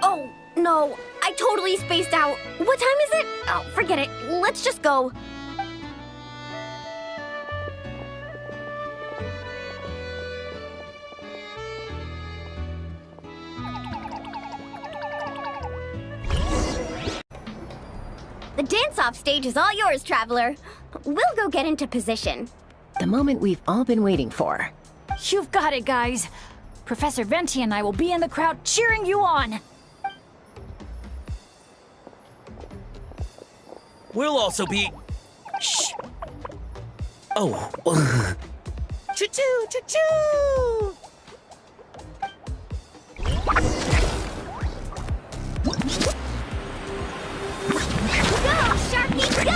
Oh, no. I totally spaced out. What time is it? Oh, forget it. Let's just go. The dance-off stage is all yours, Traveler. We'll go get into position. The moment we've all been waiting for. You've got it, guys. Professor Venti and I will be in the crowd cheering you on. We'll also be... Shh. Oh. Choo-choo, choo-choo! Go, Sharky, go!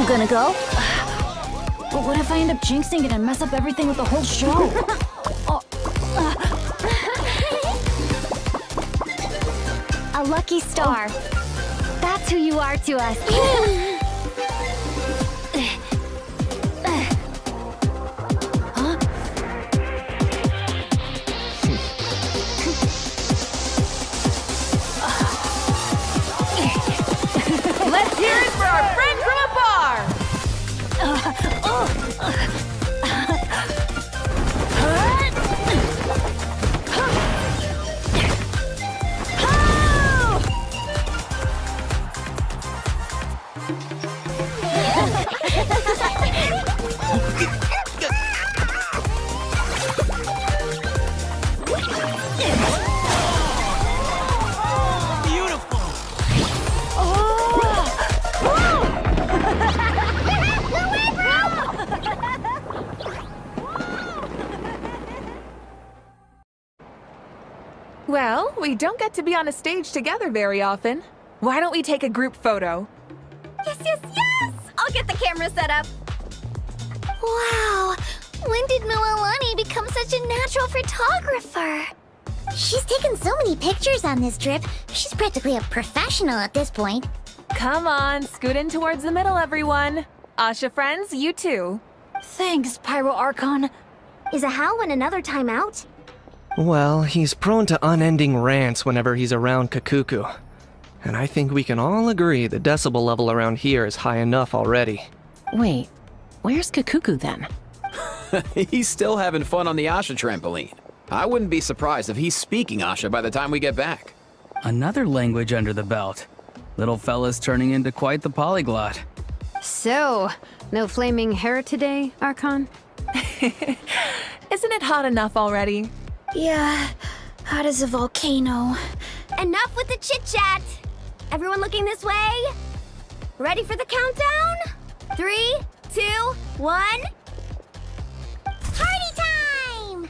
gonna go. But what if I end up jinxing it and mess up everything with the whole show? A lucky star. That's who you are to us. Let's hear it for our friend from afar! Well, we don't get to be on a stage together very often. Why don't we take a group photo? Yes, yes, yes! I'll get the camera set up. Wow, when did Mililani become such a natural photographer? She's taken so many pictures on this trip. She's practically a professional at this point. Come on, scoot in towards the middle, everyone. Asha friends, you too. Thanks, Pyro Archon. Is a Howlin another timeout? Well, he's prone to unending rants whenever he's around Kakuku. And I think we can all agree the decibel level around here is high enough already. Wait, where's Kakuku then? He's still having fun on the Asha trampoline. I wouldn't be surprised if he's speaking Asha by the time we get back. Another language under the belt. Little fella's turning into quite the polyglot. So, no flaming hair today, Archon? Isn't it hot enough already? Yeah, hot as a volcano. Enough with the chit-chat! Everyone looking this way? Ready for the countdown? 3, 2, 1... Party time!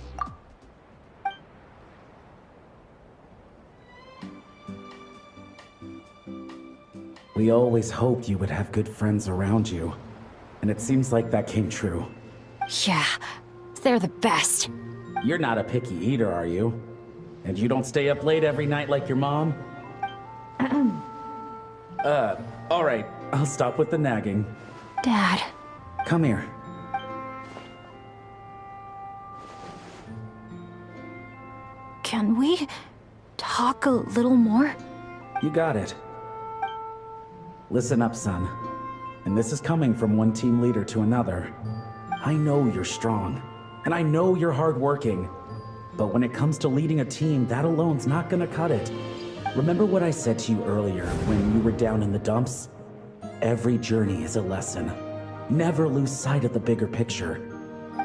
We always hoped you would have good friends around you. And it seems like that came true. Yeah, they're the best. You're not a picky eater, are you? And you don't stay up late every night like your mom? Alright, I'll stop with the nagging. Dad. Come here. Can we talk a little more? You got it. Listen up, son. And this is coming from one team leader to another. I know you're strong, and I know you're hardworking. But when it comes to leading a team, that alone's not gonna cut it. Remember what I said to you earlier when you were down in the dumps? Every journey is a lesson. Never lose sight of the bigger picture.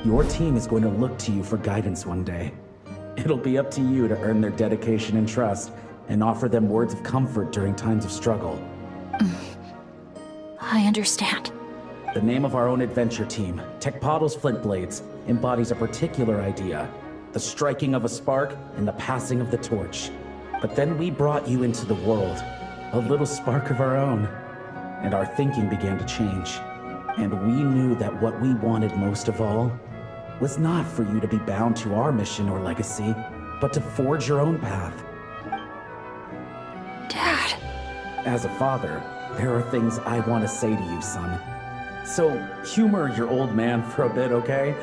Your team is going to look to you for guidance one day. It'll be up to you to earn their dedication and trust, and offer them words of comfort during times of struggle. I understand. The name of our own adventure team, Tecpato's Flint Blades, embodies a particular idea. The striking of a spark and the passing of the torch. But then we brought you into the world, a little spark of our own. And our thinking began to change. And we knew that what we wanted most of all was not for you to be bound to our mission or legacy, but to forge your own path. Dad. As a father, there are things I want to say to you, son. So humor your old man for a bit, okay?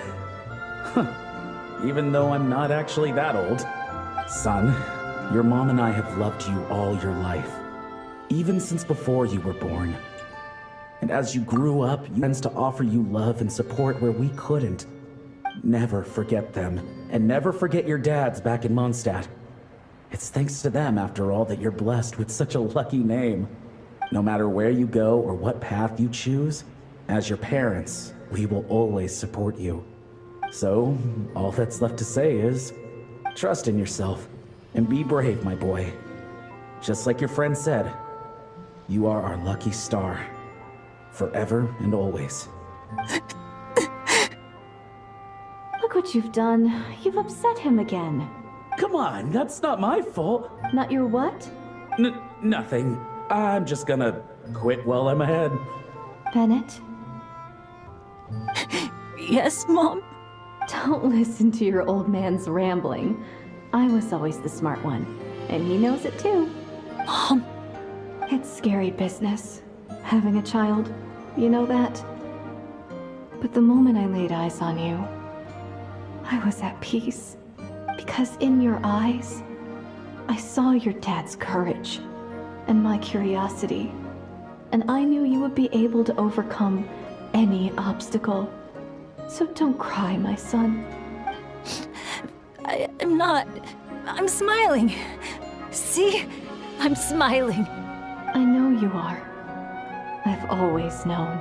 Even though I'm not actually that old. Son, your mom and I have loved you all your life. Even since before you were born. And as you grew up, you tends to offer you love and support where we couldn't. Never forget them, and never forget your dads back in Mondstadt. It's thanks to them, after all, that you're blessed with such a lucky name. No matter where you go or what path you choose, as your parents, we will always support you. So, all that's left to say is, trust in yourself, and be brave, my boy. Just like your friend said, you are our lucky star. Forever and always. Look what you've done. You've upset him again. Come on, that's not my fault. Not your what? Nothing. I'm just gonna quit while I'm ahead. Bennett, Yes, Mom? Don't listen to your old man's rambling. I was always the smart one, and he knows it too. Mom? It's scary business, having a child. You know that? But the moment I laid eyes on you, I was at peace. Because in your eyes, I saw your dad's courage and my curiosity. And I knew you would be able to overcome any obstacle. So don't cry, my son. I'm not. I'm smiling. See? I'm smiling. I know you are. I've always known.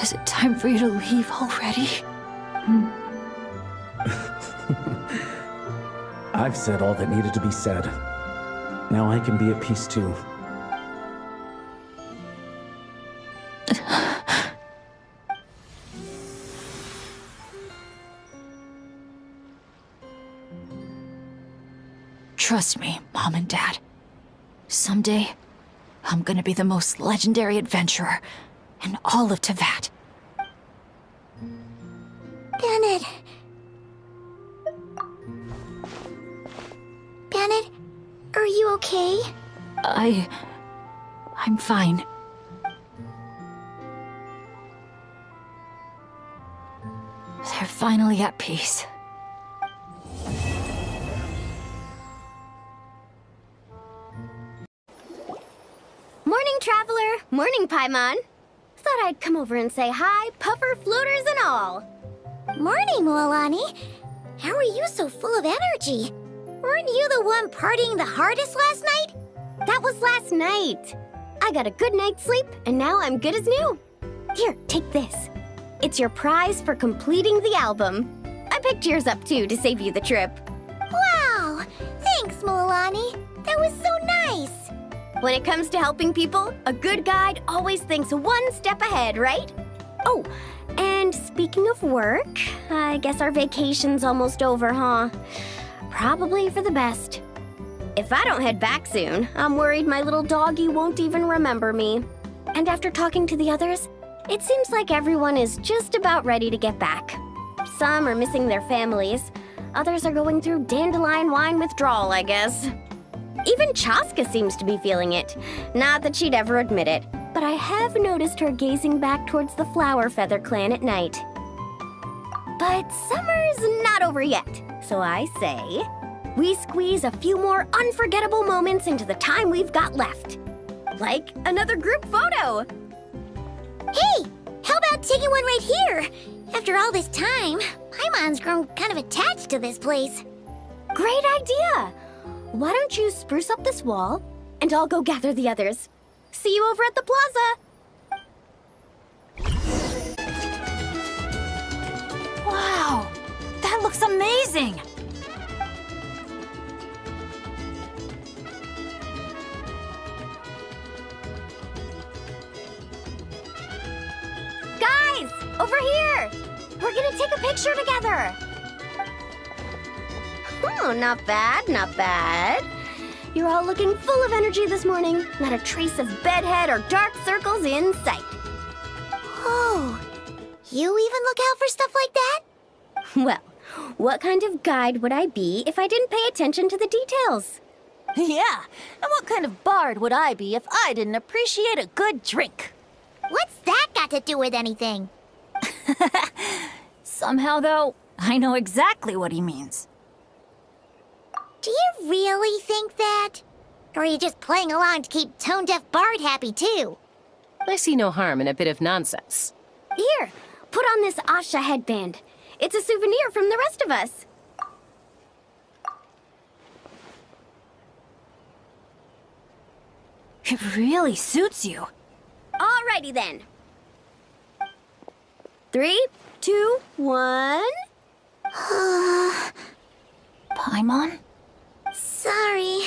Is it time for you to leave already? I've said all that needed to be said. Now I can be at peace too. Trust me, Mom and Dad. Someday, I'm gonna be the most legendary adventurer in all of Teyvat. Bennett. Bennett, are you okay? I'm fine. They're finally at peace. Morning, Traveler. Morning, Paimon. Thought I'd come over and say hi, puffer, floaters, and all. Morning, Mualani. How are you so full of energy? Weren't you the one partying the hardest last night? That was last night. I got a good night's sleep, and now I'm good as new. Here, take this. It's your prize for completing the album. I picked yours up, too, to save you the trip. Wow! Thanks, Mualani. That was so nice. When it comes to helping people, a good guide always thinks one step ahead, right? Oh, and speaking of work, I guess our vacation's almost over, huh? Probably for the best. If I don't head back soon, I'm worried my little doggy won't even remember me. And after talking to the others, it seems like everyone is just about ready to get back. Some are missing their families. Others are going through dandelion wine withdrawal, I guess. Even Chaska seems to be feeling it. Not that she'd ever admit it, but I have noticed her gazing back towards the Flower Feather clan at night. But summer's not over yet, so I say, we squeeze a few more unforgettable moments into the time we've got left. Like another group photo. Hey, how about taking one right here? After all this time, Paimon's grown kind of attached to this place. Great idea! Why don't you spruce up this wall, and I'll go gather the others. See you over at the plaza! Wow! That looks amazing! Guys! Over here! We're gonna take a picture together! Oh, not bad, not bad. You're all looking full of energy this morning. Not a trace of bedhead or dark circles in sight. Oh, you even look out for stuff like that? Well, what kind of guide would I be if I didn't pay attention to the details? Yeah, and what kind of bard would I be if I didn't appreciate a good drink? What's that got to do with anything? Somehow, though, I know exactly what he means. Do you really think that? Or are you just playing along to keep Tone Deaf Bard happy, too? I see no harm in a bit of nonsense. Here, put on this Asha headband. It's a souvenir from the rest of us. It really suits you. Alrighty then. 3, 2, 1... Paimon? Sorry.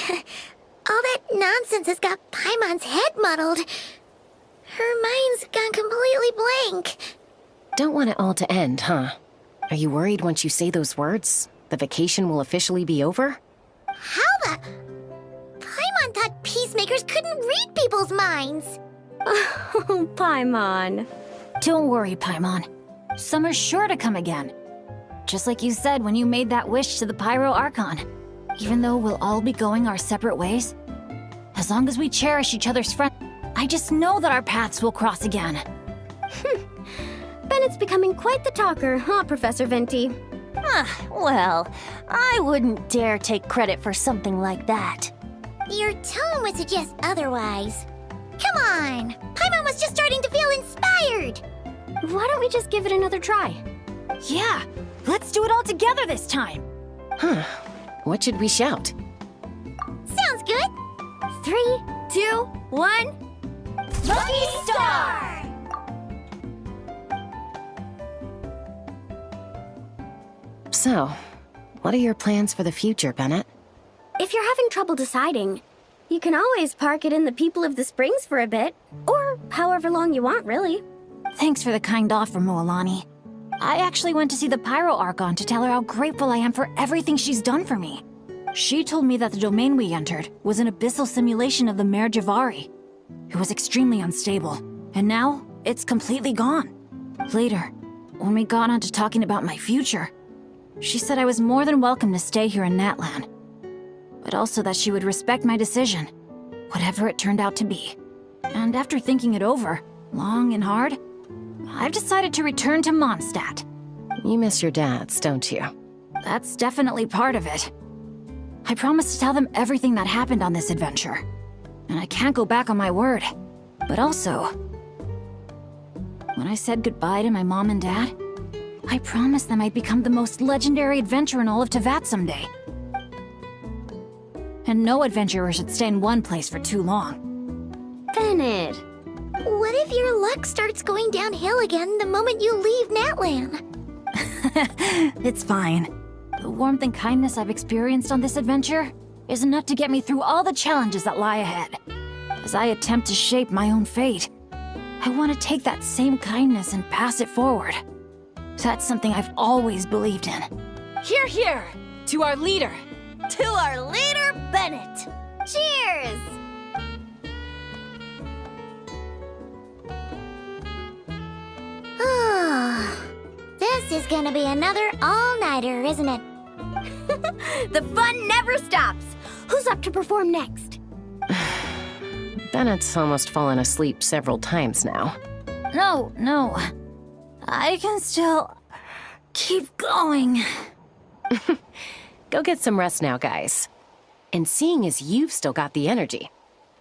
All that nonsense has got Paimon's head muddled. Her mind's gone completely blank. Don't want it all to end, huh? Are you worried once you say those words, the vacation will officially be over? How the... Paimon thought peacemakers couldn't read people's minds. Oh, Paimon. Don't worry, Paimon. Summer's sure to come again. Just like you said when you made that wish to the Pyro Archon. Even though we'll all be going our separate ways, as long as we cherish each other's friendship, I just know that our paths will cross again. Bennett's becoming quite the talker, huh, Professor Venti? Well, I wouldn't dare take credit for something like that. Your tone would suggest otherwise. Come on! Paimon was just starting to feel inspired! Why don't we just give it another try? Yeah, let's do it all together this time! Huh. What should we shout? Sounds good! 3, 2, 1... Lucky Star! So, what are your plans for the future, Bennett? If you're having trouble deciding, you can always park it in the People of the Springs for a bit. Or however long you want, really. Thanks for the kind offer, Moalani. I actually went to see the Pyro Archon to tell her how grateful I am for everything she's done for me. She told me that the domain we entered was an abyssal simulation of the Mare Javari. It was extremely unstable, and now it's completely gone. Later, when we got on to talking about my future, she said I was more than welcome to stay here in Natlan, but also that she would respect my decision, whatever it turned out to be. And after thinking it over, long and hard, I've decided to return to Mondstadt. You miss your dads, don't you? That's definitely part of it. I promised to tell them everything that happened on this adventure, and I can't go back on my word. But also, when I said goodbye to my mom and dad, I promised them I'd become the most legendary adventurer in all of Teyvat someday. And no adventurer should stay in one place for too long. Bennett! What if your luck starts going downhill again the moment you leave Natlan? It's fine. The warmth and kindness I've experienced on this adventure is enough to get me through all the challenges that lie ahead. As I attempt to shape my own fate, I want to take that same kindness and pass it forward. That's something I've always believed in. Hear, hear! To our leader! To our leader, Bennett! Cheers! This is gonna be another all-nighter, isn't it? The fun never stops! Who's up to perform next? Bennett's almost fallen asleep several times now. No. I can still keep going. Go get some rest now, guys. And seeing as you've still got the energy,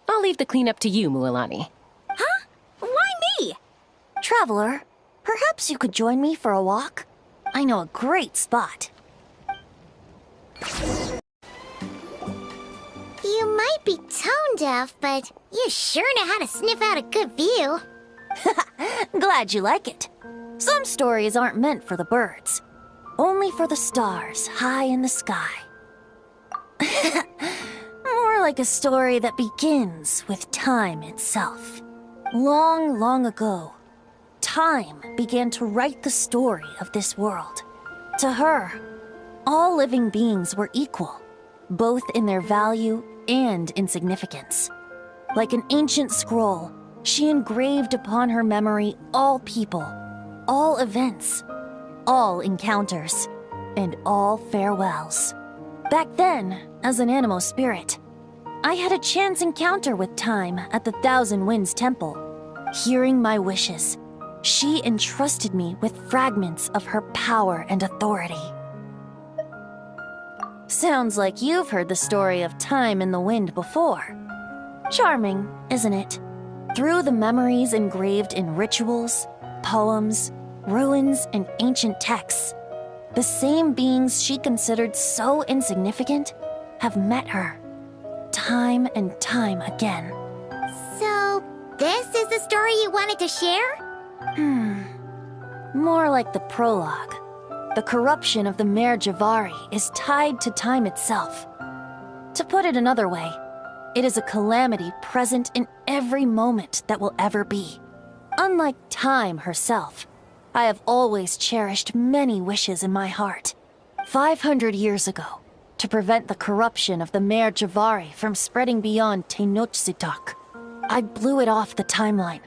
I'll leave the cleanup to you, Mualani. Huh? Why me? Traveler, perhaps you could join me for a walk? I know a great spot. You might be tone deaf, but you sure know how to sniff out a good view. Glad you like it. Some stories aren't meant for the birds, only for the stars high in the sky. More like a story that begins with time itself. Long, long ago, time began to write the story of this world. To her, all living beings were equal, both in their value and in significance. Like an ancient scroll, she engraved upon her memory all people, all events, all encounters, and all farewells. Back then, as an animal spirit, I had a chance encounter with time at the Thousand Winds Temple. Hearing my wishes, she entrusted me with fragments of her power and authority. Sounds like you've heard the story of time in the wind before. Charming, isn't it? Through the memories engraved in rituals, poems, ruins, and ancient texts, the same beings she considered so insignificant have met her, time and time again. So, this is the story you wanted to share? More like the prologue. The corruption of the Mare Javari is tied to time itself. To put it another way, it is a calamity present in every moment that will ever be. Unlike time herself, I have always cherished many wishes in my heart. 500 years ago, to prevent the corruption of the Mare Javari from spreading beyond Tenochtitlán, I blew it off the timeline,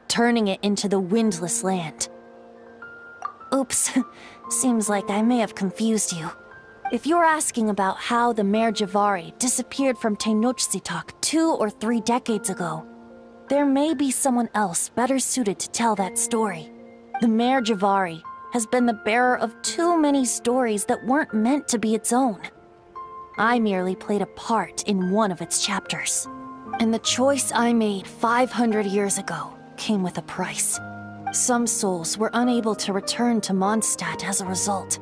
turning it into the Windless Land. Oops, seems like I may have confused you. If you're asking about how the Mare Javari disappeared from Tenochtitlán 2 or 3 decades ago, there may be someone else better suited to tell that story. The Mare Javari has been the bearer of too many stories that weren't meant to be its own. I merely played a part in one of its chapters. And the choice I made 500 years ago came with a price. Some souls were unable to return to Mondstadt as a result,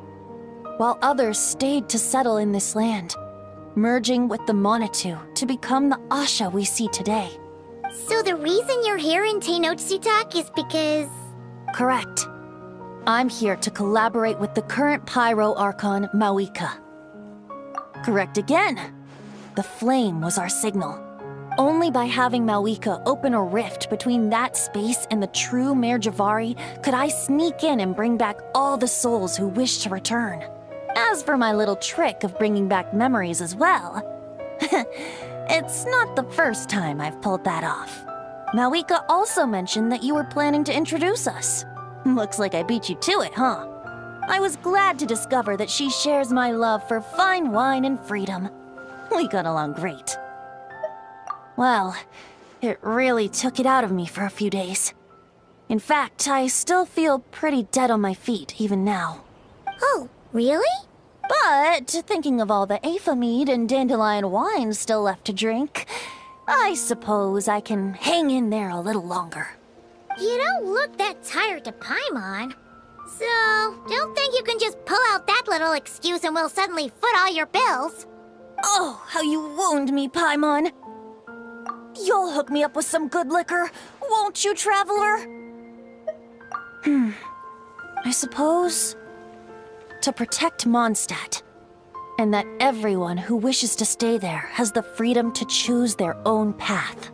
while others stayed to settle in this land, merging with the Monitu to become the Asha we see today. So the reason you're here in Tenochtitlán is because... Correct. I'm here to collaborate with the current Pyro Archon, Mawika. Correct again. The flame was our signal. Only by having Mawika open a rift between that space and the true Mare Javari could I sneak in and bring back all the souls who wish to return. As for my little trick of bringing back memories as well, it's not the first time I've pulled that off. Mawika also mentioned that you were planning to introduce us. Looks like I beat you to it, huh? I was glad to discover that she shares my love for fine wine and freedom. We got along great. Well, it really took it out of me for a few days. In fact, I still feel pretty dead on my feet even now. Oh, really? But thinking of all the Afa mead and dandelion wine still left to drink, I suppose I can hang in there a little longer. You don't look that tired to Paimon. So, don't think you can just pull out that little excuse and we'll suddenly foot all your bills. Oh, how you wound me, Paimon. You'll hook me up with some good liquor, won't you, traveler? I suppose... to protect Mondstadt, and that everyone who wishes to stay there has the freedom to choose their own path.